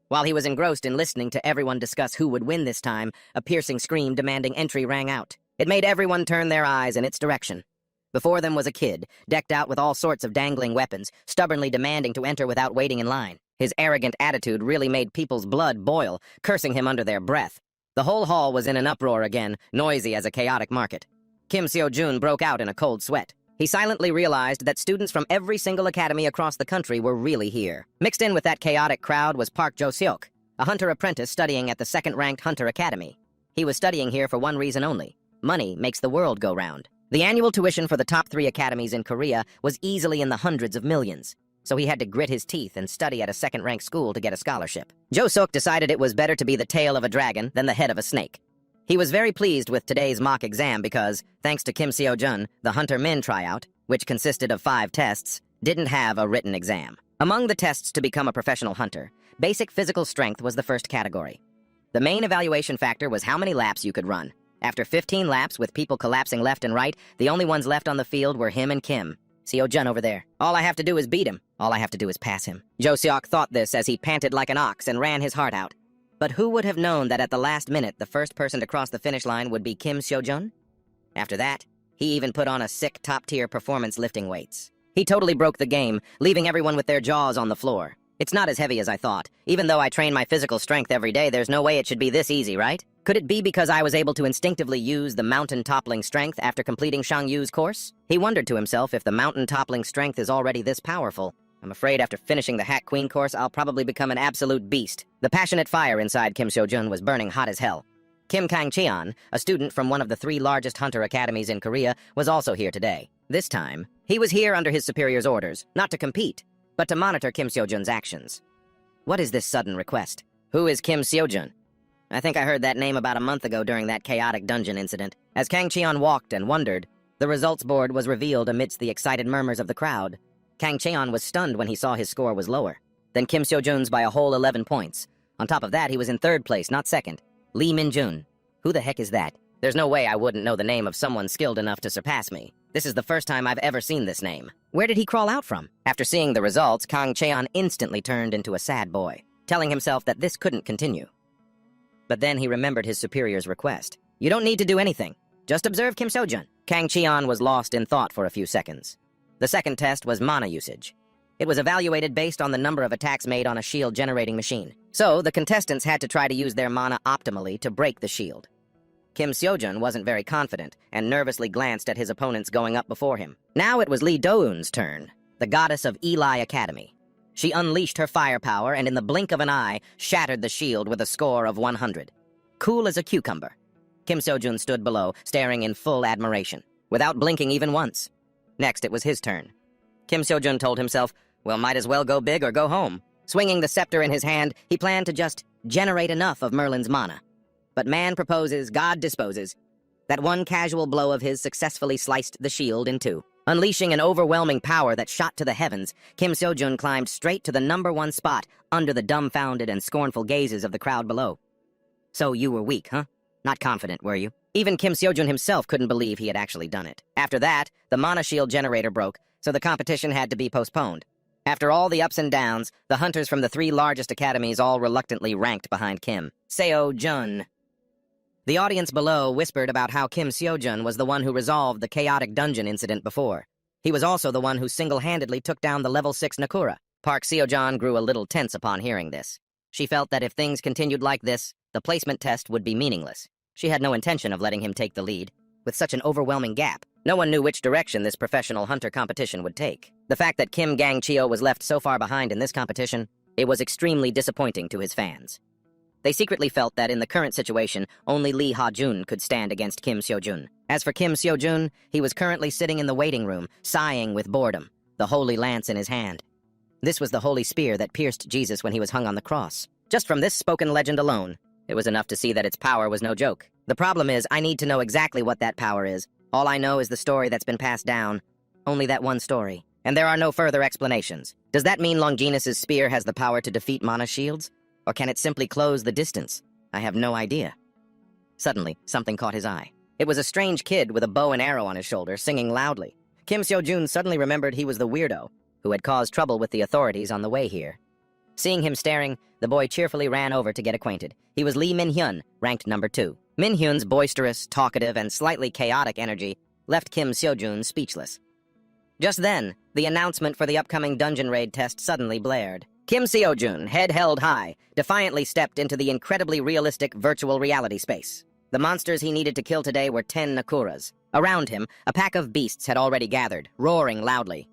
While he was engrossed in listening to everyone discuss who would win this time, a piercing scream demanding entry rang out. It made everyone turn their eyes in its direction. Before them was a kid, decked out with all sorts of dangling weapons, stubbornly demanding to enter without waiting in line. His arrogant attitude really made people's blood boil, cursing him under their breath. The whole hall was in an uproar again, noisy as a chaotic market. Kim Seo-jun broke out in a cold sweat. He silently realized that students from every single academy across the country were really here. Mixed in with that chaotic crowd was Park Jo-seok, a hunter apprentice studying at the second-ranked Hunter Academy. He was studying here for one reason only. Money makes the world go round. The annual tuition for the top 3 academies in Korea was easily in the hundreds of millions, so he had to grit his teeth and study at a second-ranked school to get a scholarship. Jo-seok decided it was better to be the tail of a dragon than the head of a snake. He was very pleased with today's mock exam because, thanks to Kim Seo-jun, the Hunter Min tryout, which consisted of 5 tests, didn't have a written exam. Among the tests to become a professional hunter, basic physical strength was the first category. The main evaluation factor was how many laps you could run. After 15 laps with people collapsing left and right, the only ones left on the field were him and Kim. Seo-jun over there. All I have to do is beat him. All I have to do is pass him. Jo-seok thought this as he panted like an ox and ran his heart out. But who would have known that at the last minute, the first person to cross the finish line would be Kim Seo-jun? After that, he even put on a sick top-tier performance lifting weights. He totally broke the game, leaving everyone with their jaws on the floor. It's not as heavy as I thought. Even though I train my physical strength every day, there's no way it should be this easy, right? Could it be because I was able to instinctively use the mountain-toppling strength after completing Shang Yu's course? He wondered to himself if the mountain-toppling strength is already this powerful. I'm afraid after finishing the Hack Queen course, I'll probably become an absolute beast. The passionate fire inside Kim Seo-jun was burning hot as hell. Kim Kang-cheon, a student from one of the 3 largest hunter academies in Korea, was also here today. This time, he was here under his superior's orders, not to compete, but to monitor Kim Seo-jun's actions. What is this sudden request? Who is Kim Seo-jun? I think I heard that name about a month ago during that chaotic dungeon incident. As Kang-cheon walked and wondered, the results board was revealed amidst the excited murmurs of the crowd. Kang-cheon was stunned when he saw his score was lower than Kim Seo-jun's by a whole 11 points. On top of that, he was in 3rd place, not 2nd. Lee Min-jun. Who the heck is that? There's no way I wouldn't know the name of someone skilled enough to surpass me. This is the first time I've ever seen this name. Where did he crawl out from? After seeing the results, Kang-cheon instantly turned into a sad boy, telling himself that this couldn't continue. But then he remembered his superior's request. You don't need to do anything. Just observe Kim Seo-jun. Kang-cheon was lost in thought for a few seconds. The second test was mana usage. It was evaluated based on the number of attacks made on a shield-generating machine. So, the contestants had to try to use their mana optimally to break the shield. Kim Seo-jun wasn't very confident and nervously glanced at his opponents going up before him. Now it was Lee Do-eun's turn, the goddess of Eli Academy. She unleashed her firepower and in the blink of an eye, shattered the shield with a score of 100. Cool as a cucumber. Kim Seo-jun stood below, staring in full admiration, without blinking even once. Next, it was his turn. Kim Seo-jun told himself, well, might as well go big or go home. Swinging the scepter in his hand, he planned to just generate enough of Merlin's mana. But man proposes, God disposes. That one casual blow of his successfully sliced the shield in 2. Unleashing an overwhelming power that shot to the heavens, Kim Seo-jun climbed straight to the #1 spot under the dumbfounded and scornful gazes of the crowd below. So you were weak, huh? Not confident, were you? Even Kim Seo-jun himself couldn't believe he had actually done it. After that, the mana shield generator broke, so the competition had to be postponed. After all the ups and downs, the hunters from the 3 largest academies all reluctantly ranked behind Kim Seo-jun. The audience below whispered about how Kim Seo-jun was the one who resolved the chaotic dungeon incident before. He was also the one who single-handedly took down the level 6 Nakura. Park Seo-jun grew a little tense upon hearing this. She felt that if things continued like this, the placement test would be meaningless. She had no intention of letting him take the lead. With such an overwhelming gap, no one knew which direction this professional hunter competition would take. The fact that Kim Gang-cheo was left so far behind in this competition, it was extremely disappointing to his fans. They secretly felt that in the current situation, only Lee Ha-jun could stand against Kim Seo-jun. As for Kim Seo-jun, he was currently sitting in the waiting room, sighing with boredom, the holy lance in his hand. This was the holy spear that pierced Jesus when he was hung on the cross. Just from this spoken legend alone, it was enough to see that its power was no joke. The problem is, I need to know exactly what that power is. All I know is the story that's been passed down. Only that one story. And there are no further explanations. Does that mean Longinus's spear has the power to defeat mana shields? Or can it simply close the distance? I have no idea. Suddenly, something caught his eye. It was a strange kid with a bow and arrow on his shoulder, singing loudly. Kim Seo-jun suddenly remembered he was the weirdo who had caused trouble with the authorities on the way here. Seeing him staring, the boy cheerfully ran over to get acquainted. He was Lee Min-hyun, ranked number 2. Min-hyun's boisterous, talkative, and slightly chaotic energy left Kim Seo-jun speechless. Just then, the announcement for the upcoming dungeon raid test suddenly blared. Kim Seo-jun, head held high, defiantly stepped into the incredibly realistic virtual reality space. The monsters he needed to kill today were 10 Nakuras. Around him, a pack of beasts had already gathered, roaring loudly.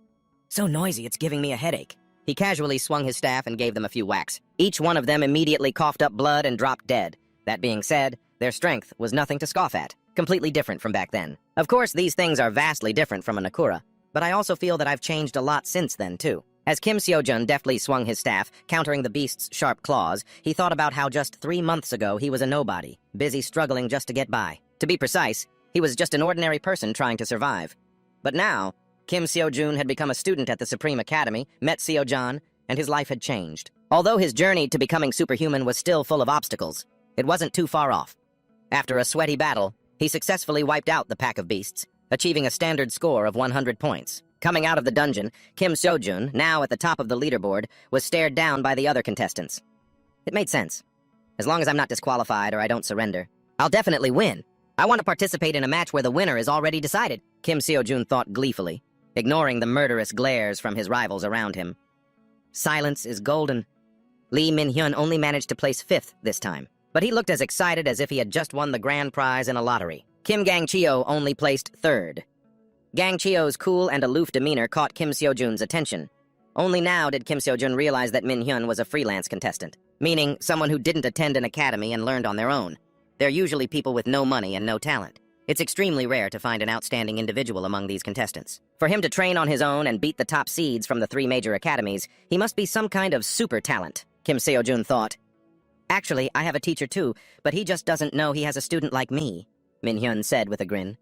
"So noisy, it's giving me a headache." He casually swung his staff and gave them a few whacks. Each one of them immediately coughed up blood and dropped dead. That being said, their strength was nothing to scoff at, completely different from back then. Of course, these things are vastly different from a Nakura, but I also feel that I've changed a lot since then, too. As Kim Seo-jun deftly swung his staff, countering the beast's sharp claws, he thought about how just 3 months ago he was a nobody, busy struggling just to get by. To be precise, he was just an ordinary person trying to survive. But now, Kim Seo-jun had become a student at the Supreme Academy, met Seo-jan, and his life had changed. Although his journey to becoming superhuman was still full of obstacles, it wasn't too far off. After a sweaty battle, he successfully wiped out the pack of beasts, achieving a standard score of 100 points. Coming out of the dungeon, Kim Seo-jun, now at the top of the leaderboard, was stared down by the other contestants. It made sense. As long as I'm not disqualified or I don't surrender, I'll definitely win. I want to participate in a match where the winner is already decided, Kim Seo-jun thought gleefully, ignoring the murderous glares from his rivals around him. Silence is golden. Lee Min-hyun only managed to place 5th this time, but he looked as excited as if he had just won the grand prize in a lottery. Kim Gang-cheo only placed 3rd. Gang-cheo's cool and aloof demeanor caught Kim Seo-jun's attention. Only now did Kim Seo-jun realize that Min-hyun was a freelance contestant, meaning someone who didn't attend an academy and learned on their own. They're usually people with no money and no talent. It's extremely rare to find an outstanding individual among these contestants. For him to train on his own and beat the top seeds from the 3 major academies, he must be some kind of super talent, Kim Seo-jun thought. Actually, I have a teacher too, but he just doesn't know he has a student like me, Min-hyun said with a grin.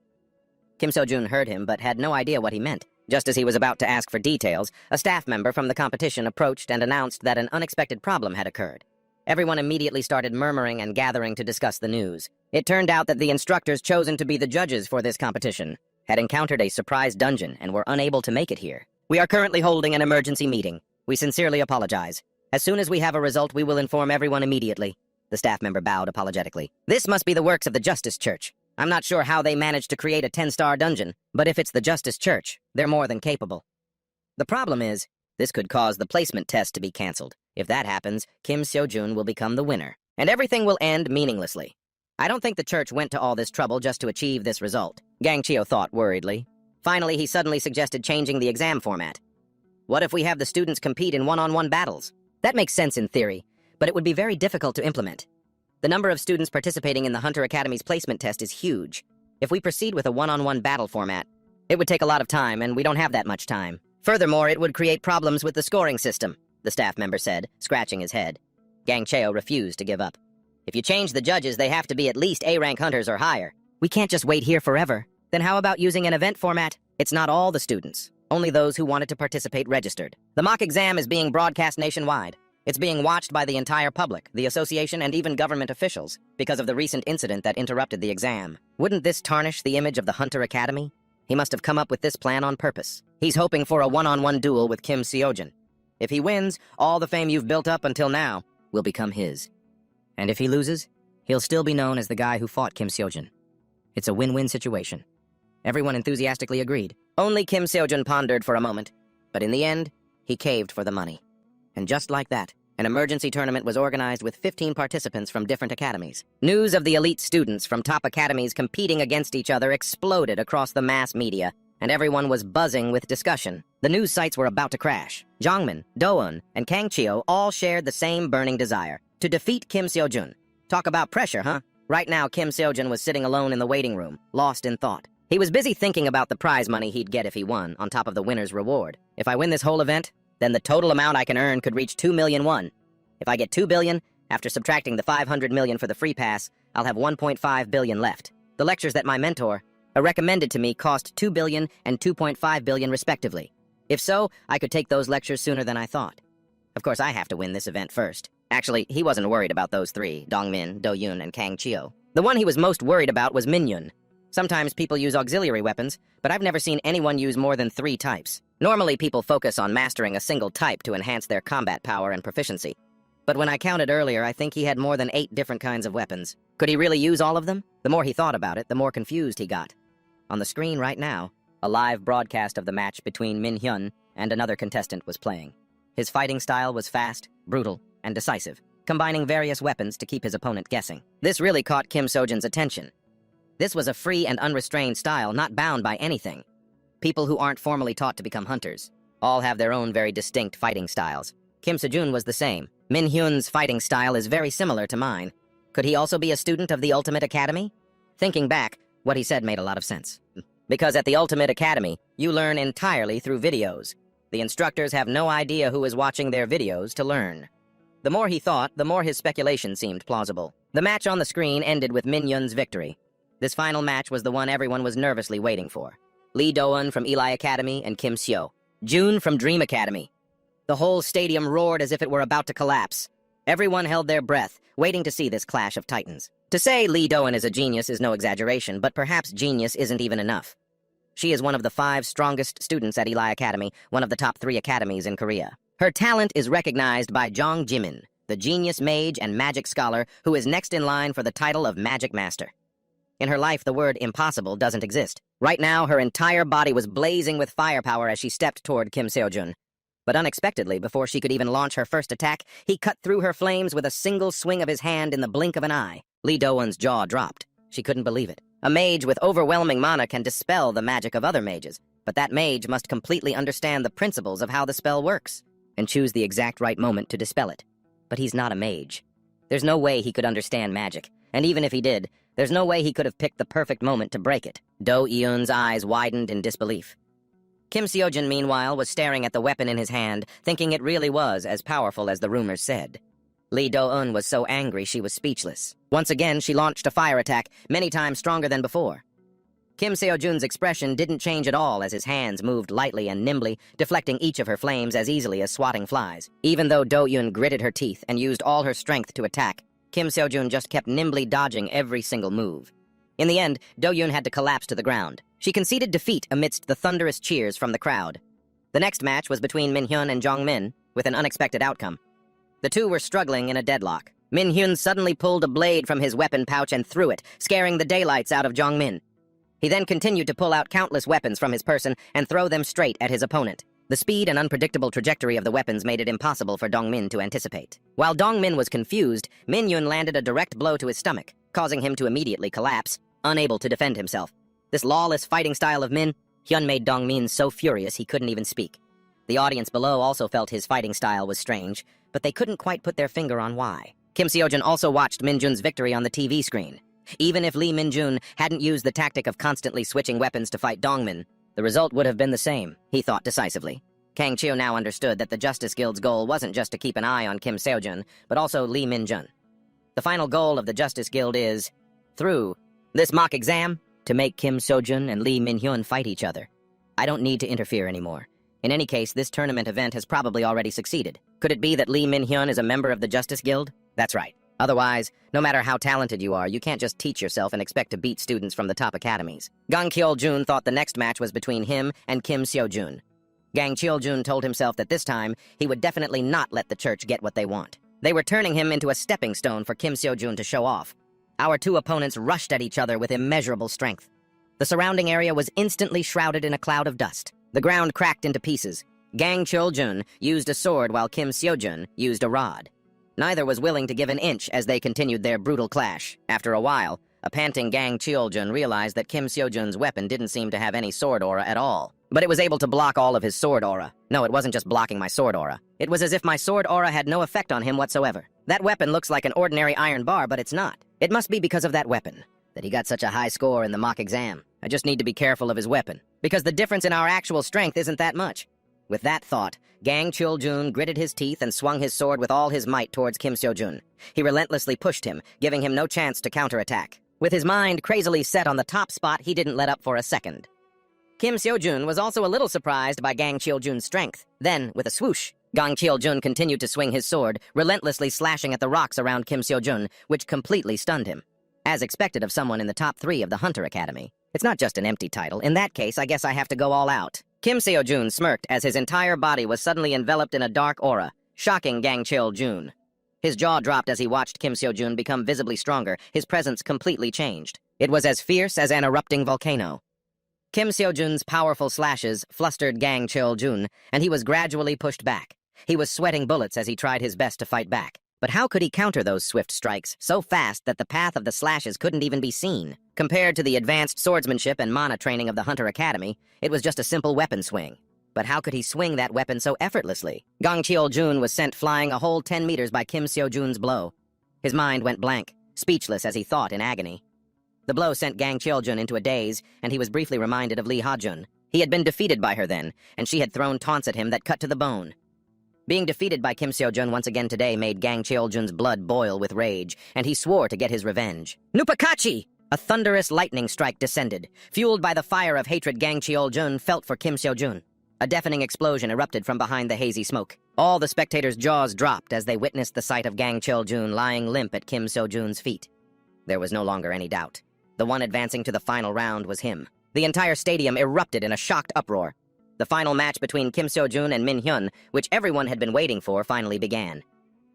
Kim Seo-jun heard him but had no idea what he meant. Just as he was about to ask for details, a staff member from the competition approached and announced that an unexpected problem had occurred. Everyone immediately started murmuring and gathering to discuss the news. It turned out that the instructors chosen to be the judges for this competition had encountered a surprise dungeon and were unable to make it here. "We are currently holding an emergency meeting. We sincerely apologize. As soon as we have a result, we will inform everyone immediately." The staff member bowed apologetically. "This must be the works of the Justice Church. I'm not sure how they managed to create a 10-star dungeon, but if it's the Justice Church, they're more than capable. The problem is, this could cause the placement test to be canceled. If that happens, Kim Seo-jun will become the winner, and everything will end meaninglessly. I don't think the church went to all this trouble just to achieve this result," Gang-cheo thought worriedly. Finally, he suddenly suggested changing the exam format. "What if we have the students compete in one-on-one battles?" That makes sense in theory, but it would be very difficult to implement. The number of students participating in the Hunter Academy's placement test is huge. If we proceed with a one-on-one battle format, it would take a lot of time, and we don't have that much time. Furthermore, it would create problems with the scoring system, the staff member said, scratching his head. Gang-cheo refused to give up. "If you change the judges, they have to be at least A-rank hunters or higher. We can't just wait here forever. Then how about using an event format? It's not all the students. Only those who wanted to participate registered. The mock exam is being broadcast nationwide. It's being watched by the entire public, the association, and even government officials, because of the recent incident that interrupted the exam. Wouldn't this tarnish the image of the Hunter Academy? He must have come up with this plan on purpose. He's hoping for a one-on-one duel with Kim Seo-jun. If he wins, all the fame you've built up until now will become his. And if he loses, he'll still be known as the guy who fought Kim Seo-jun. It's a win-win situation." Everyone enthusiastically agreed. Only Kim Seo-jun pondered for a moment, but in the end, he caved for the money. And just like that, an emergency tournament was organized with 15 participants from different academies. News of the elite students from top academies competing against each other exploded across the mass media, and everyone was buzzing with discussion. The news sites were about to crash. Jongmin, Doeun, and Kang-cheo all shared the same burning desire, to defeat Kim Seo-jun. Talk about pressure, huh? Right now, Kim Seo-jun was sitting alone in the waiting room, lost in thought. He was busy thinking about the prize money he'd get if he won, on top of the winner's reward. If I win this whole event, then the total amount I can earn could reach 2 million won. If I get 2 billion, after subtracting the 500 million for the free pass, I'll have 1.5 billion left. The lectures that my mentor recommended to me cost 2 billion and 2.5 billion respectively. If so, I could take those lectures sooner than I thought. Of course, I have to win this event first. Actually, he wasn't worried about those 3, Dongmin, Doeun, and Kang-cheo. The one he was most worried about was Min-hyun. Sometimes people use auxiliary weapons, but I've never seen anyone use more than 3 types. Normally, people focus on mastering a single type to enhance their combat power and proficiency. But when I counted earlier, I think he had more than 8 different kinds of weapons. Could he really use all of them? The more he thought about it, the more confused he got. On the screen right now, a live broadcast of the match between Min Hyun and another contestant was playing. His fighting style was fast, brutal, and decisive, combining various weapons to keep his opponent guessing. This really caught Kim Seo-jun's attention. This was a free and unrestrained style, not bound by anything. People who aren't formally taught to become hunters all have their own very distinct fighting styles. Kim Seo-jun was the same. Min Hyun's fighting style is very similar to mine. Could he also be a student of the Ultimate Academy? Thinking back, what he said made a lot of sense. Because at the Ultimate Academy, you learn entirely through videos. The instructors have no idea who is watching their videos to learn. The more he thought, the more his speculation seemed plausible. The match on the screen ended with Min Hyun's victory. This final match was the one everyone was nervously waiting for. Lee Do-eun from Eli Academy and Kim Seo-jun from Dream Academy. The whole stadium roared as if it were about to collapse. Everyone held their breath, waiting to see this clash of titans. To say Lee Do-eun is a genius is no exaggeration, but perhaps genius isn't even enough. She is one of the 5 strongest students at Eli Academy, one of the top 3 academies in Korea. Her talent is recognized by Jong Jimin, the genius mage and magic scholar who is next in line for the title of Magic Master. In her life, the word impossible doesn't exist. Right now, her entire body was blazing with firepower as she stepped toward Kim Seo-jun. But unexpectedly, before she could even launch her first attack, he cut through her flames with a single swing of his hand in the blink of an eye. Lee Do-eun's jaw dropped. She couldn't believe it. A mage with overwhelming mana can dispel the magic of other mages, but that mage must completely understand the principles of how the spell works, and choose the exact right moment to dispel it. But he's not a mage. There's no way he could understand magic, and even if he did, there's no way he could have picked the perfect moment to break it. Do-eun's eyes widened in disbelief. Kim Seo-jun, meanwhile, was staring at the weapon in his hand, thinking it really was as powerful as the rumors said. Lee Do-eun was so angry she was speechless. Once again, she launched a fire attack, many times stronger than before. Kim Seo-jun's expression didn't change at all as his hands moved lightly and nimbly, deflecting each of her flames as easily as swatting flies. Even though Do-eun gritted her teeth and used all her strength to attack, Kim Seo-jun just kept nimbly dodging every single move. In the end, Do-eun had to collapse to the ground. She conceded defeat amidst the thunderous cheers from the crowd. The next match was between Min Hyun and Jong Min, with an unexpected outcome. The two were struggling in a deadlock. Min Hyun suddenly pulled a blade from his weapon pouch and threw it, scaring the daylights out of Jong Min. He then continued to pull out countless weapons from his person and throw them straight at his opponent. The speed and unpredictable trajectory of the weapons made it impossible for Dong Min to anticipate. While Dong Min was confused, Min Hyun landed a direct blow to his stomach, causing him to immediately collapse, unable to defend himself. This lawless fighting style of Min Hyun made Dong Min so furious he couldn't even speak. The audience below also felt his fighting style was strange, but they couldn't quite put their finger on why. Kim Seo-jun also watched Min Jun's victory on the TV screen. Even if Lee Min-jun hadn't used the tactic of constantly switching weapons to fight Dong Min, the result would have been the same, he thought decisively. Kang Chiu now understood that the Justice Guild's goal wasn't just to keep an eye on Kim Seo-jun, but also Lee Min-jun. The final goal of the Justice Guild is, through this mock exam, to make Kim Seo-jun and Lee Min-hyun fight each other. I don't need to interfere anymore. In any case, this tournament event has probably already succeeded. Could it be that Lee Min-hyun is a member of the Justice Guild? That's right. Otherwise, no matter how talented you are, you can't just teach yourself and expect to beat students from the top academies. Gang Cheol-jun thought the next match was between him and Kim Seo-jun. Gang Cheol-jun told himself that this time, he would definitely not let the church get what they want. They were turning him into a stepping stone for Kim Seo-jun to show off. Our two opponents rushed at each other with immeasurable strength. The surrounding area was instantly shrouded in a cloud of dust. The ground cracked into pieces. Gang Cheol-jun used a sword while Kim Seo-jun used a rod. Neither was willing to give an inch as they continued their brutal clash. After a while, a panting Gang Cheol-jun realized that Kim Seo-jun's weapon didn't seem to have any sword aura at all. But it was able to block all of his sword aura. No, it wasn't just blocking my sword aura. It was as if my sword aura had no effect on him whatsoever. That weapon looks like an ordinary iron bar, but it's not. It must be because of that weapon that he got such a high score in the mock exam. I just need to be careful of his weapon, because the difference in our actual strength isn't that much. With that thought, Gang Cheol-jun gritted his teeth and swung his sword with all his might towards Kim Seo-jun. He relentlessly pushed him, giving him no chance to counterattack. With his mind crazily set on the top spot, he didn't let up for a second. Kim Seo-jun was also a little surprised by Gang Cheol-jun's strength. Then, with a swoosh, Gang Cheol-jun continued to swing his sword, relentlessly slashing at the rocks around Kim Seo-jun, which completely stunned him. As expected of someone in the top 3 of the Hunter Academy. It's not just an empty title. In that case, I guess I have to go all out. Kim Seo-jun smirked as his entire body was suddenly enveloped in a dark aura, shocking Gang Cheol-jun. His jaw dropped as he watched Kim Seo-jun become visibly stronger, his presence completely changed. It was as fierce as an erupting volcano. Kim Seo-jun's powerful slashes flustered Gang Cheol-jun, and he was gradually pushed back. He was sweating bullets as he tried his best to fight back. But how could he counter those swift strikes, so fast that the path of the slashes couldn't even be seen? Compared to the advanced swordsmanship and mana training of the Hunter Academy, it was just a simple weapon swing. But how could he swing that weapon so effortlessly? Gang Cheol-jun was sent flying a whole 10 meters by Kim Seo-jun's blow. His mind went blank, speechless as he thought in agony. The blow sent Gang Cheol-jun into a daze, and he was briefly reminded of Lee Ha-jun. He had been defeated by her then, and she had thrown taunts at him that cut to the bone. Being defeated by Kim Seo-jun once again today made Gang Cheol-jun's blood boil with rage, and he swore to get his revenge. Nupakachi! A thunderous lightning strike descended. Fueled by the fire of hatred Gang Cheol-jun felt for Kim Seo-jun. A deafening explosion erupted from behind the hazy smoke. All the spectators' jaws dropped as they witnessed the sight of Gang Cheol-jun lying limp at Kim Seo-jun's feet. There was no longer any doubt. The one advancing to the final round was him. The entire stadium erupted in a shocked uproar. The final match between Kim Seo-jun and Min Hyun, which everyone had been waiting for, finally began.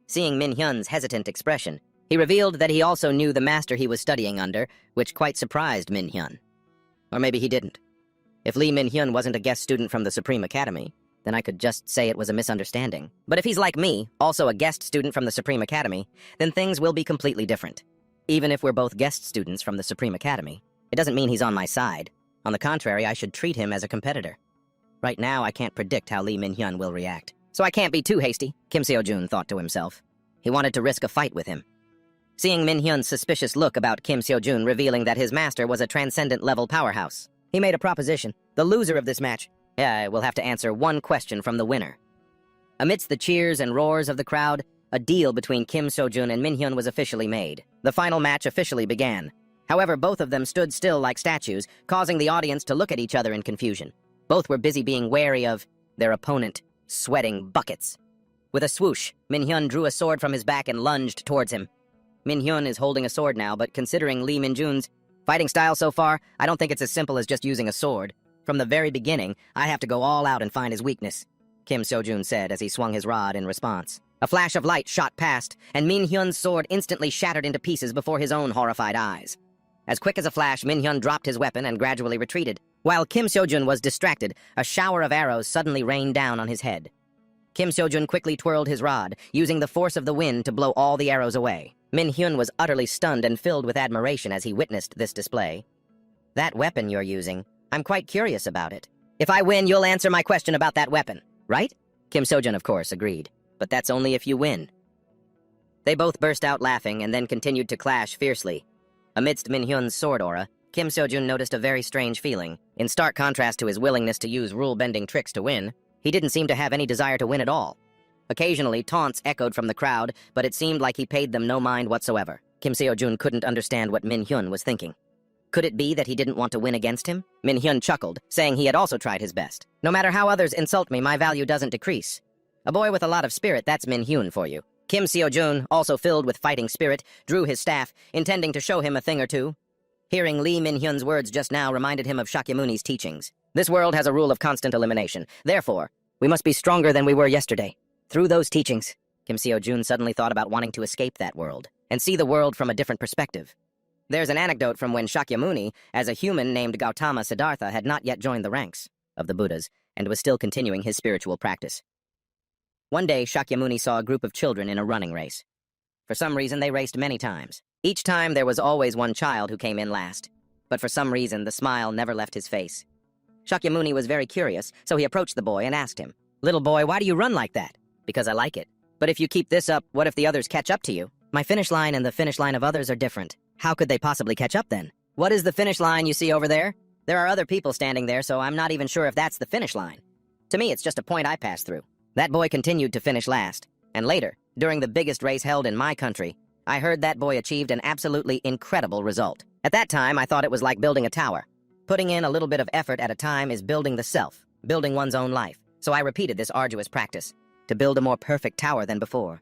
Seeing Min Hyun's hesitant expression, he revealed that he also knew the master he was studying under, which quite surprised Min Hyun. Or maybe he didn't. If Lee Min Hyun wasn't a guest student from the Supreme Academy, then I could just say it was a misunderstanding. But if he's like me, also a guest student from the Supreme Academy, then things will be completely different. Even if we're both guest students from the Supreme Academy, it doesn't mean he's on my side. On the contrary, I should treat him as a competitor. Right now, I can't predict how Lee Min Hyun will react. So I can't be too hasty, Kim Seo-jun thought to himself. He wanted to risk a fight with him. Seeing Min Hyun's suspicious look about Kim Seo-jun revealing that his master was a transcendent-level powerhouse, he made a proposition. The loser of this match, will have to answer one question from the winner. Amidst the cheers and roars of the crowd, a deal between Kim Seo-jun and Min Hyun was officially made. The final match officially began. However, both of them stood still like statues, causing the audience to look at each other in confusion. Both were busy being wary of their opponent, sweating buckets. With a swoosh, Min Hyun drew a sword from his back and lunged towards him. Min Hyun is holding a sword now, but considering Lee Min-jun's fighting style so far, I don't think it's as simple as just using a sword. From the very beginning, I have to go all out and find his weakness, Kim Seo-jun said as he swung his rod in response. A flash of light shot past, and Min Hyun's sword instantly shattered into pieces before his own horrified eyes. As quick as a flash, Min Hyun dropped his weapon and gradually retreated. While Kim Seo-jun was distracted, a shower of arrows suddenly rained down on his head. Kim Seo-jun quickly twirled his rod, using the force of the wind to blow all the arrows away. Min Hyun was utterly stunned and filled with admiration as he witnessed this display. That weapon you're using, I'm quite curious about it. If I win, you'll answer my question about that weapon, right? Kim Seo-jun, of course, agreed. But that's only if you win. They both burst out laughing and then continued to clash fiercely. Amidst Min Hyun's sword aura, Kim Seo-jun noticed a very strange feeling. In stark contrast to his willingness to use rule-bending tricks to win, he didn't seem to have any desire to win at all. Occasionally, taunts echoed from the crowd, but it seemed like he paid them no mind whatsoever. Kim Seo-jun couldn't understand what Min Hyun was thinking. Could it be that he didn't want to win against him? Min Hyun chuckled, saying he had also tried his best. No matter how others insult me, my value doesn't decrease. A boy with a lot of spirit, that's Min Hyun for you. Kim Seo-jun, also filled with fighting spirit, drew his staff, intending to show him a thing or two. Hearing Lee Min Hyun's words just now reminded him of Shakyamuni's teachings. This world has a rule of constant elimination. Therefore, we must be stronger than we were yesterday. Through those teachings, Kim Seo-jun suddenly thought about wanting to escape that world and see the world from a different perspective. There's an anecdote from when Shakyamuni, as a human named Gautama Siddhartha, had not yet joined the ranks of the Buddhas and was still continuing his spiritual practice. One day, Shakyamuni saw a group of children in a running race. For some reason, they raced many times. Each time, there was always one child who came in last. But for some reason, the smile never left his face. Shakyamuni was very curious, so he approached the boy and asked him, "Little boy, why do you run like that?" "Because I like it. But if you keep this up, what if the others catch up to you?" "My finish line and the finish line of others are different. How could they possibly catch up then?" "What is the finish line you see over there? There are other people standing there, so I'm not even sure if that's the finish line. To me, it's just a point I pass through." That boy continued to finish last. And later, during the biggest race held in my country, I heard that boy achieved an absolutely incredible result. At that time, I thought it was like building a tower. Putting in a little bit of effort at a time is building the self, building one's own life. So I repeated this arduous practice, to build a more perfect tower than before.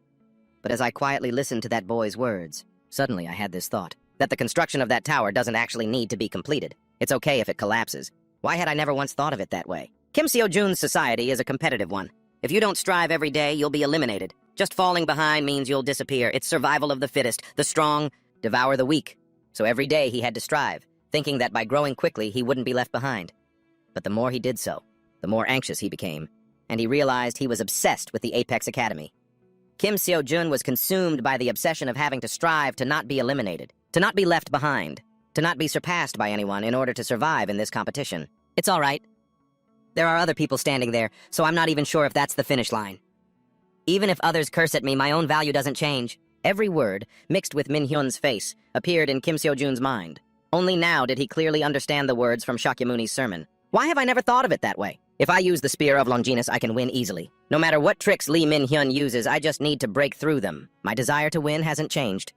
But as I quietly listened to that boy's words, suddenly I had this thought, that the construction of that tower doesn't actually need to be completed. It's okay if it collapses. Why had I never once thought of it that way? Kim Seo-jun's society is a competitive one. If you don't strive every day, you'll be eliminated. Just falling behind means you'll disappear. It's survival of the fittest. The strong devour the weak. So every day he had to strive, thinking that by growing quickly he wouldn't be left behind. But the more he did so, the more anxious he became, and he realized he was obsessed with the Apex Academy. Kim Seo-jun was consumed by the obsession of having to strive to not be eliminated, to not be left behind, to not be surpassed by anyone in order to survive in this competition. It's all right. There are other people standing there, so I'm not even sure if that's the finish line. Even if others curse at me, my own value doesn't change. Every word, mixed with Min-hyun's face, appeared in Kim Seo-jun's mind. Only now did he clearly understand the words from Shakyamuni's sermon. Why have I never thought of it that way? If I use the Spear of Longinus, I can win easily. No matter what tricks Lee Min-hyun uses, I just need to break through them. My desire to win hasn't changed.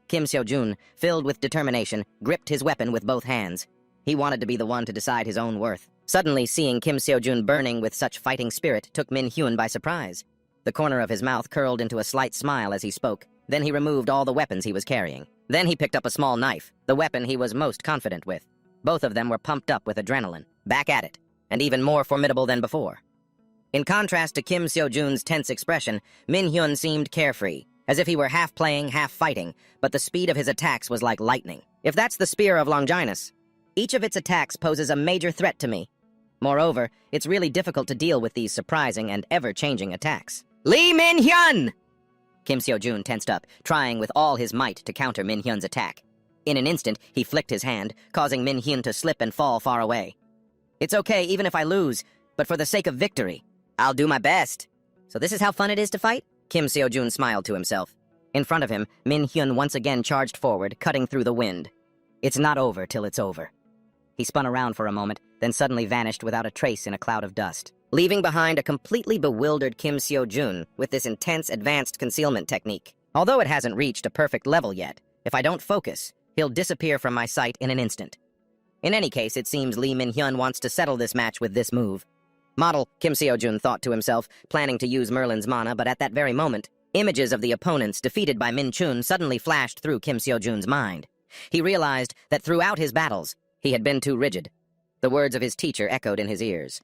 Kim Seo-jun, filled with determination, gripped his weapon with both hands. He wanted to be the one to decide his own worth. Suddenly, seeing Kim Seo-jun burning with such fighting spirit took Min-hyun by surprise. The corner of his mouth curled into a slight smile as he spoke. Then he removed all the weapons he was carrying. Then he picked up a small knife, the weapon he was most confident with. Both of them were pumped up with adrenaline. Back at it, and even more formidable than before. In contrast to Kim Seo-jun's tense expression, Min-hyun seemed carefree, as if he were half playing, half fighting, but the speed of his attacks was like lightning. If that's the Spear of Longinus, each of its attacks poses a major threat to me. Moreover, it's really difficult to deal with these surprising and ever-changing attacks. Lee Min-hyun! Kim Seo-jun tensed up, trying with all his might to counter Min-hyun's attack. In an instant, he flicked his hand, causing Min-hyun to slip and fall far away. It's okay even if I lose, but for the sake of victory, I'll do my best. So this is how fun it is to fight? Kim Seo-jun smiled to himself. In front of him, Min-hyun once again charged forward, cutting through the wind. It's not over till it's over. He spun around for a moment, then suddenly vanished without a trace in a cloud of dust, leaving behind a completely bewildered Kim Seo-jun with this intense advanced concealment technique. Although it hasn't reached a perfect level yet, if I don't focus, he'll disappear from my sight in an instant. In any case, it seems Lee Min-hyun wants to settle this match with this move. Model, Kim Seo-jun thought to himself, planning to use Merlin's mana, but at that very moment, images of the opponents defeated by Min-chun suddenly flashed through Kim Seo-jun's mind. He realized that throughout his battles, he had been too rigid. The words of his teacher echoed in his ears.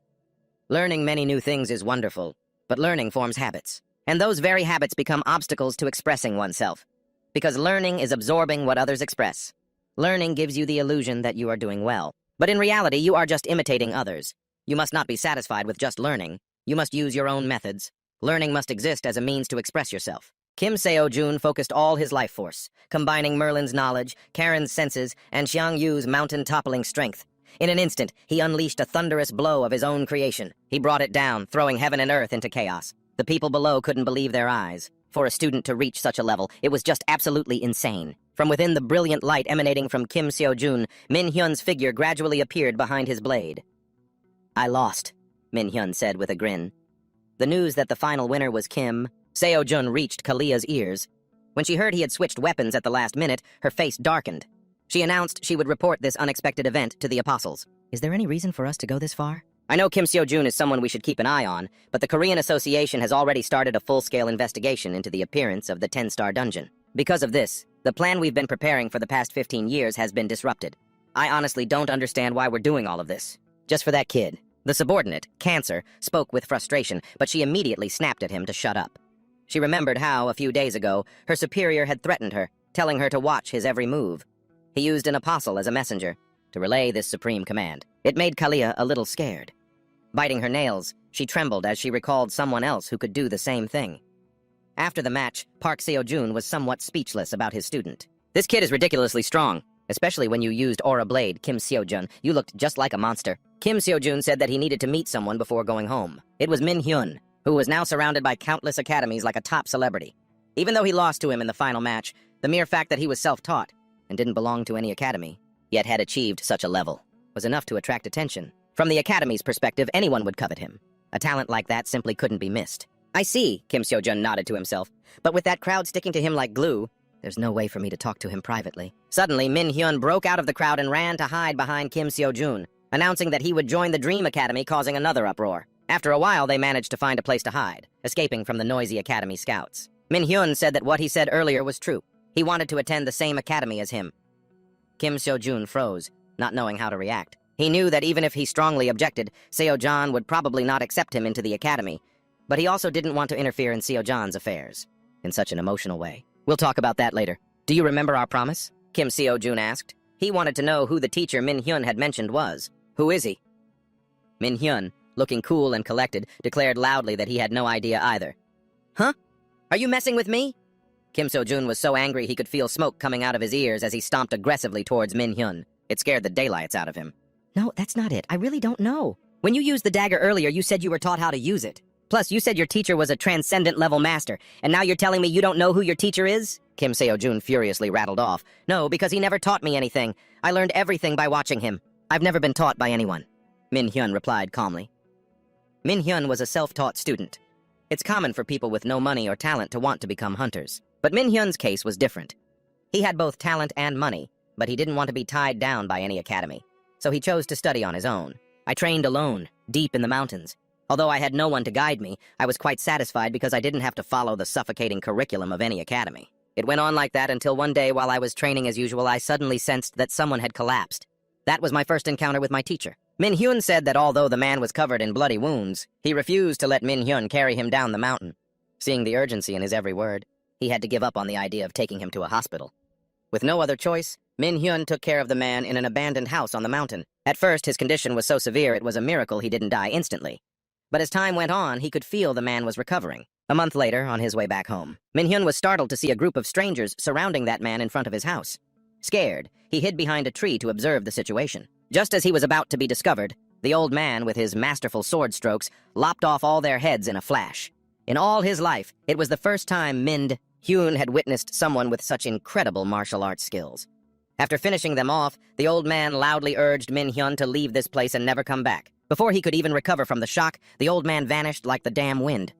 Learning many new things is wonderful, but learning forms habits. And those very habits become obstacles to expressing oneself. Because learning is absorbing what others express. Learning gives you the illusion that you are doing well. But in reality, you are just imitating others. You must not be satisfied with just learning. You must use your own methods. Learning must exist as a means to express yourself. Kim Seo-jun focused all his life force, combining Merlin's knowledge, Karen's senses, and Xiang Yu's mountain-toppling strength. In an instant, he unleashed a thunderous blow of his own creation. He brought it down, throwing heaven and earth into chaos. The people below couldn't believe their eyes. For a student to reach such a level, it was just absolutely insane. From within the brilliant light emanating from Kim Seo-jun, Min-hyun's figure gradually appeared behind his blade. I lost, Min-hyun said with a grin. The news that the final winner was Kim Seo-jun reached Kalia's ears. When she heard he had switched weapons at the last minute, her face darkened. She announced she would report this unexpected event to the apostles. Is there any reason for us to go this far? I know Kim Seo-jun is someone we should keep an eye on, but the Korean Association has already started a full-scale investigation into the appearance of the 10-star dungeon. Because of this, the plan we've been preparing for the past 15 years has been disrupted. I honestly don't understand why we're doing all of this. Just for that kid. The subordinate, Cancer, spoke with frustration, but she immediately snapped at him to shut up. She remembered how, a few days ago, her superior had threatened her, telling her to watch his every move. He used an apostle as a messenger to relay this supreme command. It made Kalia a little scared. Biting her nails, she trembled as she recalled someone else who could do the same thing. After the match, Park Seo-jun was somewhat speechless about his student. This kid is ridiculously strong, especially when you used Aura Blade, Kim Seo-jun. You looked just like a monster. Kim Seo-jun said that he needed to meet someone before going home. It was Min-hyun, who was now surrounded by countless academies like a top celebrity. Even though he lost to him in the final match, the mere fact that he was self-taught and didn't belong to any academy, yet had achieved such a level, was enough to attract attention. From the academy's perspective, anyone would covet him. A talent like that simply couldn't be missed. I see, Kim Seo-jun nodded to himself. But with that crowd sticking to him like glue, there's no way for me to talk to him privately. Suddenly, Min-hyun broke out of the crowd and ran to hide behind Kim Seo-jun, announcing that he would join the Dream Academy, causing another uproar. After a while, they managed to find a place to hide, escaping from the noisy academy scouts. Min-hyun said that what he said earlier was true. He wanted to attend the same academy as him. Kim Seo-jun froze, not knowing how to react. He knew that even if he strongly objected, Seo-Jan would probably not accept him into the academy, but he also didn't want to interfere in Seo-Jan's affairs in such an emotional way. We'll talk about that later. Do you remember our promise? Kim Seo-Jun asked. He wanted to know who the teacher Min-hyun had mentioned was. Who is he? Min-hyun, looking cool and collected, declared loudly that he had no idea either. Huh? Are you messing with me? Kim Seo-Jun was so angry he could feel smoke coming out of his ears as he stomped aggressively towards Min-hyun. It scared the daylights out of him. No, that's not it. I really don't know. When you used the dagger earlier, you said you were taught how to use it. Plus, you said your teacher was a transcendent-level master, and now you're telling me you don't know who your teacher is? Kim Seo-Jun furiously rattled off. No, because he never taught me anything. I learned everything by watching him. I've never been taught by anyone. Min-hyun replied calmly. Min-hyun was a self-taught student. It's common for people with no money or talent to want to become hunters. But Min-hyun's case was different. He had both talent and money, but he didn't want to be tied down by any academy. So he chose to study on his own. I trained alone, deep in the mountains. Although I had no one to guide me, I was quite satisfied because I didn't have to follow the suffocating curriculum of any academy. It went on like that until one day while I was training as usual, I suddenly sensed that someone had collapsed. That was my first encounter with my teacher. Min-hyun said that although the man was covered in bloody wounds, he refused to let Min-hyun carry him down the mountain. Seeing the urgency in his every word, he had to give up on the idea of taking him to a hospital. With no other choice, Min-hyun took care of the man in an abandoned house on the mountain. At first, his condition was so severe it was a miracle he didn't die instantly. But as time went on, he could feel the man was recovering. A month later, on his way back home, Min-hyun was startled to see a group of strangers surrounding that man in front of his house. Scared, he hid behind a tree to observe the situation. Just as he was about to be discovered, the old man, with his masterful sword strokes, lopped off all their heads in a flash. In all his life, it was the first time Min-hyun had witnessed someone with such incredible martial arts skills. After finishing them off, the old man loudly urged Min-hyun to leave this place and never come back. Before he could even recover from the shock, the old man vanished like the damn wind.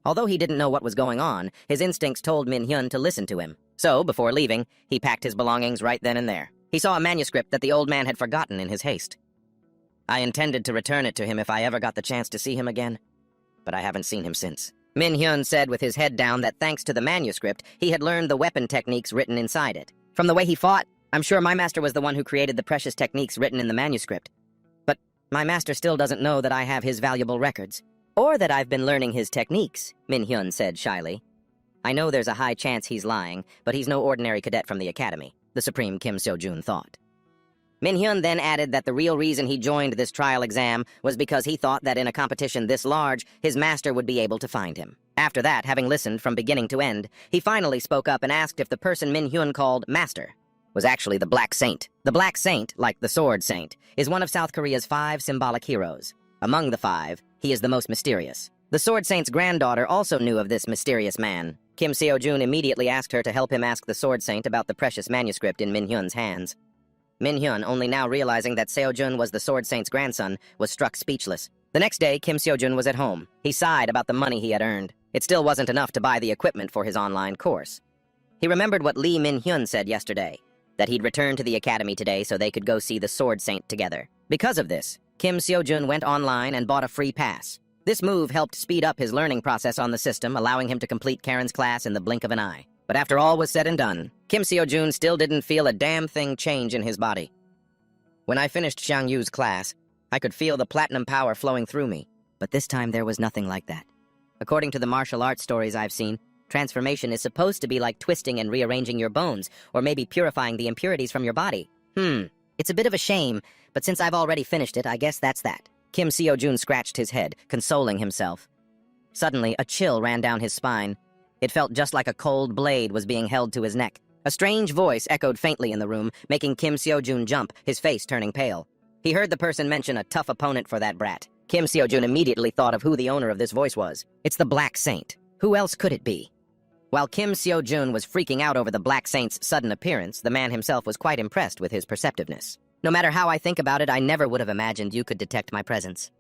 Although he didn't know what was going on, his instincts told Min-hyun to listen to him. So, before leaving, he packed his belongings right then and there. He saw a manuscript that the old man had forgotten in his haste. I intended to return it to him if I ever got the chance to see him again, but I haven't seen him since. Min-hyun said with his head down that thanks to the manuscript, he had learned the weapon techniques written inside it. From the way he fought, I'm sure my master was the one who created the precious techniques written in the manuscript. But my master still doesn't know that I have his valuable records. Or that I've been learning his techniques, Min-hyun said shyly. I know there's a high chance he's lying, but he's no ordinary cadet from the academy, the Supreme Kim Seo-Jun thought. Min-hyun then added that the real reason he joined this trial exam was because he thought that in a competition this large, his master would be able to find him. After that, having listened from beginning to end, he finally spoke up and asked if the person Min-hyun called Master was actually the Black Saint. The Black Saint, like the Sword Saint, is one of South Korea's 5 symbolic heroes. Among the 5, he is the most mysterious. The Sword Saint's granddaughter also knew of this mysterious man. Kim Seo-Jun immediately asked her to help him ask the Sword Saint about the precious manuscript in Min-hyun's hands. Min-hyun, only now realizing that Seo-Jun was the Sword Saint's grandson, was struck speechless. The next day, Kim Seo-Jun was at home. He sighed about the money he had earned. It still wasn't enough to buy the equipment for his online course. He remembered what Lee Min-hyun said yesterday, that he'd return to the academy today so they could go see the Sword Saint together. Because of this, Kim Seo-Jun went online and bought a free pass. This move helped speed up his learning process on the system, allowing him to complete Karen's class in the blink of an eye. But after all was said and done, Kim Seo-Jun still didn't feel a damn thing change in his body. When I finished Xiang Yu's class, I could feel the platinum power flowing through me, but this time there was nothing like that. According to the martial arts stories I've seen, transformation is supposed to be like twisting and rearranging your bones, or maybe purifying the impurities from your body. It's a bit of a shame, but since I've already finished it, I guess that's that. Kim Seo-Jun scratched his head, consoling himself. Suddenly, a chill ran down his spine. It felt just like a cold blade was being held to his neck. A strange voice echoed faintly in the room, making Kim Seo-Jun jump, his face turning pale. He heard the person mention a tough opponent for that brat. Kim Seo-Jun immediately thought of who the owner of this voice was. It's the Black Saint. Who else could it be? While Kim Seo-Jun was freaking out over the Black Saint's sudden appearance, the man himself was quite impressed with his perceptiveness. No matter how I think about it, I never would have imagined you could detect my presence.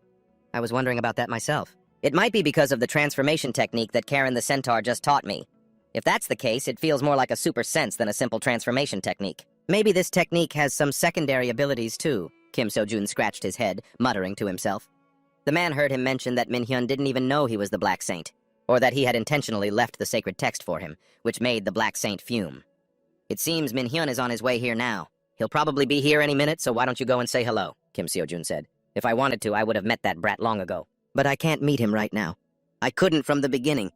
I was wondering about that myself. It might be because of the transformation technique that Karen the Centaur just taught me. If that's the case, it feels more like a super sense than a simple transformation technique. Maybe this technique has some secondary abilities too. Kim Seo-Jun scratched his head, muttering to himself. The man heard him mention that Min-hyun didn't even know he was the Black Saint, or that he had intentionally left the sacred text for him, which made the Black Saint fume. It seems Min-hyun is on his way here now. He'll probably be here any minute, so why don't you go and say hello? Kim Seo-jun said. If I wanted to, I would have met that brat long ago. But I can't meet him right now. I couldn't from the beginning.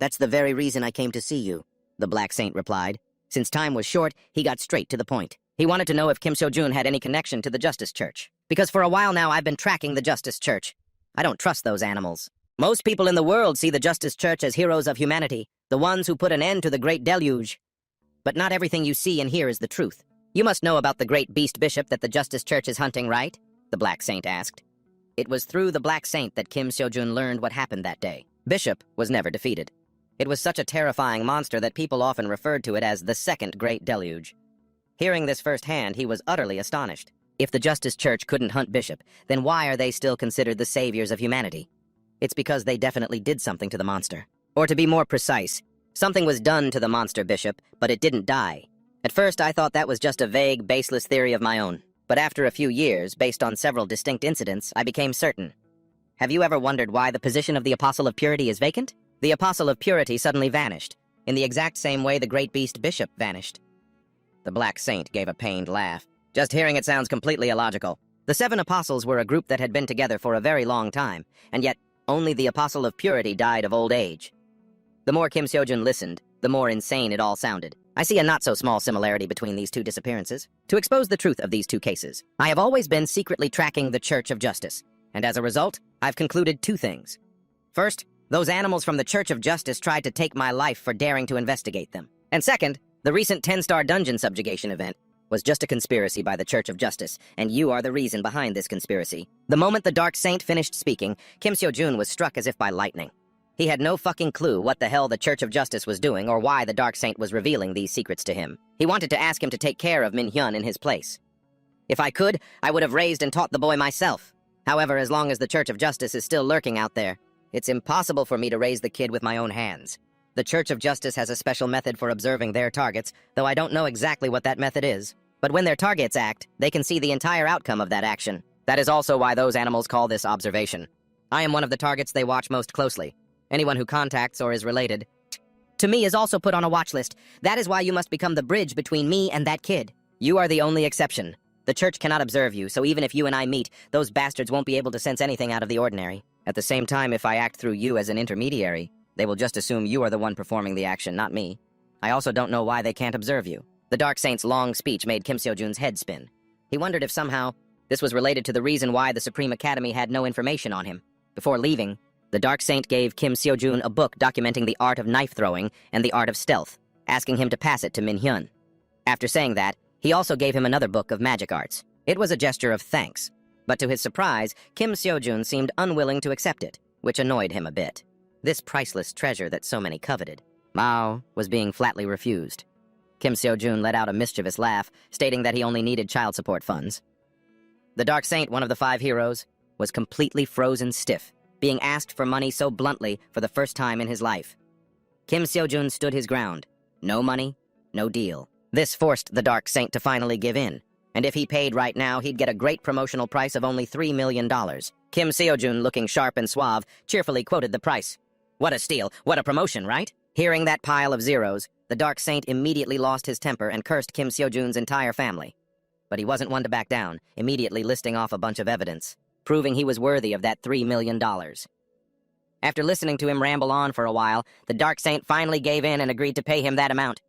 That's the very reason I came to see you, the Black Saint replied. Since time was short, he got straight to the point. He wanted to know if Kim Seo-jun had any connection to the Justice Church. Because for a while now, I've been tracking the Justice Church. I don't trust those animals. Most people in the world see the Justice Church as heroes of humanity, the ones who put an end to the Great Deluge. But not everything you see and hear is the truth. You must know about the great beast bishop that the Justice Church is hunting, right? The Black Saint asked. It was through the Black Saint that Kim Seo-jun learned what happened that day. Bishop was never defeated. It was such a terrifying monster that people often referred to it as the Second Great Deluge. Hearing this firsthand, he was utterly astonished. If the Justice Church couldn't hunt Bishop, then why are they still considered the saviors of humanity? It's because they definitely did something to the monster. Or to be more precise, something was done to the monster Bishop, but it didn't die. At first, I thought that was just a vague, baseless theory of my own. But after a few years, based on several distinct incidents, I became certain. Have you ever wondered why the position of the Apostle of Purity is vacant? The Apostle of Purity suddenly vanished, in the exact same way the great beast Bishop vanished. The Black Saint gave a pained laugh. Just hearing it sounds completely illogical. The 7 apostles were a group that had been together for a very long time, and yet only the Apostle of Purity died of old age. The more Kim Seo-jun listened, the more insane it all sounded. I see a not-so-small similarity between these two disappearances. To expose the truth of these two cases, I have always been secretly tracking the Church of Justice, and as a result, I've concluded 2 things. First, those animals from the Church of Justice tried to take my life for daring to investigate them. And second, the recent 10-star dungeon subjugation event was just a conspiracy by the Church of Justice, and you are the reason behind this conspiracy. The moment the Dark Saint finished speaking, Kim Seo-jun was struck as if by lightning. He had no fucking clue what the hell the Church of Justice was doing or why the Dark Saint was revealing these secrets to him. He wanted to ask him to take care of Min-hyun in his place. If I could, I would have raised and taught the boy myself. However, as long as the Church of Justice is still lurking out there, it's impossible for me to raise the kid with my own hands. The Church of Justice has a special method for observing their targets, though I don't know exactly what that method is. But when their targets act, they can see the entire outcome of that action. That is also why those animals call this observation. I am one of the targets they watch most closely. Anyone who contacts or is related to me is also put on a watch list. That is why you must become the bridge between me and that kid. You are the only exception. The Church cannot observe you, so even if you and I meet, those bastards won't be able to sense anything out of the ordinary. At the same time, if I act through you as an intermediary, they will just assume you are the one performing the action, not me. I also don't know why they can't observe you. The Dark Saint's long speech made Kim Seo-jun's head spin. He wondered if somehow this was related to the reason why the Supreme Academy had no information on him. Before leaving, the Dark Saint gave Kim Seo-jun a book documenting the art of knife throwing and the art of stealth, asking him to pass it to Min-hyun. After saying that, he also gave him another book of magic arts. It was a gesture of thanks, but to his surprise, Kim Seo-jun seemed unwilling to accept it, which annoyed him a bit. This priceless treasure that so many coveted, Mao, was being flatly refused. Kim Seo-jun let out a mischievous laugh, stating that he only needed child support funds. The Dark Saint, one of the 5 heroes, was completely frozen stiff, being asked for money so bluntly for the first time in his life. Kim Seo-jun stood his ground. No money, no deal. This forced the Dark Saint to finally give in, and if he paid right now, he'd get a great promotional price of only $3 million. Kim Seo-jun, looking sharp and suave, cheerfully quoted the price. What a steal, what a promotion, right? Hearing that pile of zeros, the Dark Saint immediately lost his temper and cursed Kim Seo-jun's entire family. But he wasn't one to back down, immediately listing off a bunch of evidence, proving he was worthy of that $3 million. After listening to him ramble on for a while, the Dark Saint finally gave in and agreed to pay him that amount.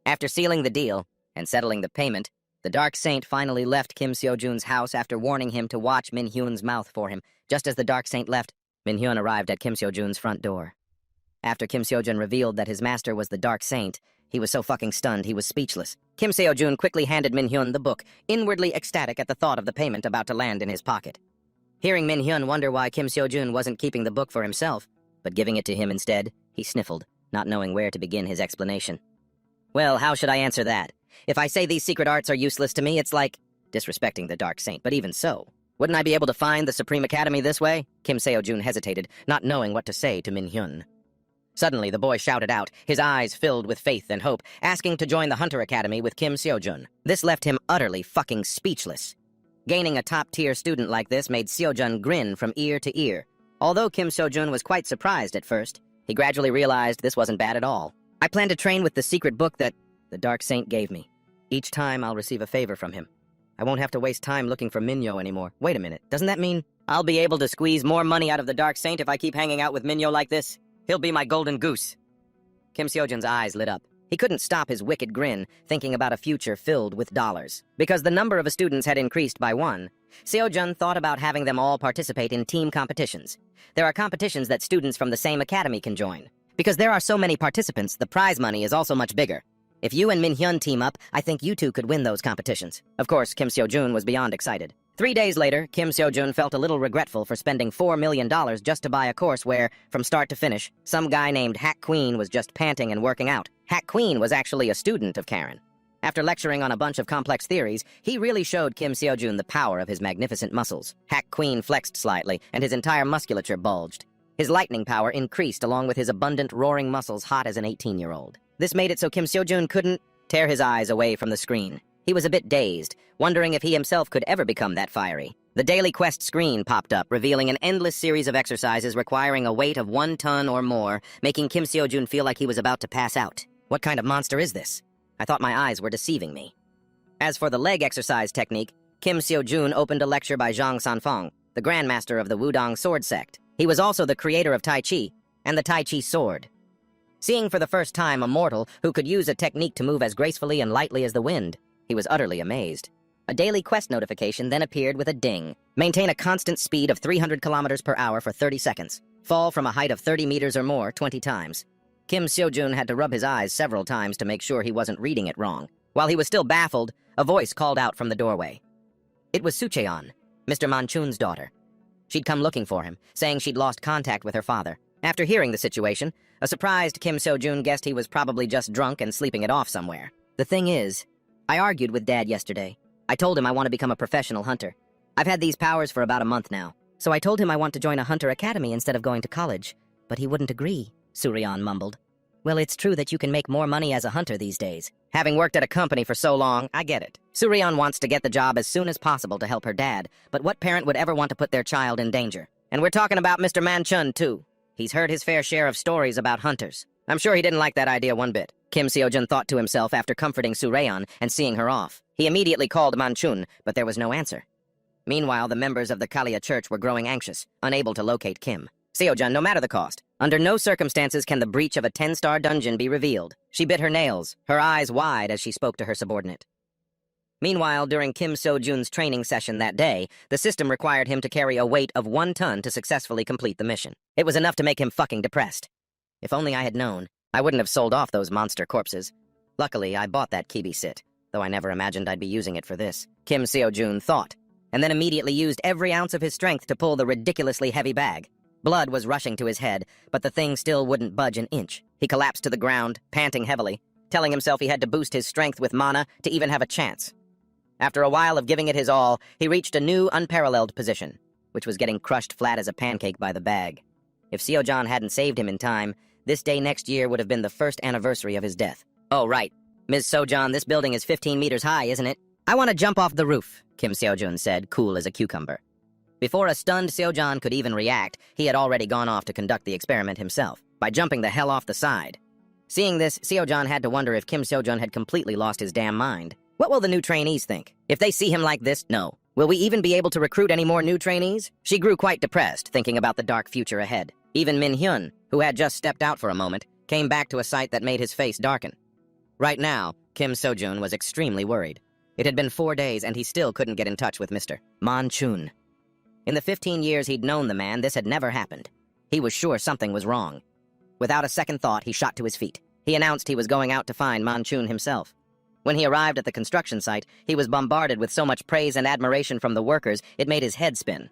After sealing the deal and settling the payment, the Dark Saint finally left Kim Seo-jun's house after warning him to watch Min-hyun's mouth for him. Just as the Dark Saint left, Min-hyun arrived at Kim Seo-jun's front door. After Kim Seo-jun revealed that his master was the Dark Saint, he was so fucking stunned he was speechless. Kim Seo-jun quickly handed Min-hyun the book, inwardly ecstatic at the thought of the payment about to land in his pocket. Hearing Min-hyun wonder why Kim Seo-jun wasn't keeping the book for himself, but giving it to him instead, he sniffled, not knowing where to begin his explanation. Well, how should I answer that? If I say these secret arts are useless to me, it's like disrespecting the Dark Saint, but even so, wouldn't I be able to find the Supreme Academy this way? Kim Seo-jun hesitated, not knowing what to say to Min-hyun. Suddenly, the boy shouted out, his eyes filled with faith and hope, asking to join the Hunter Academy with Kim Seo-jun. This left him utterly fucking speechless. Gaining a top-tier student like this made Seo-jun grin from ear to ear. Although Kim Seo-jun was quite surprised at first, he gradually realized this wasn't bad at all. I plan to train with the secret book that the Dark Saint gave me. Each time I'll receive a favor from him. I won't have to waste time looking for Minyo anymore. Wait a minute, doesn't that mean I'll be able to squeeze more money out of the Dark Saint if I keep hanging out with Minyo like this? He'll be my golden goose. Kim Seojun's eyes lit up. He couldn't stop his wicked grin, thinking about a future filled with dollars. Because the number of students had increased by 1, Seojun thought about having them all participate in team competitions. There are competitions that students from the same academy can join. Because there are so many participants, the prize money is also much bigger. If you and Min Hyun team up, I think you two could win those competitions. Of course, Kim Seojun was beyond excited. 3 days later, Kim Seojun felt a little regretful for spending $4 million just to buy a course where, from start to finish, some guy named Hack Queen was just panting and working out. Hack Queen was actually a student of Karen. After lecturing on a bunch of complex theories, he really showed Kim Seojun the power of his magnificent muscles. Hack Queen flexed slightly, and his entire musculature bulged. His lightning power increased along with his abundant, roaring muscles hot as an 18-year-old. This made it so Kim Seojun couldn't tear his eyes away from the screen. He was a bit dazed, wondering if he himself could ever become that fiery. The Daily Quest screen popped up, revealing an endless series of exercises requiring a weight of 1 ton or more, making Kim Seojun feel like he was about to pass out. What kind of monster is this? I thought my eyes were deceiving me. As for the leg exercise technique, Kim Seojun opened a lecture by Zhang Sanfeng, the grandmaster of the Wudong sword sect. He was also the creator of Tai Chi and the Tai Chi sword. Seeing for the first time a mortal who could use a technique to move as gracefully and lightly as the wind, he was utterly amazed. A daily quest notification then appeared with a ding. Maintain a constant speed of 300 kilometers per hour for 30 seconds. Fall from a height of 30 meters or more 20 times. Kim Seojun had to rub his eyes several times to make sure he wasn't reading it wrong. While he was still baffled, a voice called out from the doorway. It was Sucheon, Mr. Manchun's daughter. She'd come looking for him, saying she'd lost contact with her father. After hearing the situation, a surprised Kim Seojun guessed he was probably just drunk and sleeping it off somewhere. The thing is, I argued with Dad yesterday. I told him I want to become a professional hunter. I've had these powers for about a month now, so I told him I want to join a hunter academy instead of going to college. But he wouldn't agree, Suryeon mumbled. Well, it's true that you can make more money as a hunter these days. Having worked at a company for so long, I get it. Suryeon wants to get the job as soon as possible to help her dad, but what parent would ever want to put their child in danger? And we're talking about Mr. Manchun, too. He's heard his fair share of stories about hunters. I'm sure he didn't like that idea one bit, Kim Seojun thought to himself after comforting Suryeon and seeing her off. He immediately called Manchun, but there was no answer. Meanwhile, the members of the Kalia Church were growing anxious, unable to locate Kim. Seojun, no matter the cost, under no circumstances can the breach of a 10-star dungeon be revealed. She bit her nails, her eyes wide as she spoke to her subordinate. Meanwhile, during Kim Seojun's training session that day, the system required him to carry a weight of 1 ton to successfully complete the mission. It was enough to make him fucking depressed. If only I had known, I wouldn't have sold off those monster corpses. Luckily, I bought that kibi sit, though I never imagined I'd be using it for this, Kim Seojun thought, and then immediately used every ounce of his strength to pull the ridiculously heavy bag. Blood was rushing to his head, but the thing still wouldn't budge an inch. He collapsed to the ground, panting heavily, telling himself he had to boost his strength with mana to even have a chance. After a while of giving it his all, he reached a new, unparalleled position, which was getting crushed flat as a pancake by the bag. If Seojun hadn't saved him in time, this day next year would have been the first anniversary of his death. Oh, right. Ms. Seojun, this building is 15 meters high, isn't it? I want to jump off the roof, Kim Seojun said, cool as a cucumber. Before a stunned Seojun could even react, he had already gone off to conduct the experiment himself, by jumping the hell off the side. Seeing this, Seojun had to wonder if Kim Seojun had completely lost his damn mind. What will the new trainees think? If they see him like this, no. Will we even be able to recruit any more new trainees? She grew quite depressed, thinking about the dark future ahead. Even Min Hyun, who had just stepped out for a moment, came back to a sight that made his face darken. Right now, Kim Seojun was extremely worried. It had been 4 days and he still couldn't get in touch with Mr. Manchun. In the 15 years he'd known the man, this had never happened. He was sure something was wrong. Without a second thought, he shot to his feet. He announced he was going out to find Manchun himself. When he arrived at the construction site, he was bombarded with so much praise and admiration from the workers, it made his head spin.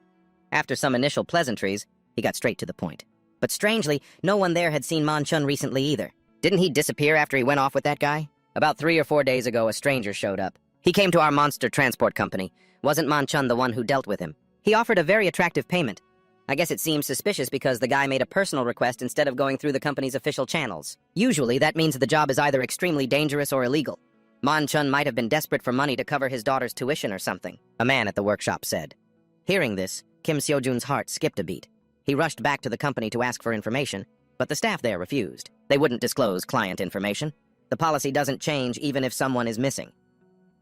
After some initial pleasantries, he got straight to the point. But strangely, no one there had seen Manchun recently either. Didn't he disappear after he went off with that guy? About 3 or 4 days ago, a stranger showed up. He came to our monster transport company. Wasn't Manchun the one who dealt with him? He offered a very attractive payment. I guess it seems suspicious because the guy made a personal request instead of going through the company's official channels. Usually, that means the job is either extremely dangerous or illegal. Manchun might have been desperate for money to cover his daughter's tuition or something, a man at the workshop said. Hearing this, Kim Seojun's heart skipped a beat. He rushed back to the company to ask for information, but the staff there refused. They wouldn't disclose client information. The policy doesn't change even if someone is missing.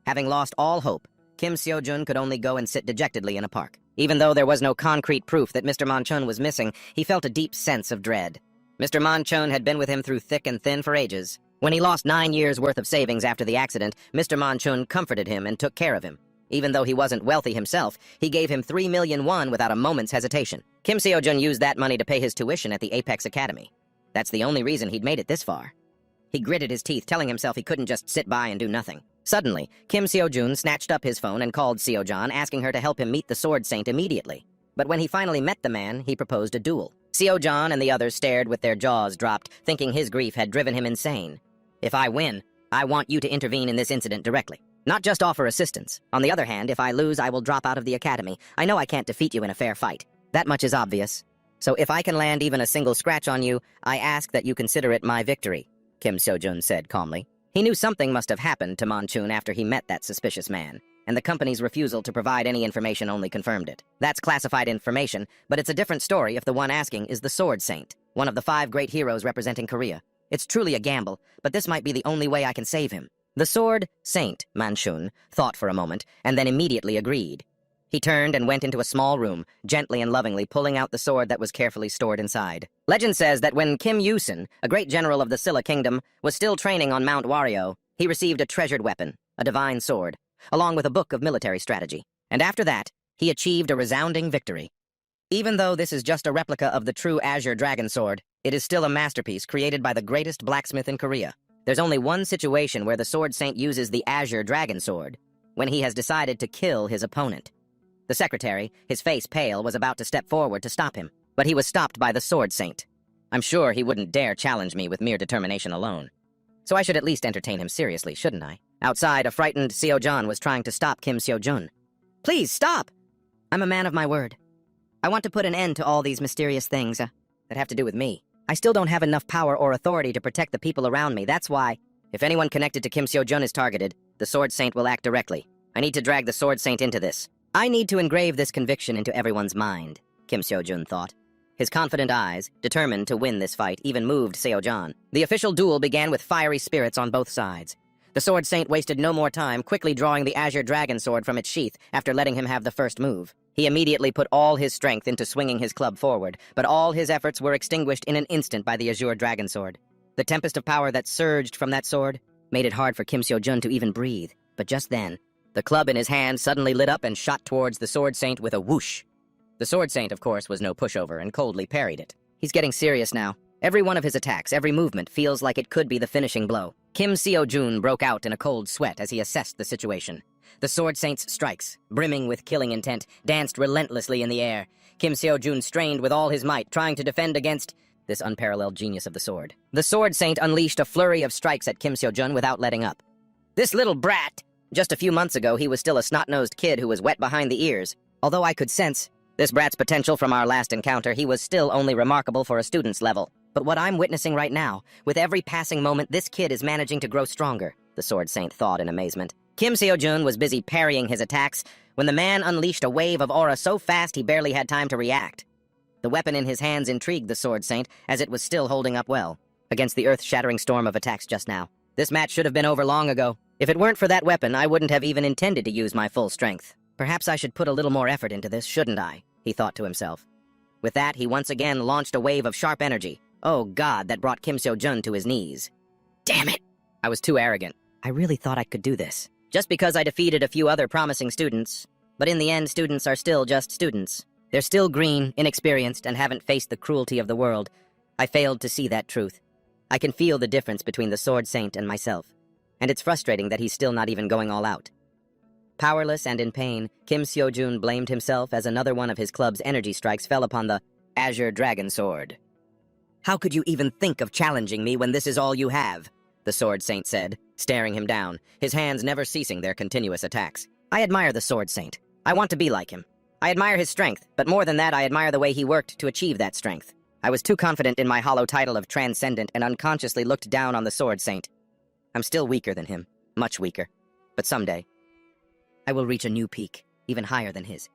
Having lost all hope, Kim Seo-jun could only go and sit dejectedly in a park. Even though there was no concrete proof that Mr. Mon-chun was missing, he felt a deep sense of dread. Mr. Mon-chun had been with him through thick and thin for ages. When he lost 9 years' worth of savings after the accident, Mr. Mon-chun comforted him and took care of him. Even though he wasn't wealthy himself, he gave him 3 million won without a moment's hesitation. Kim Seo-jun used that money to pay his tuition at the Apex Academy. That's the only reason he'd made it this far. He gritted his teeth, telling himself he couldn't just sit by and do nothing. Suddenly, Kim Seo-jun snatched up his phone and called Seo-jan, asking her to help him meet the Sword Saint immediately. But when he finally met the man, he proposed a duel. Seo-jan and the others stared with their jaws dropped, thinking his grief had driven him insane. If I win, I want you to intervene in this incident directly. Not just offer assistance. On the other hand, if I lose, I will drop out of the academy. I know I can't defeat you in a fair fight. That much is obvious. So if I can land even a single scratch on you, I ask that you consider it my victory, Kim Seo-jun said calmly. He knew something must have happened to Mon-chun after he met that suspicious man, and the company's refusal to provide any information only confirmed it. That's classified information, but it's a different story if the one asking is the Sword Saint, one of the 5 great heroes representing Korea. It's truly a gamble, but this might be the only way I can save him. The Sword Saint, Mon-chun, thought for a moment, and then immediately agreed. He turned and went into a small room, gently and lovingly pulling out the sword that was carefully stored inside. Legend says that when Kim Yusin, a great general of the Silla Kingdom, was still training on Mount Wario, he received a treasured weapon, a divine sword, along with a book of military strategy. And after that, he achieved a resounding victory. Even though this is just a replica of the true Azure Dragon Sword, it is still a masterpiece created by the greatest blacksmith in Korea. There's only one situation where the Sword Saint uses the Azure Dragon Sword, when he has decided to kill his opponent. The secretary, his face pale, was about to step forward to stop him, but he was stopped by the Sword Saint. I'm sure he wouldn't dare challenge me with mere determination alone. So I should at least entertain him seriously, shouldn't I? Outside, a frightened Seo-jan was trying to stop Kim Seo-jun. Please, stop! I'm a man of my word. I want to put an end to all these mysterious things that have to do with me. I still don't have enough power or authority to protect the people around me. That's why, if anyone connected to Kim Seo-jun is targeted, the Sword Saint will act directly. I need to drag the Sword Saint into this. I need to engrave this conviction into everyone's mind, Kim Seo-jun thought. His confident eyes, determined to win this fight, even moved Seo-jan. The official duel began with fiery spirits on both sides. The Sword Saint wasted no more time, quickly drawing the Azure Dragon Sword from its sheath after letting him have the first move. He immediately put all his strength into swinging his club forward, but all his efforts were extinguished in an instant by the Azure Dragon Sword. The tempest of power that surged from that sword made it hard for Kim Seo-jun to even breathe, but just then, the club in his hand suddenly lit up and shot towards the Sword Saint with a whoosh. The Sword Saint, of course, was no pushover and coldly parried it. He's getting serious now. Every one of his attacks, every movement, feels like it could be the finishing blow. Kim Seo-jun broke out in a cold sweat as he assessed the situation. The Sword Saint's strikes, brimming with killing intent, danced relentlessly in the air. Kim Seo-jun strained with all his might, trying to defend against this unparalleled genius of the sword. The Sword Saint unleashed a flurry of strikes at Kim Seo-jun without letting up. This little brat! Just a few months ago, he was still a snot-nosed kid who was wet behind the ears. Although I could sense this brat's potential from our last encounter, he was still only remarkable for a student's level. But what I'm witnessing right now, with every passing moment, this kid is managing to grow stronger, the Sword Saint thought in amazement. Kim Seo-jun was busy parrying his attacks when the man unleashed a wave of aura so fast he barely had time to react. The weapon in his hands intrigued the Sword Saint, as it was still holding up well against the earth-shattering storm of attacks just now. This match should have been over long ago. If it weren't for that weapon, I wouldn't have even intended to use my full strength. Perhaps I should put a little more effort into this, shouldn't I? He thought to himself. With that, he once again launched a wave of sharp energy. Oh God, that brought Kim Seo-jun to his knees. Damn it! I was too arrogant. I really thought I could do this. Just because I defeated a few other promising students. But in the end, students are still just students. They're still green, inexperienced, and haven't faced the cruelty of the world. I failed to see that truth. I can feel the difference between the Sword Saint and myself. And it's frustrating that he's still not even going all out. Powerless and in pain, Kim Seo-jun blamed himself as another one of his club's energy strikes fell upon the Azure Dragon Sword. How could you even think of challenging me when this is all you have? The Sword Saint said, staring him down, his hands never ceasing their continuous attacks. I admire the Sword Saint. I want to be like him. I admire his strength, but more than that, I admire the way he worked to achieve that strength. I was too confident in my hollow title of Transcendent and unconsciously looked down on the Sword Saint. I'm still weaker than him, much weaker. But someday, I will reach a new peak, even higher than his.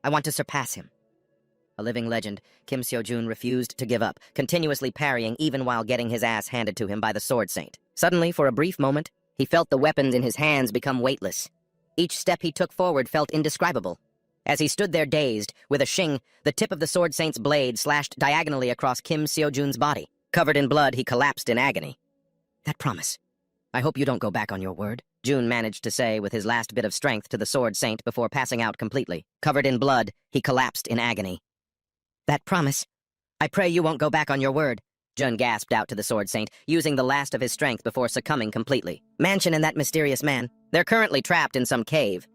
I want to surpass him. A living legend, Kim Seo-jun refused to give up, continuously parrying even while getting his ass handed to him by the Sword Saint. Suddenly, for a brief moment, he felt the weapons in his hands become weightless. Each step he took forward felt indescribable. As he stood there dazed, with a shing, the tip of the Sword Saint's blade slashed diagonally across Kim Seo-jun's body. Covered in blood, he collapsed in agony. "That promise. I hope you don't go back on your word," Jun managed to say with his last bit of strength to the Sword Saint before passing out completely. Covered in blood, he collapsed in agony. "That promise. I pray you won't go back on your word," Jun gasped out to the Sword Saint, using the last of his strength before succumbing completely. Mansion and that mysterious man, they're currently trapped in some cave.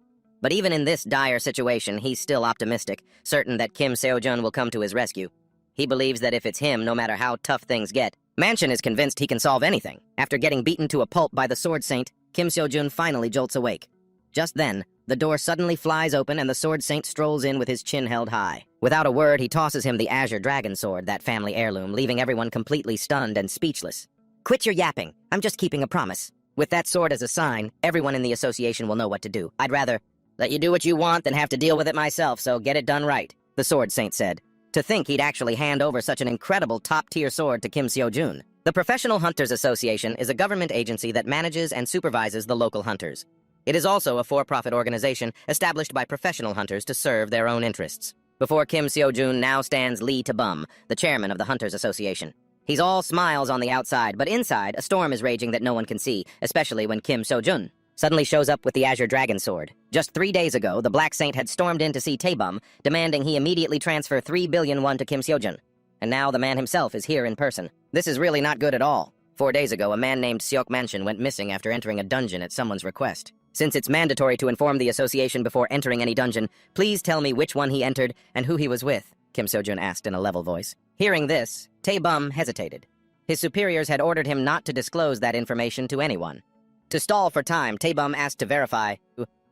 But even in this dire situation, he's still optimistic, certain that Kim Seo-jun will come to his rescue. He believes that if it's him, no matter how tough things get, Mansion is convinced he can solve anything. After getting beaten to a pulp by the Sword Saint, Kim Seo-jun finally jolts awake. Just then, the door suddenly flies open and the Sword Saint strolls in with his chin held high. Without a word, he tosses him the Azure Dragon Sword, that family heirloom, leaving everyone completely stunned and speechless. "Quit your yapping. I'm just keeping a promise. With that sword as a sign, everyone in the association will know what to do. I'd rather let you do what you want than have to deal with it myself, so get it done right," the Sword Saint said. To think he'd actually hand over such an incredible top-tier sword to Kim Seo-jun. The Professional Hunters Association is a government agency that manages and supervises the local hunters. It is also a for-profit organization established by professional hunters to serve their own interests. Before Kim Seo-jun now stands Lee Ta-bum, the chairman of the Hunters Association. He's all smiles on the outside, but inside, a storm is raging that no one can see, especially when Kim Seo-jun suddenly shows up with the Azure Dragon Sword. Just 3 days ago, the Black Saint had stormed in to see Ta-bum, demanding he immediately transfer 3 billion won to Kim Seo-jun. And now the man himself is here in person. This is really not good at all. 4 days ago, a man named Seok Mansion went missing after entering a dungeon at someone's request. Since it's mandatory to inform the association before entering any dungeon, please tell me which one he entered and who he was with, Kim Seo-jun asked in a level voice. Hearing this, Ta-bum hesitated. His superiors had ordered him not to disclose that information to anyone. To stall for time, Ta-bum asked to verify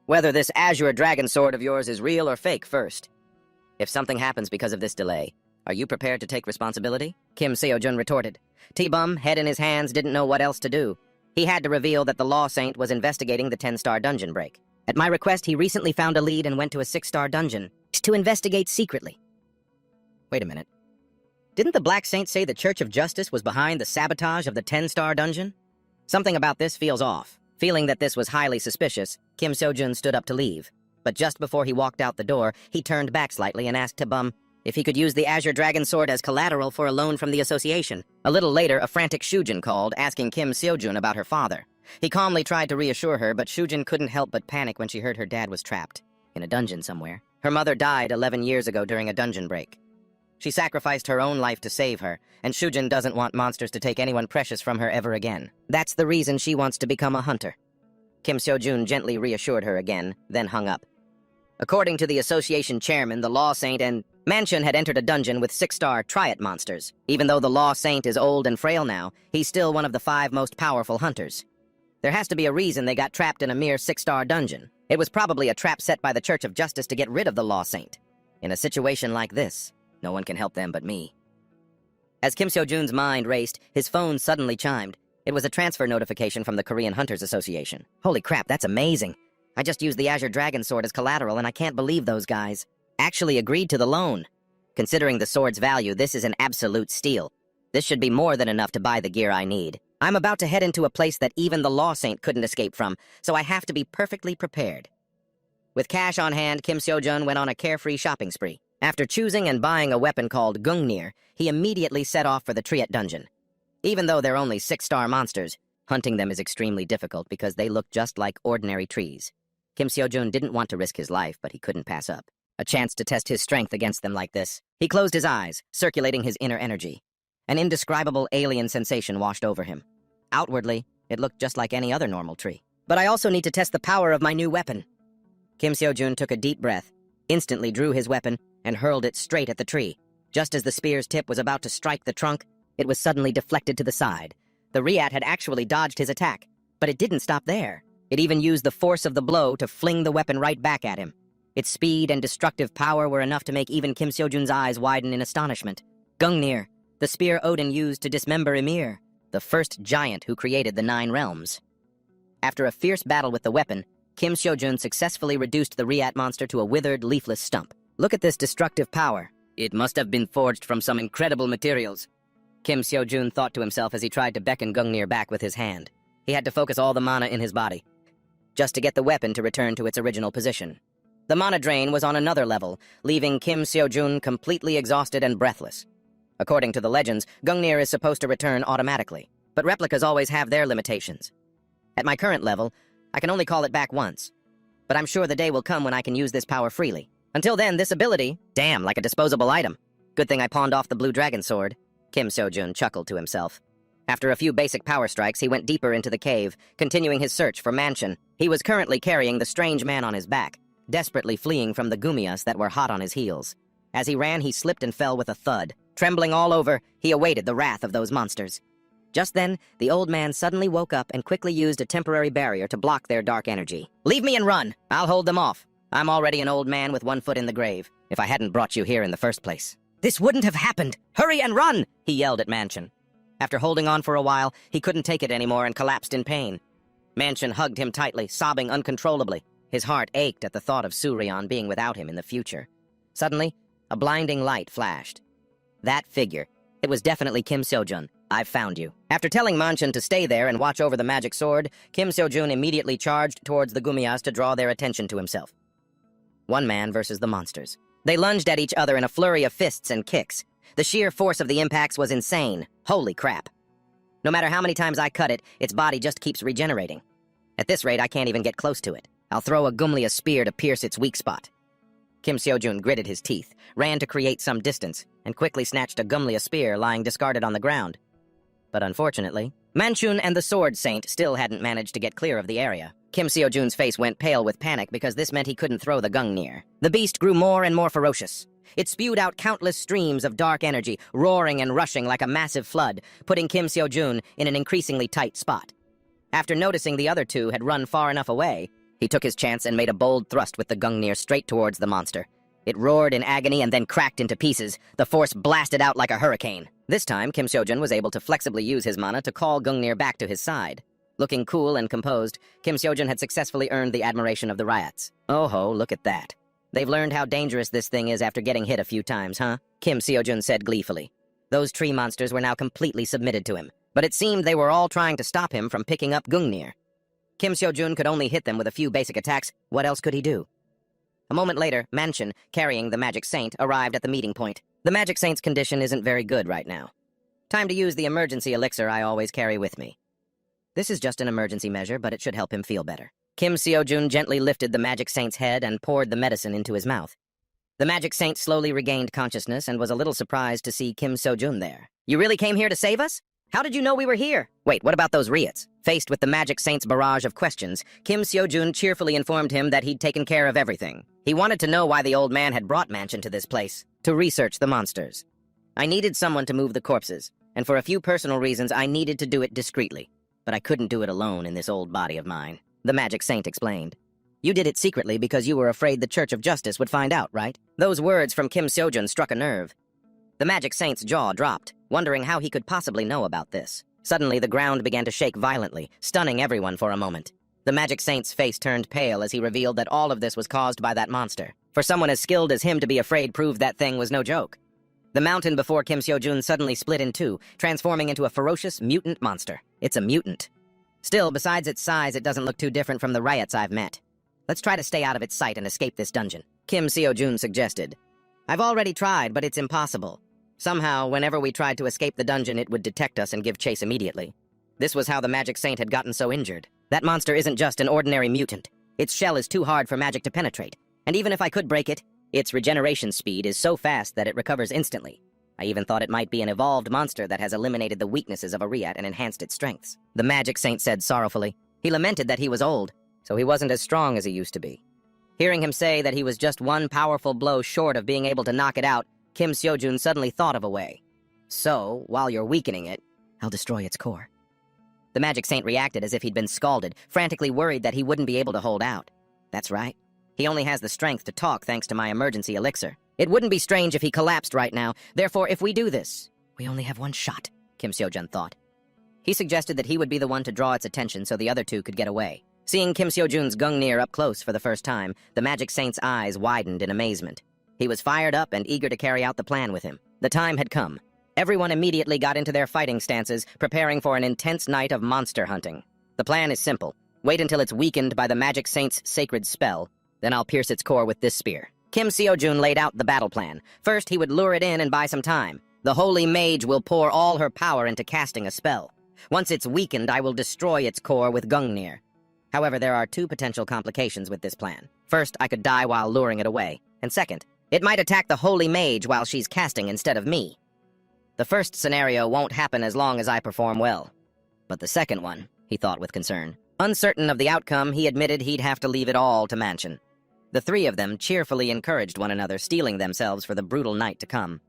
whether this Azure Dragon Sword of yours is real or fake first. "If something happens because of this delay, are you prepared to take responsibility?" Kim Seo-jun retorted. Ta-bum, head in his hands, didn't know what else to do. He had to reveal that the Law Saint was investigating the 10-star dungeon break. At my request, he recently found a lead and went to a 6-star dungeon to investigate secretly. Wait a minute. Didn't the Black Saint say the Church of Justice was behind the sabotage of the 10-star dungeon? Something about this feels off. Feeling that this was highly suspicious, Kim Seo-jun stood up to leave. But just before he walked out the door, he turned back slightly and asked Ta-bum if he could use the Azure Dragon Sword as collateral for a loan from the association. A little later, a frantic Shujin called, asking Kim Seo-jun about her father. He calmly tried to reassure her, but Shujin couldn't help but panic when she heard her dad was trapped in a dungeon somewhere. Her mother died 11 years ago during a dungeon break. She sacrificed her own life to save her, and Shujin doesn't want monsters to take anyone precious from her ever again. That's the reason she wants to become a hunter. Kim Seo-jun gently reassured her again, then hung up. According to the association chairman, the Law Saint and Mansion had entered a dungeon with 6-star Triad monsters. Even though the Law Saint is old and frail now, he's still one of the 5 most powerful hunters. There has to be a reason they got trapped in a mere 6-star dungeon. It was probably a trap set by the Church of Justice to get rid of the Law Saint. In a situation like this, no one can help them but me. As Kim Seo-jun's mind raced, his phone suddenly chimed. It was a transfer notification from the Korean Hunters Association. Holy crap, that's amazing. I just used the Azure Dragon Sword as collateral, and I can't believe those guys actually agreed to the loan. Considering the sword's value, this is an absolute steal. This should be more than enough to buy the gear I need. I'm about to head into a place that even the Law Saint couldn't escape from, so I have to be perfectly prepared. With cash on hand, Kim Seo-jun went on a carefree shopping spree. After choosing and buying a weapon called Gungnir, he immediately set off for the Triet dungeon. Even though they're only 6-star monsters, hunting them is extremely difficult because they look just like ordinary trees. Kim Seo-jun didn't want to risk his life, but he couldn't pass up a chance to test his strength against them like this. He closed his eyes, circulating his inner energy. An indescribable alien sensation washed over him. Outwardly, it looked just like any other normal tree. But I also need to test the power of my new weapon. Kim Seo-jun took a deep breath, instantly drew his weapon, and hurled it straight at the tree. Just as the spear's tip was about to strike the trunk, it was suddenly deflected to the side. The Riat had actually dodged his attack, but it didn't stop there. It even used the force of the blow to fling the weapon right back at him. Its speed and destructive power were enough to make even Kim Seo-jun's eyes widen in astonishment. Gungnir, the spear Odin used to dismember Ymir, the first giant who created the 9 realms. After a fierce battle with the weapon, Kim Seo-jun successfully reduced the Riat monster to a withered, leafless stump. Look at this destructive power. It must have been forged from some incredible materials. Kim Seo-jun thought to himself as he tried to beckon Gungnir back with his hand. He had to focus all the mana in his body. just to get the weapon to return to its original position. The mana drain was on another level, leaving Kim Seo-jun completely exhausted and breathless. According to the legends, Gungnir is supposed to return automatically, but replicas always have their limitations. At my current level, I can only call it back once, but I'm sure the day will come when I can use this power freely. Until then, this ability, damn, like a disposable item. Good thing I pawned off the blue dragon sword. Kim Seo-jun chuckled to himself. After a few basic power strikes, he went deeper into the cave, continuing his search for Mansion. He was currently carrying the strange man on his back, desperately fleeing from the Gumiyas that were hot on his heels. As he ran, he slipped and fell with a thud. Trembling all over, he awaited the wrath of those monsters. Just then, the old man suddenly woke up and quickly used a temporary barrier to block their dark energy. "Leave me and run! I'll hold them off. I'm already an old man with one foot in the grave, if I hadn't brought you here in the first place." "This wouldn't have happened! Hurry and run!" he yelled at Mansion. After holding on for a while, he couldn't take it anymore and collapsed in pain. Mansion hugged him tightly, sobbing uncontrollably. His heart ached at the thought of Suryeon being without him in the future. Suddenly, a blinding light flashed. That figure. It was definitely Kim Seo-jun. "I've found you." After telling Mansion to stay there and watch over the magic sword, Kim Seo-jun immediately charged towards the Gumiyas to draw their attention to himself. One man versus the monsters. They lunged at each other in a flurry of fists and kicks. The sheer force of the impacts was insane. Holy crap. No matter how many times I cut it, its body just keeps regenerating. At this rate, I can't even get close to it. I'll throw a Gumlia spear to pierce its weak spot. Kim Seo-jun gritted his teeth, ran to create some distance, and quickly snatched a Gumlia spear lying discarded on the ground. But unfortunately, Manchun and the Sword Saint still hadn't managed to get clear of the area. Kim Seo-jun's face went pale with panic because this meant he couldn't throw the Gungnir. The beast grew more and more ferocious. It spewed out countless streams of dark energy, roaring and rushing like a massive flood, putting Kim Seo-jun in an increasingly tight spot. After noticing the other two had run far enough away, he took his chance and made a bold thrust with the Gungnir straight towards the monster. It roared in agony and then cracked into pieces, the force blasted out like a hurricane. This time, Kim Seo-jun was able to flexibly use his mana to call Gungnir back to his side. Looking cool and composed, Kim Seo-jun had successfully earned the admiration of the riots. Oh ho, look at that. They've learned how dangerous this thing is after getting hit a few times, huh? Kim Seo-jun said gleefully. Those tree monsters were now completely submitted to him, but it seemed they were all trying to stop him from picking up Gungnir. Kim Seo-jun could only hit them with a few basic attacks. What else could he do? A moment later, Mansion, carrying the Magic Saint, arrived at the meeting point. The Magic Saint's condition isn't very good right now. Time to use the emergency elixir I always carry with me. This is just an emergency measure, but it should help him feel better. Kim Seo-jun gently lifted the Magic Saint's head and poured the medicine into his mouth. The Magic Saint slowly regained consciousness and was a little surprised to see Kim Seo-jun there. "You really came here to save us? How did you know we were here? Wait, what about those riots?" Faced with the Magic Saint's barrage of questions, Kim Seo-jun cheerfully informed him that he'd taken care of everything. He wanted to know why the old man had brought Mansion to this place, to research the monsters. "I needed someone to move the corpses, and for a few personal reasons I needed to do it discreetly. But I couldn't do it alone in this old body of mine," the Magic Saint explained. "You did it secretly because you were afraid the Church of Justice would find out, right?" Those words from Kim Seo-jun struck a nerve. The Magic Saint's jaw dropped, wondering how he could possibly know about this. Suddenly, the ground began to shake violently, stunning everyone for a moment. The Magic Saint's face turned pale as he revealed that all of this was caused by that monster. For someone as skilled as him to be afraid proved that thing was no joke. The mountain before Kim Seo-jun suddenly split in two, transforming into a ferocious mutant monster. It's a mutant. Still, besides its size, it doesn't look too different from the riots I've met. "Let's try to stay out of its sight and escape this dungeon," Kim Seo-jun suggested. "I've already tried, but it's impossible. Somehow, whenever we tried to escape the dungeon, it would detect us and give chase immediately. This was how the Magic Saint had gotten so injured. That monster isn't just an ordinary mutant. Its shell is too hard for magic to penetrate, and even if I could break it, its regeneration speed is so fast that it recovers instantly. I even thought it might be an evolved monster that has eliminated the weaknesses of a Riat and enhanced its strengths," the Magic Saint said sorrowfully. He lamented that he was old, so he wasn't as strong as he used to be. Hearing him say that he was just one powerful blow short of being able to knock it out, Kim Seo-jun suddenly thought of a way. "So, while you're weakening it, I'll destroy its core." The Magic Saint reacted as if he'd been scalded, frantically worried that he wouldn't be able to hold out. "That's right. He only has the strength to talk thanks to my emergency elixir. It wouldn't be strange if he collapsed right now. Therefore, if we do this, we only have one shot," Kim Seo-jun thought. He suggested that he would be the one to draw its attention so the other two could get away. Seeing Kim Seo-jun's Gungnir up close for the first time, the Magic Saint's eyes widened in amazement. He was fired up and eager to carry out the plan with him. The time had come. Everyone immediately got into their fighting stances, preparing for an intense night of monster hunting. The plan is simple. Wait until it's weakened by the magic saint's sacred spell, then I'll pierce its core with this spear. Kim Seo-jun laid out the battle plan. First, he would lure it in and buy some time. The holy mage will pour all her power into casting a spell. Once it's weakened, I will destroy its core with Gungnir. However, there are two potential complications with this plan. First, I could die while luring it away. And second, it might attack the holy mage while she's casting instead of me. The first scenario won't happen as long as I perform well. But the second one, he thought with concern. Uncertain of the outcome, he admitted he'd have to leave it all to Mansion. The three of them cheerfully encouraged one another, steeling themselves for the brutal night to come.